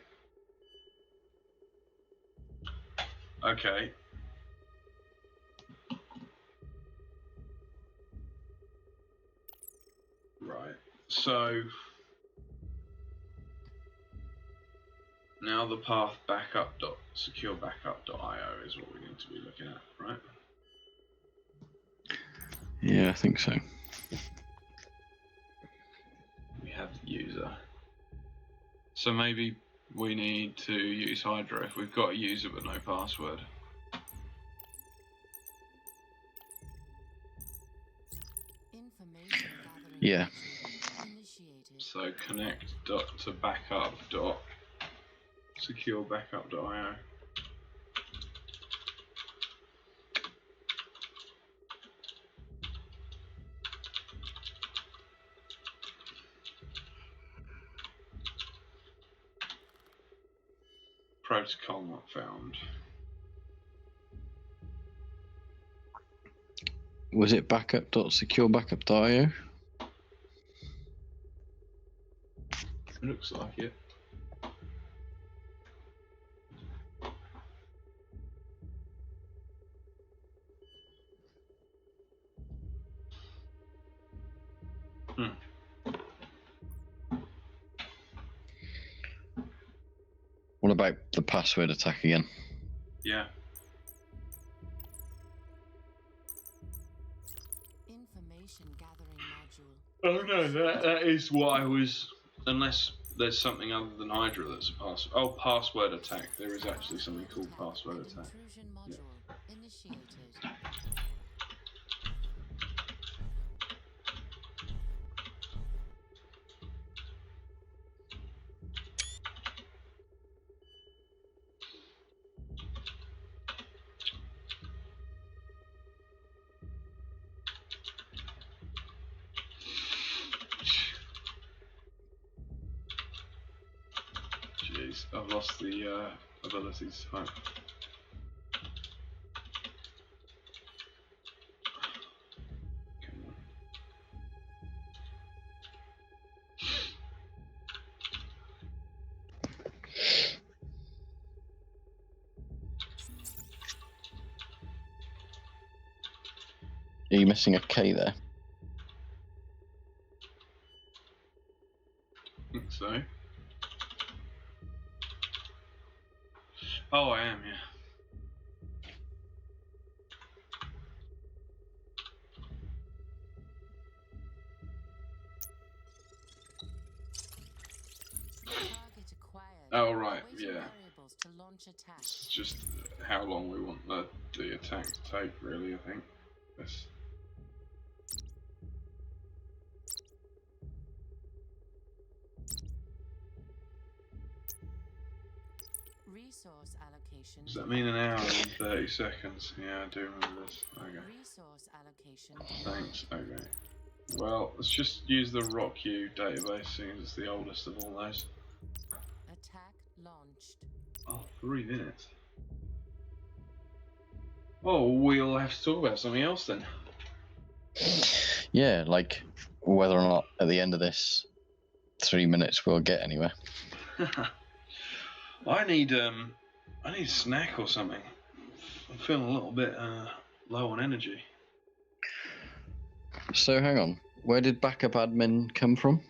Speaker 1: Okay. Right. So now the path backup.securebackup.io is what we need to be looking at, right?
Speaker 2: Yeah, I think so.
Speaker 1: We have the user. So maybe we need to use Hydra if we've got a user but no password.
Speaker 3: Information gathering
Speaker 2: Yeah.
Speaker 3: module initiated.
Speaker 1: So connect.to backup.securebackup.io. Protocol not found.
Speaker 2: Was it backup.securebackup.io?
Speaker 1: Looks like it.
Speaker 2: What about the password attack again?
Speaker 1: Yeah.
Speaker 3: Information gathering module.
Speaker 1: Oh no, that is what I was. Unless there's something other than Hydra that's a password. Oh, password attack. There is actually something called password
Speaker 3: And
Speaker 1: attack.
Speaker 3: intrusion module initiated.
Speaker 1: Jeez, I've lost the abilities. Right. Come on.
Speaker 2: Are you missing a K there?
Speaker 1: I think so. Oh, I am, yeah.
Speaker 3: Target acquired.
Speaker 1: Oh, right,
Speaker 3: Awaiting
Speaker 1: yeah.
Speaker 3: variables to launch attack.
Speaker 1: It's just how long we want the attack to take, really, I think. That's,
Speaker 3: Resource allocation.
Speaker 1: does that mean an hour and 30 seconds? Yeah, I do remember this. Okay.
Speaker 3: Resource allocation.
Speaker 1: Thanks, okay. Well, let's just use the RockU database, seeing as it's the oldest of all those.
Speaker 3: Attack launched.
Speaker 1: Oh, 3 minutes. Oh, we'll have to talk about something else then.
Speaker 2: Yeah, like whether or not at the end of this 3 minutes we'll get anywhere.
Speaker 1: I need a snack or something. I'm feeling a little bit low on energy.
Speaker 2: So hang on, where did backup admin come from?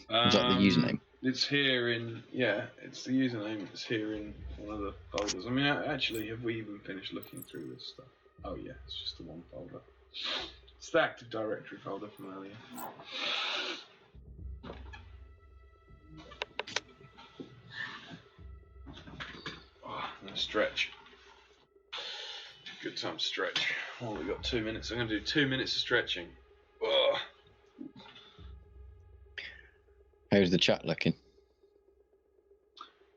Speaker 2: Is that the username?
Speaker 1: It's here in, yeah, it's the username. It's here in one of the folders. I mean, actually, have we even finished looking through this stuff? Oh yeah, it's just the one folder. It's the Active Directory folder from earlier. Oh, I'm gonna stretch. Good time to stretch. Oh, we've got 2 minutes. I'm gonna do 2 minutes of stretching. Oh.
Speaker 2: How's the chat looking?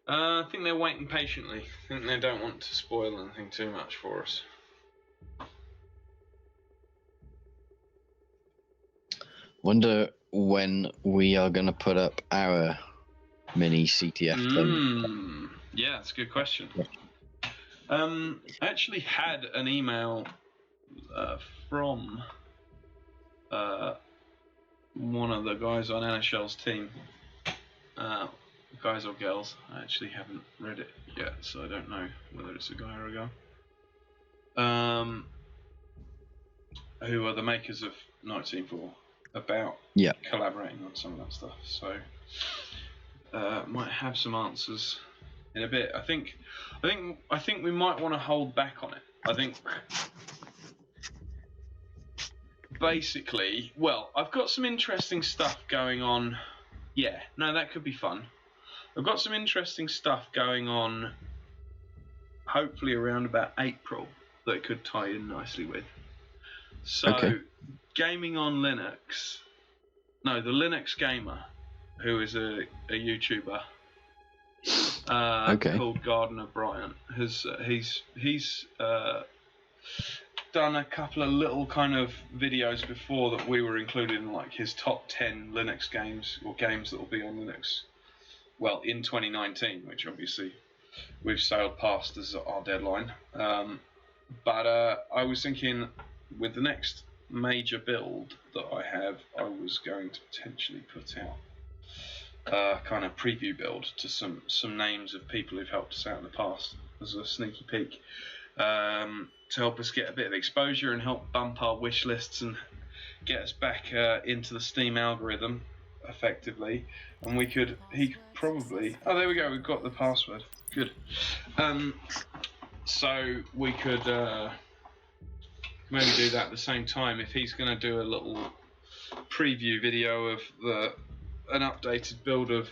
Speaker 1: I think they're waiting patiently. I think they don't want to spoil anything too much for us.
Speaker 2: Wonder when we are going to put up our mini CTF thing.
Speaker 1: Yeah, that's a good question. I actually had an email from one of the guys on NSL's team. Guys or girls. I actually haven't read it yet, so I don't know whether it's a guy or a girl. Who are the makers of Nite Team 4, about collaborating on some of that stuff. So might have some answers in a bit. I think we might want to hold back on it. I think basically, well, I've got some interesting stuff going on. Yeah, no, that could be fun. I've got some interesting stuff going on, hopefully around about April, that could tie in nicely with. So, Gaming on Linux. No, the Linux Gamer, who is a YouTuber called Gardner Bryant, he's done a couple of little kind of videos before that we were included in, like his top 10 Linux games, or games that will be on Linux, well, in 2019, which obviously we've sailed past as our deadline. But I was thinking, with the next major build that I have, I was going to potentially put out a kind of preview build to some names of people who've helped us out in the past as a sneaky peek, to help us get a bit of exposure and help bump our wish lists and get us back into the Steam algorithm effectively. and he could probably. Oh, there we go. We've got the password. Good. So we could maybe do that at the same time if he's going to do a little preview video of an updated build of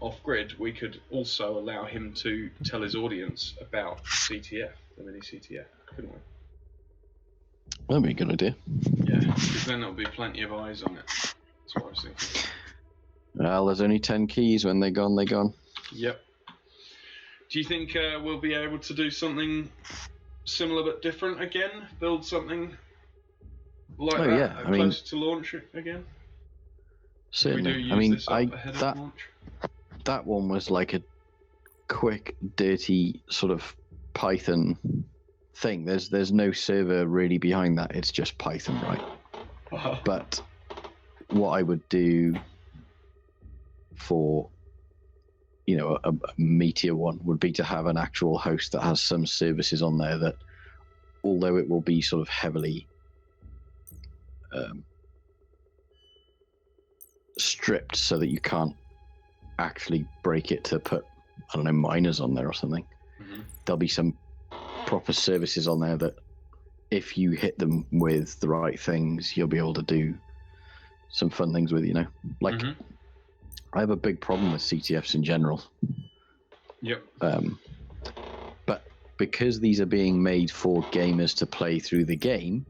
Speaker 1: Off-Grid. We could also allow him to tell his audience about CTF, the mini CTF, couldn't we?
Speaker 2: That'd be a good idea.
Speaker 1: Yeah, because then there'll be plenty of eyes on it. That's what I was thinking.
Speaker 2: Well, there's only 10 keys. When they're gone, they're gone.
Speaker 1: Yep. Do you think we'll be able to do something similar but different again? Build something like that,
Speaker 2: yeah.
Speaker 1: closer to launch again?
Speaker 2: Certainly.
Speaker 1: If we do use this up ahead of launch?
Speaker 2: That one was like a quick, dirty sort of Python thing. There's no server really behind that. It's just Python, right? But what I would do for a meatier one would be to have an actual host that has some services on there that, although it will be sort of heavily stripped so that you can't actually break it to put, I don't know, miners on there or something. Mm-hmm. There'll be some proper services on there that if you hit them with the right things, you'll be able to do some fun things with, like mm-hmm. I have a big problem with CTFs in general.
Speaker 1: Yep.
Speaker 2: But because these are being made for gamers to play through the game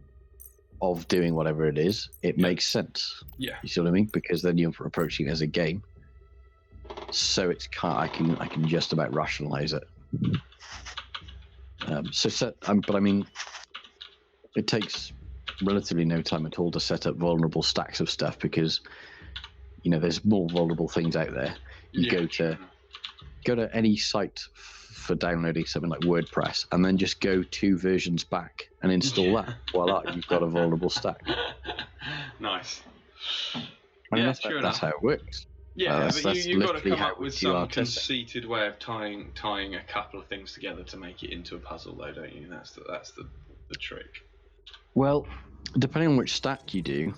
Speaker 2: of doing whatever it is, it makes sense.
Speaker 1: Yeah.
Speaker 2: You see what I mean? Because then you're approaching it as a game. So I can just about rationalize it. But I mean, it takes relatively no time at all to set up vulnerable stacks of stuff because there's more vulnerable things out there. You go to any site for downloading something like WordPress and then just go 2 versions back and install that. Voila, you've got a vulnerable stack.
Speaker 1: Nice.
Speaker 2: I mean, that's how it works.
Speaker 1: Yeah, but you've got to come up with some conceited way of tying a couple of things together to make it into a puzzle, though, don't you? That's the trick.
Speaker 2: Well, depending on which stack you do,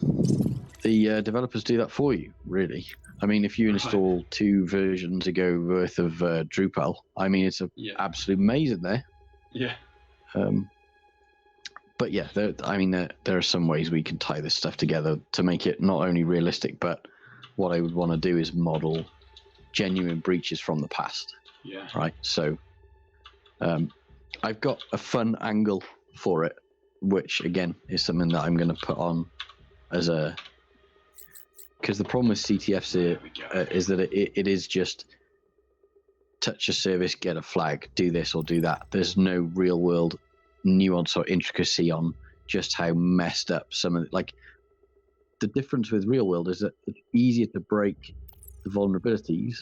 Speaker 2: the developers do that for you, really. I mean, if you install 2 versions ago worth of Drupal, I mean, it's an absolute maze in there.
Speaker 1: Yeah.
Speaker 2: But yeah, there are some ways we can tie this stuff together to make it not only realistic, but what I would want to do is model genuine breaches from the past.
Speaker 1: Yeah.
Speaker 2: Right. So, I've got a fun angle for it, which again is something that I'm going to put on as a. Because the problem with CTFs is that it is just touch a service, get a flag, do this or do that. There's no real world nuance or intricacy on just how messed up some of it. Like, the difference with real world is that it's easier to break the vulnerabilities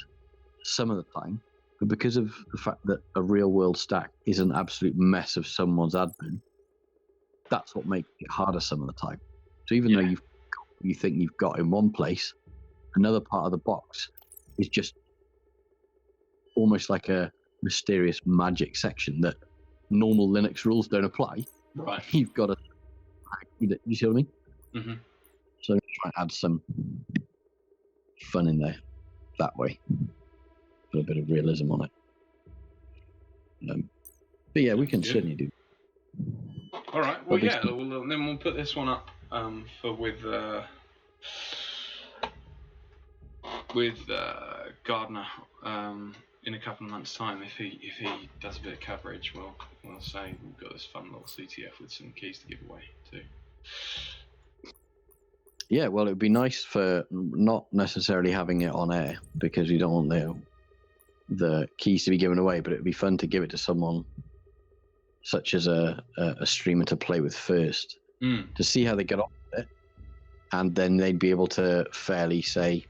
Speaker 2: some of the time, but because of the fact that a real world stack is an absolute mess of someone's admin, that's what makes it harder some of the time. So even though you think you've got in one place, another part of the box is just almost like a mysterious magic section that normal Linux rules don't apply.
Speaker 1: Right.
Speaker 2: You've got to, you see what I mean?
Speaker 1: Mm-hmm.
Speaker 2: So try and add some fun in there that way. Put a bit of realism on it. But yeah, we can certainly do.
Speaker 1: All right. Well, then we'll put this one up with Gardner in a couple of months' time. If he does a bit of coverage, we'll say we've got this fun little CTF with some keys to give away too.
Speaker 2: Yeah, well, it would be nice for not necessarily having it on air because we don't want the keys to be given away, but it would be fun to give it to someone such as a streamer to play with first to see how they get on with it, and then they'd be able to fairly say,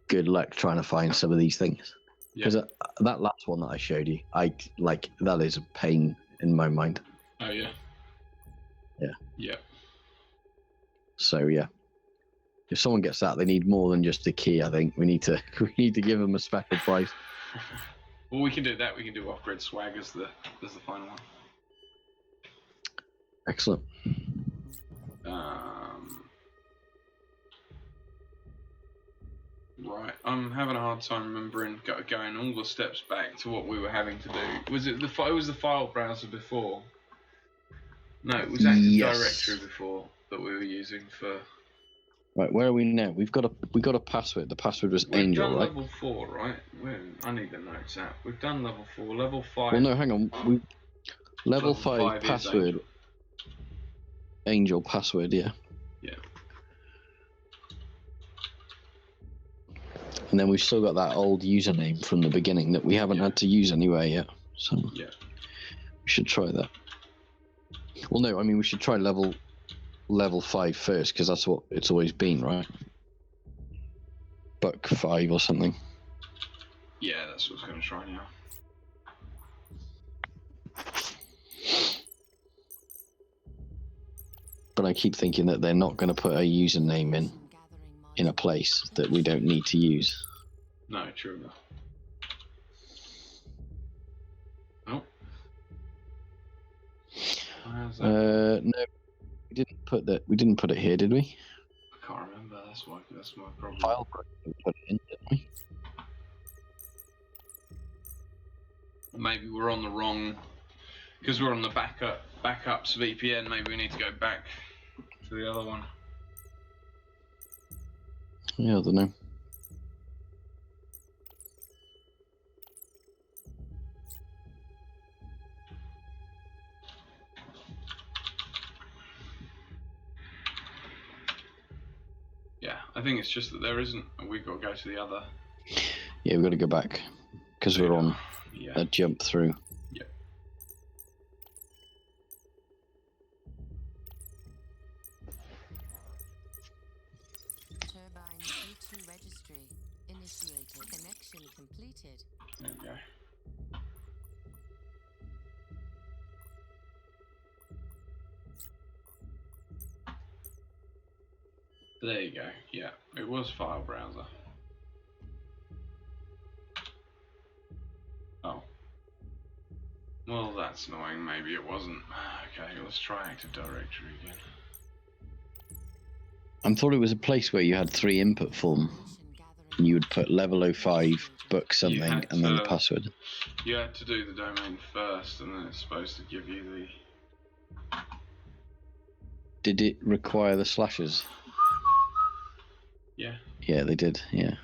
Speaker 2: good luck trying to find some of these things. Because that last one that I showed you, that is a pain in my mind.
Speaker 1: Oh yeah.
Speaker 2: Yeah.
Speaker 1: Yeah.
Speaker 2: So yeah, if someone gets that, they need more than just a key. I think we need to give them a special price.
Speaker 1: Well, we can do that. We can do off-grid swag as the final one.
Speaker 2: Excellent.
Speaker 1: Right, I'm having a hard time remembering going all the steps back to what we were having to do. Was it the file browser before? No, it was Active Directory before that we were using for.
Speaker 2: Right, where are we now? We got a password. The password was
Speaker 1: We've
Speaker 2: Angel,
Speaker 1: done
Speaker 2: right?
Speaker 1: level 4, right? I need the notes out. We've done level 4. Level 5.
Speaker 2: Well, no, hang on. Level 5
Speaker 1: is
Speaker 2: password. Angel password, yeah.
Speaker 1: Yeah.
Speaker 2: And then we've still got that old username from the beginning that we haven't had to use anywhere yet. So
Speaker 1: Yeah.
Speaker 2: we should try that. Well, no, I mean we should try level 5 first because that's what it's always been, right? Book 5 or something.
Speaker 1: Yeah, that's what I was going to try now.
Speaker 2: But I keep thinking that they're not going to put a username in a place that we don't need to use.
Speaker 1: No, true enough. Oh.
Speaker 2: No, we didn't put that. We didn't put it here, did we?
Speaker 1: I can't remember. That's my problem.
Speaker 2: File we put it in, didn't we?
Speaker 1: Maybe we're on the wrong, because we're on the backups VPN. Maybe we need to go back to the other one.
Speaker 2: Yeah, I don't know.
Speaker 1: Yeah, I think it's just that there isn't. We've got to go to the other.
Speaker 2: Yeah, we've got to go back because we're on a jump through.
Speaker 1: Yep.
Speaker 3: Turbine C2 registry initiated. Connection completed.
Speaker 1: There we go. There you go. Yeah, it was file browser. Oh. Well, that's annoying. Maybe it wasn't. Okay, let's try Active Directory again.
Speaker 2: I thought it was a place where you had 3 input form. And you would put level 05, book something, and then the password.
Speaker 1: You had to do the domain first, and then it's supposed to give you the.
Speaker 2: Did it require the slashes?
Speaker 1: Yeah.
Speaker 2: Yeah, they did. Yeah.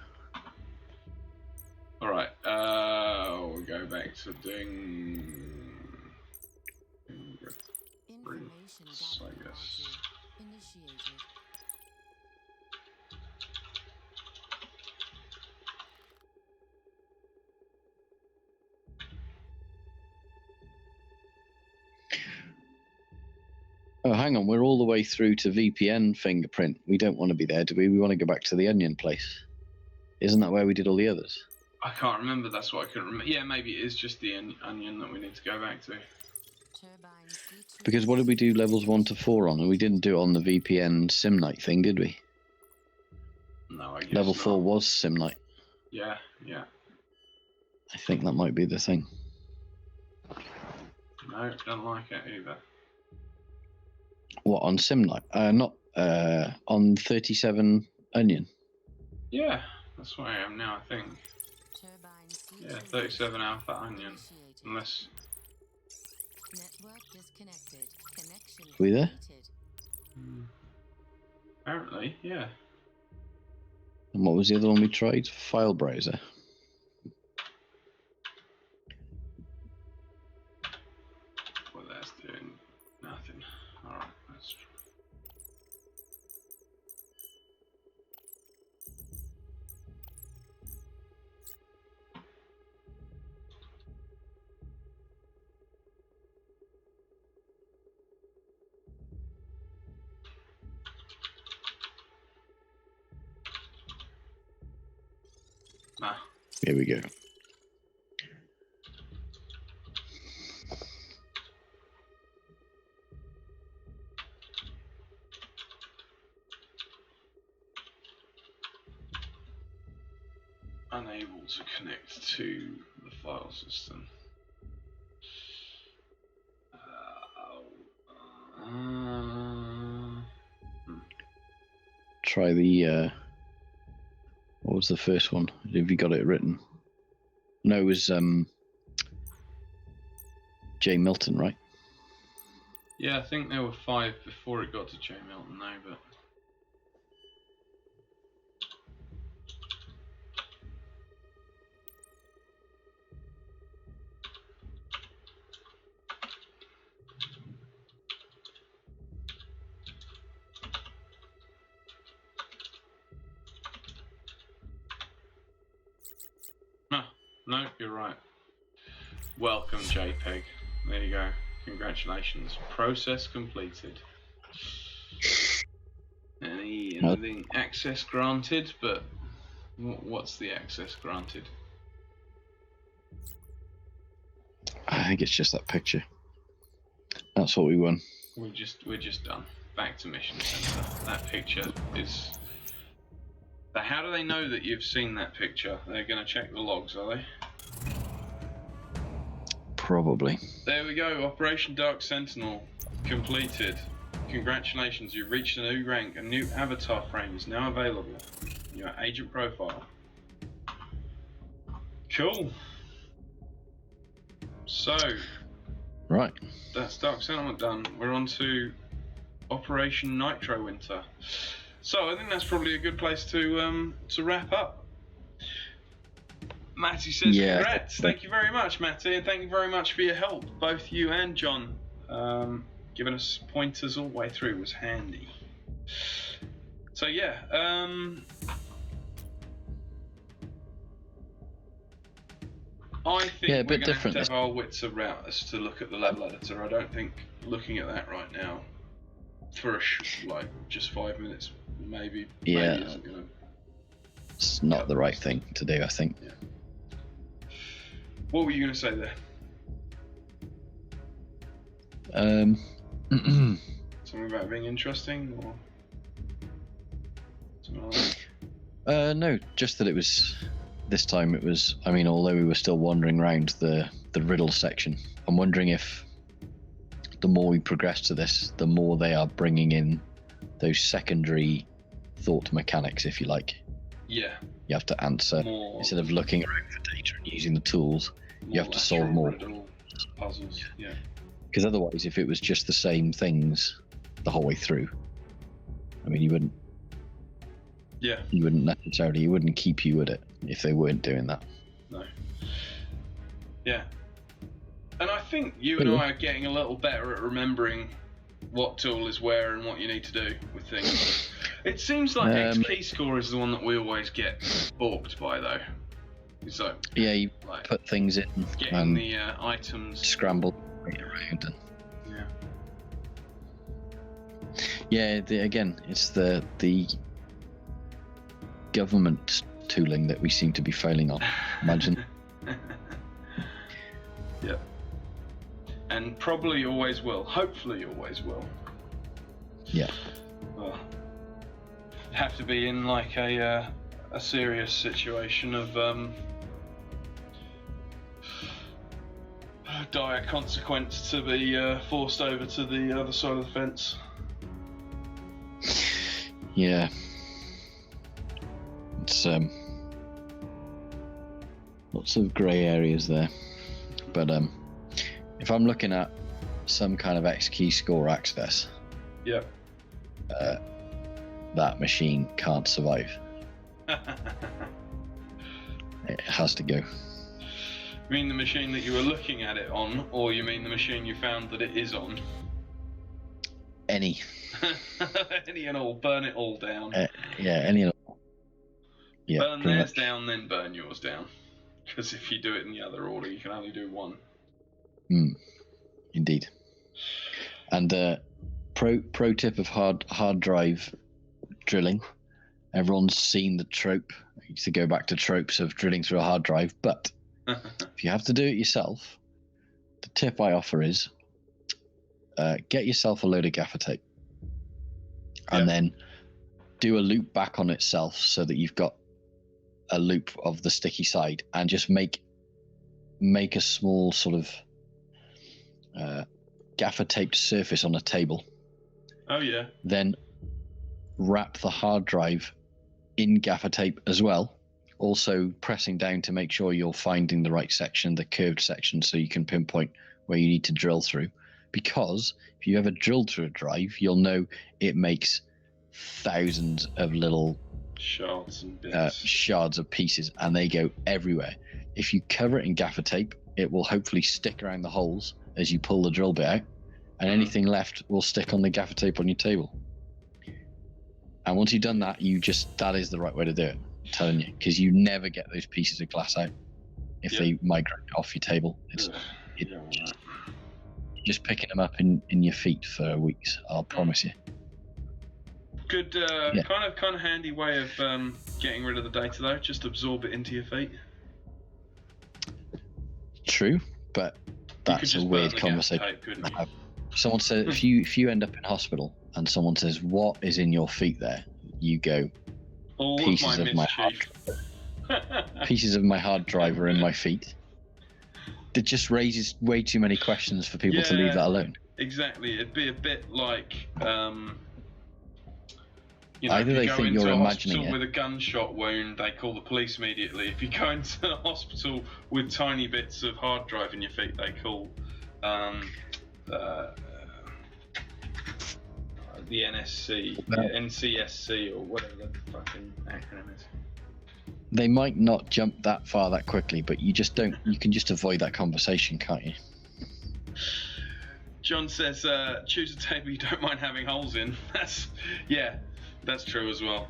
Speaker 1: All right. We'll go back to doing.
Speaker 3: Information
Speaker 1: I guess.
Speaker 3: initiated.
Speaker 2: Oh, hang on. We're all the way through to VPN fingerprint. We don't want to be there, do we? We want to go back to the onion place. Isn't that where we did all the others?
Speaker 1: I can't remember. That's what I couldn't remember. Yeah, maybe it is just the onion that we need to go back to.
Speaker 2: Because what did we do levels 1 to 4 on? And we didn't do it on the VPN SimNite thing, did we?
Speaker 1: No, I guess
Speaker 2: Level
Speaker 1: not.
Speaker 2: 4 was SimNite.
Speaker 1: Yeah.
Speaker 2: I think that might be the thing.
Speaker 1: No, don't like it either.
Speaker 2: What, on SimNite? Not on 37 Onion.
Speaker 1: Yeah, that's where I am now, I think. Yeah, 37 Alpha Onion. Unless.
Speaker 3: Network disconnected. Connection
Speaker 2: Are we there?
Speaker 3: completed.
Speaker 1: Apparently, yeah.
Speaker 2: And what was the other one we tried? File browser.
Speaker 1: Well, that's doing nothing. Alright, let's try. Ah.
Speaker 2: Here we go.
Speaker 1: Unable to connect to the file system.
Speaker 2: Try the what was the first one? Have you got it written? No, it was J. Milton, right?
Speaker 1: Yeah, I think there were 5 before it got to J. Milton, though, but... No, you're right. Welcome, JPEG. There you go. Congratulations. Process completed. Anything access granted, but what's the access granted?
Speaker 2: I think it's just that picture. That's what we won.
Speaker 1: We're just done. Back to mission center. That picture is... How do they know that you've seen that picture? They're going to check the logs, are they?
Speaker 2: Probably.
Speaker 1: There we go. Operation Dark Sentinel completed. Congratulations, you've reached a new rank. A new avatar frame is now available. Your agent profile. Cool. So,
Speaker 2: right.
Speaker 1: That's Dark Sentinel done. We're on to Operation Nitro Winter. So I think that's probably a good place to wrap up. Matty says, congrats. Thank you very much, Matty, and thank you very much for your help. Both you and John giving us pointers all the way through was handy. So yeah, I think we're going to have our wits about us to look at the level editor. I don't think looking at that right now for just 5 minutes maybe isn't going to...
Speaker 2: It's not the right thing to do, I think.
Speaker 1: Yeah. What were you going to say there? Something about being interesting, or something like that?
Speaker 2: No, just that it was... This time it was... I mean, although we were still wandering around the riddle section, I'm wondering if the more we progress to this, the more they are bringing in those secondary thought mechanics, if you like.
Speaker 1: Yeah.
Speaker 2: You have to answer, instead of looking around for data and using the tools, you have to solve more
Speaker 1: puzzles. Yeah.
Speaker 2: Because otherwise, if it was just the same things the whole way through, I mean, you wouldn't.
Speaker 1: Yeah.
Speaker 2: You wouldn't necessarily. You wouldn't keep you at it if they weren't doing that.
Speaker 1: No. Yeah. And I think you and I are getting a little better at remembering what tool is where and what you need to do with things. It seems like X key score is the one that we always get balked by, though. So
Speaker 2: yeah, you put things in
Speaker 1: getting
Speaker 2: and
Speaker 1: the items
Speaker 2: scramble around. And again, it's the government tooling that we seem to be failing on. Imagine.
Speaker 1: Yeah. And probably always will. Hopefully always will.
Speaker 2: Yeah.
Speaker 1: Well, have to be in like a serious situation of dire consequence to be forced over to the other side of the fence.
Speaker 2: Yeah. It's lots of grey areas there. But if I'm looking at some kind of X key score access,
Speaker 1: yeah,
Speaker 2: that machine can't survive. It has to go.
Speaker 1: You mean the machine that you were looking at it on, or you mean the machine you found that it is on?
Speaker 2: Any.
Speaker 1: Any and all. Burn it all down.
Speaker 2: Yeah, any and all. Yeah,
Speaker 1: burn theirs down, then burn yours down. Because if you do it in the other order, you can only do one.
Speaker 2: Indeed. And pro tip of hard drive drilling. Everyone's seen the trope. I used to go back to tropes of drilling through a hard drive, but if you have to do it yourself, the tip I offer is get yourself a load of gaffer tape and then do a loop back on itself so that you've got a loop of the sticky side, and just make a small sort of gaffer taped surface on a table.
Speaker 1: Oh yeah.
Speaker 2: Then wrap the hard drive in gaffer tape as well, Also pressing down to make sure you're finding the right section, the curved section, so you can pinpoint where you need to drill through. Because if you ever drilled through a drive, you'll know it makes thousands of little
Speaker 1: Shards and bits.
Speaker 2: shards of pieces, and they go everywhere. If you cover it in gaffer tape, it will hopefully stick around the holes as you pull the drill bit out, and anything left will stick on the gaffer tape on your table. And once you've done that, that is the right way to do it. I'm telling you, because you never get those pieces of glass out if they migrate off your table. Just picking them up in your feet for weeks, I'll promise you.
Speaker 1: Good, kind of handy way of getting rid of the data though. Just absorb it into your feet.
Speaker 2: True, but that's a weird conversation.
Speaker 1: Tape,
Speaker 2: someone says if you end up in hospital and someone says, "What is in your feet there?" You go, "Pieces of my hard drive are in my feet." It just raises way too many questions for people to leave that alone.
Speaker 1: Exactly, it'd be a bit like.
Speaker 2: Either they think you're imagining it.
Speaker 1: With a gunshot wound, they call the police immediately. If you go into the hospital with tiny bits of hard drive in your feet, they call the NSC, NCSC, or whatever the fucking acronym is.
Speaker 2: They might not jump that far that quickly, but you can just avoid that conversation, can't you?
Speaker 1: John says, choose a table you don't mind having holes in. That's true as well.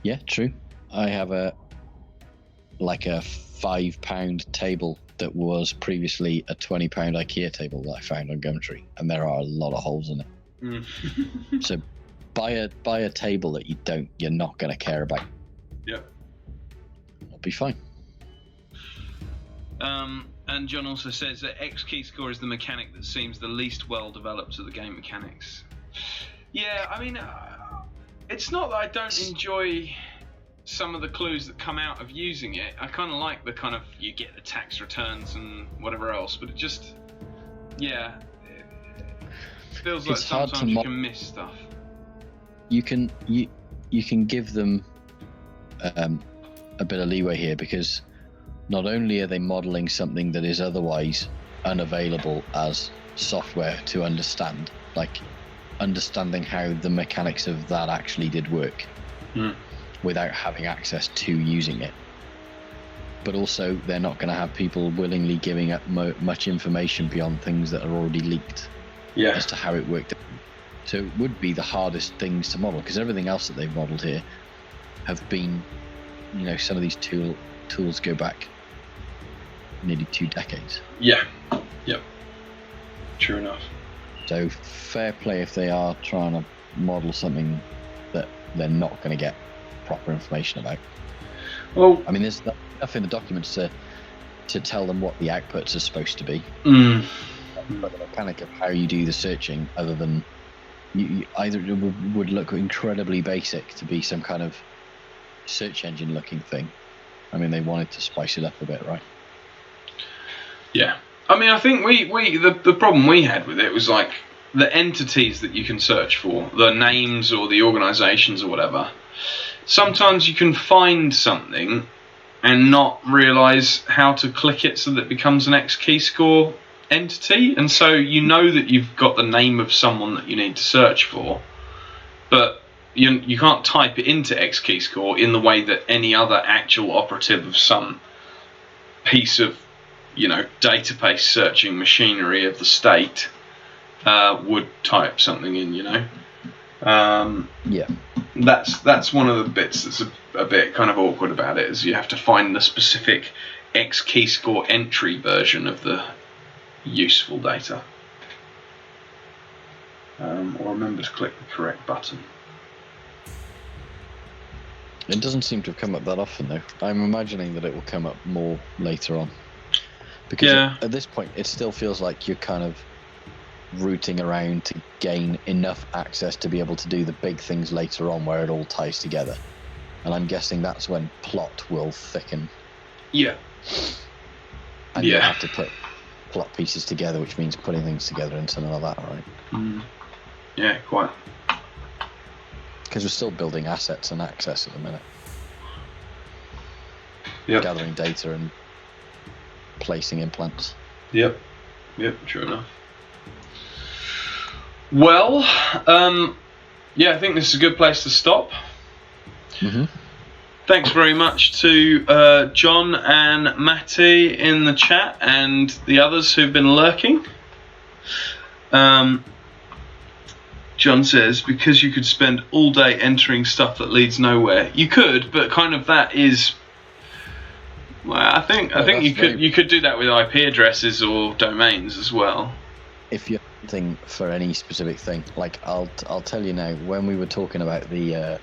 Speaker 2: Yeah, true. I have a £5 table that was previously a £20 IKEA table that I found on Gumtree, and there are a lot of holes in it. So buy a table that you're not going to care about.
Speaker 1: Yep.
Speaker 2: It'll be fine.
Speaker 1: And John also says that X key score is the mechanic that seems the least well developed of the game mechanics. Yeah, I mean, it's not that I don't enjoy some of the clues that come out of using it. I kind of like the kind of, you get the tax returns and whatever else, but it just, it feels like sometimes you can miss stuff.
Speaker 2: You can give them a bit of leeway here, because not only are they modeling something that is otherwise unavailable as software to understand, like understanding how the mechanics of that actually did work without having access to using it, but also they're not going to have people willingly giving up much information beyond things that are already leaked as to how it worked. So it would be the hardest things to model, because everything else that they've modeled here have been, some of these tools go back nearly 2 decades.
Speaker 1: Yep. True enough.
Speaker 2: So fair play if they are trying to model something that they're not going to get proper information about.
Speaker 1: Well,
Speaker 2: I mean, there's enough in the documents to tell them what the outputs are supposed to be. But the mechanic of how you do the searching, other than either it would look incredibly basic to be some kind of search engine looking thing. I mean, they wanted to spice it up a bit, right?
Speaker 1: Yeah. I mean, I think the problem we had with it was like the entities that you can search for, the names or the organisations or whatever. Sometimes you can find something and not realise how to click it so that it becomes an X key score entity, and so you know that you've got the name of someone that you need to search for, but you can't type it into X key score in the way that any other actual operative of some piece of database searching machinery of the state would type something in. That's one of the bits that's a bit kind of awkward about it, is you have to find the specific X key score entry version of the useful data, or remember to click the correct button.
Speaker 2: It doesn't seem to have come up that often, though. I'm imagining that it will come up more later on, because at this point it still feels like you're kind of rooting around to gain enough access to be able to do the big things later on where it all ties together, and I'm guessing that's when plot will thicken. And you'll have to put plot pieces together, which means putting things together and something like that, right?
Speaker 1: Yeah, quite.
Speaker 2: Because we're still building assets and access at the minute.
Speaker 1: Yep.
Speaker 2: gathering data and placing implants.
Speaker 1: Yep. True enough. Well, yeah, I think this is a good place to stop.
Speaker 2: Mm-hmm.
Speaker 1: Thanks very much to John and Matty in the chat and the others who've been lurking. John says, because you could spend all day entering stuff that leads nowhere. You could, but kind of that is... Well, I think you could do that with IP addresses or domains as well.
Speaker 2: If you're hunting for any specific thing, like I'll tell you now, when we were talking about the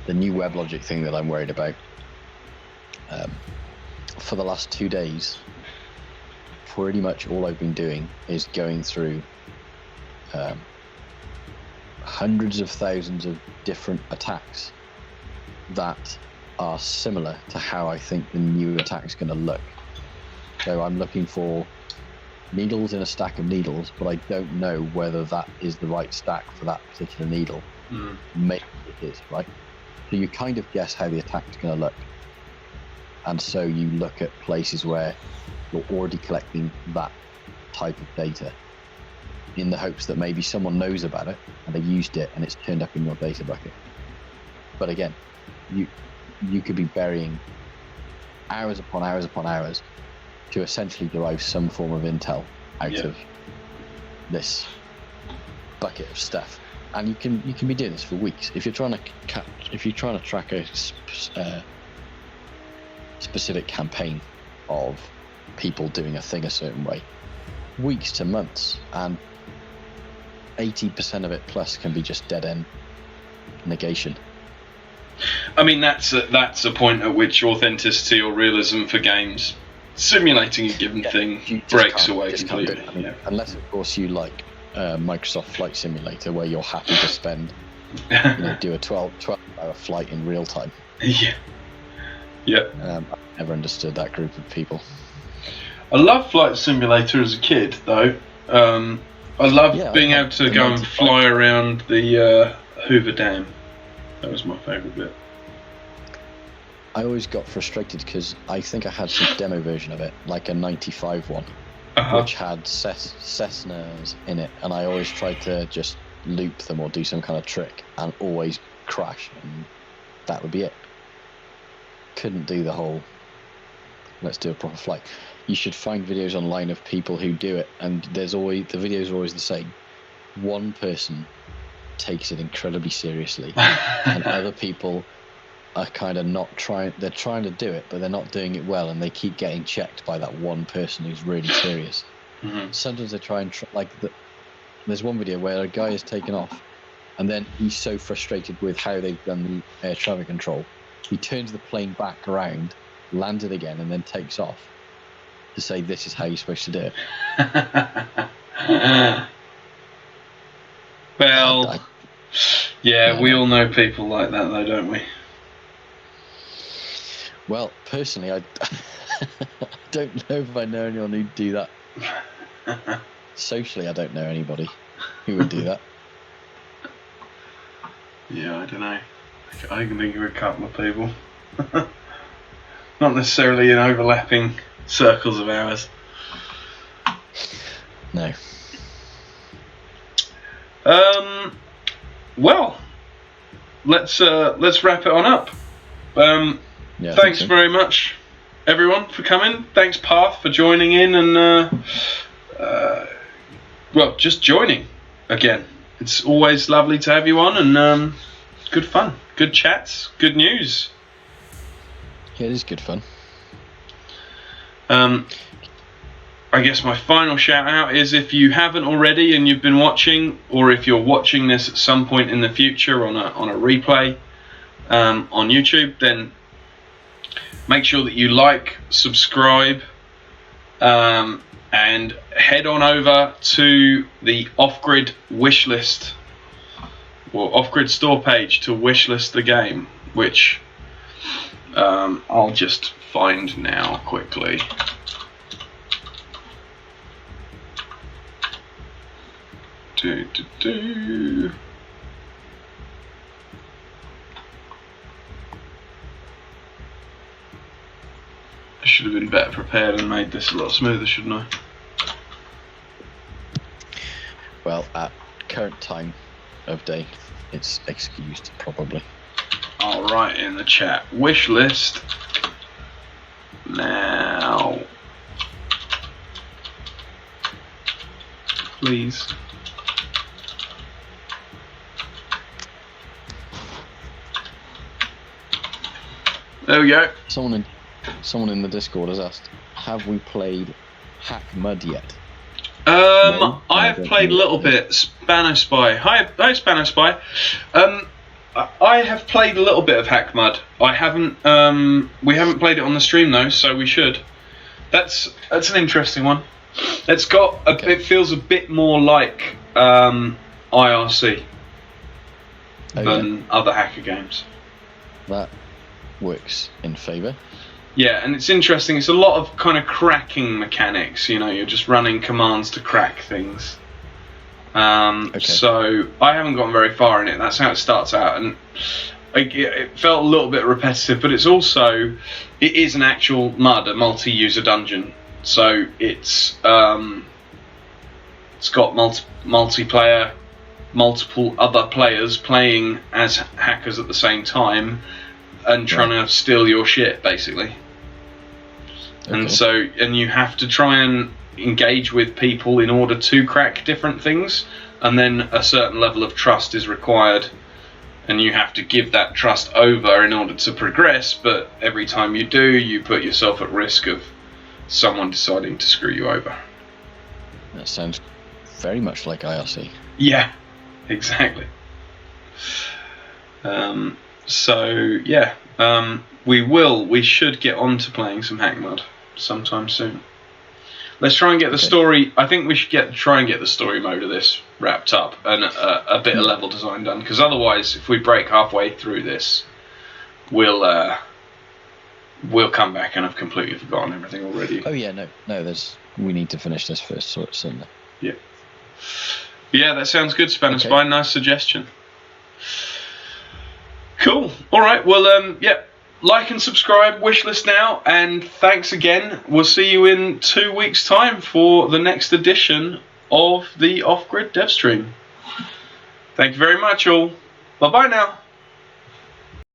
Speaker 2: new WebLogic thing that I'm worried about, for the last 2 days, pretty much all I've been doing is going through hundreds of thousands of different attacks that are similar to how I think the new attack's going to look. So I'm looking for needles in a stack of needles, but I don't know whether that is the right stack for that particular needle. Maybe it is, right? So you kind of guess how the attack's going to look. And so you look at places where you're already collecting that type of data in the hopes that maybe someone knows about it and they used it and it's turned up in your data bucket. But again, you could be burying hours upon hours upon hours to essentially derive some form of intel out of this bucket of stuff. And you can be doing this for weeks if you're trying to track a specific campaign of people doing a thing a certain way. Weeks to months, and 80% of it plus can be just dead end negation.
Speaker 1: I mean, that's a point at which authenticity or realism for games simulating a given thing breaks away completely.
Speaker 2: I mean, unless of course you like Microsoft Flight Simulator, where you're happy to spend do a 12-hour flight in real time. I've never understood that group of people.
Speaker 1: I loved Flight Simulator as a kid, though. I loved being able to go and fly around the Hoover Dam. That was my favourite bit.
Speaker 2: I always got frustrated because I think I had some demo version of it, like a 95 one, which had Cessnas in it, and I always tried to just loop them or do some kind of trick and always crash, and that would be it. Couldn't do the whole let's do a proper flight. You should find videos online of people who do it, and the videos are always the same. One person takes it incredibly seriously and other people are kind of not trying. They're trying to do it, but they're not doing it well, and they keep getting checked by that one person who's really serious. Sometimes they try and there's one video where a guy is taken off, and then he's so frustrated with how they've done the air traffic control, he turns the plane back around, lands it again, and then takes off to say this is how you're supposed to do it.
Speaker 1: Well, we all know people like that, though, don't we?
Speaker 2: Well, personally, I don't know if I know anyone who'd do that. Socially, I don't know anybody who would do that.
Speaker 1: Yeah, I don't know. I can think of a couple of people. Not necessarily in overlapping circles of ours.
Speaker 2: No.
Speaker 1: Well, let's wrap it on up. Thanks very much, everyone, for coming. Thanks, Path, for joining in and just joining again. It's always lovely to have you on, and good fun, good chats, good news.
Speaker 2: Yeah, it is good fun.
Speaker 1: I guess my final shout out is, if you haven't already and you've been watching, or if you're watching this at some point in the future on a replay on YouTube, then make sure that you like, subscribe, and head on over to the Off-Grid wishlist or Off-Grid store page to wishlist the game, which I'll just find now quickly. I should have been better prepared and made this a lot smoother, shouldn't I?
Speaker 2: Well, at current time of day, it's excused, probably.
Speaker 1: I'll write in the chat. Wish list now. Please. There we go.
Speaker 2: Someone in the Discord has asked, have we played Hack Mud yet? No,
Speaker 1: I have played a little bit. Spano Spy. Hi, Spano Spy. I have played a little bit of Hack Mud. I haven't. We haven't played it on the stream though, so we should. That's an interesting one. It's got. It feels a bit more like IRC than other hacker games.
Speaker 2: That works in favour.
Speaker 1: Yeah, and it's interesting. It's a lot of kind of cracking mechanics. You know, you're just running commands to crack things. So I haven't gotten very far in it. That's how it starts out, and it felt a little bit repetitive. But it is an actual MUD, a multi-user dungeon. So it's got multiplayer, multiple other players playing as hackers at the same time, and trying to steal your shit, basically. And and you have to try and engage with people in order to crack different things, and then a certain level of trust is required, and you have to give that trust over in order to progress. But every time you do, you put yourself at risk of someone deciding to screw you over.
Speaker 2: That sounds very much like IRC.
Speaker 1: Yeah, exactly. We should get on to playing some Hack Mud sometime soon. Let's try and get the story. I think we should try and get the story mode of this wrapped up and a bit of level design done. Because otherwise, if we break halfway through this, we'll come back and have completely forgotten everything already.
Speaker 2: Oh yeah, no. We need to finish this first, certainly.
Speaker 1: Yeah. Yeah, that sounds good, Spanish Spy. Nice suggestion. Cool. All right. Well, like and subscribe, wishlist now, and thanks again. We'll see you in 2 weeks' time for the next edition of the Off Grid Dev Stream. Thank you very much, all. Bye bye now.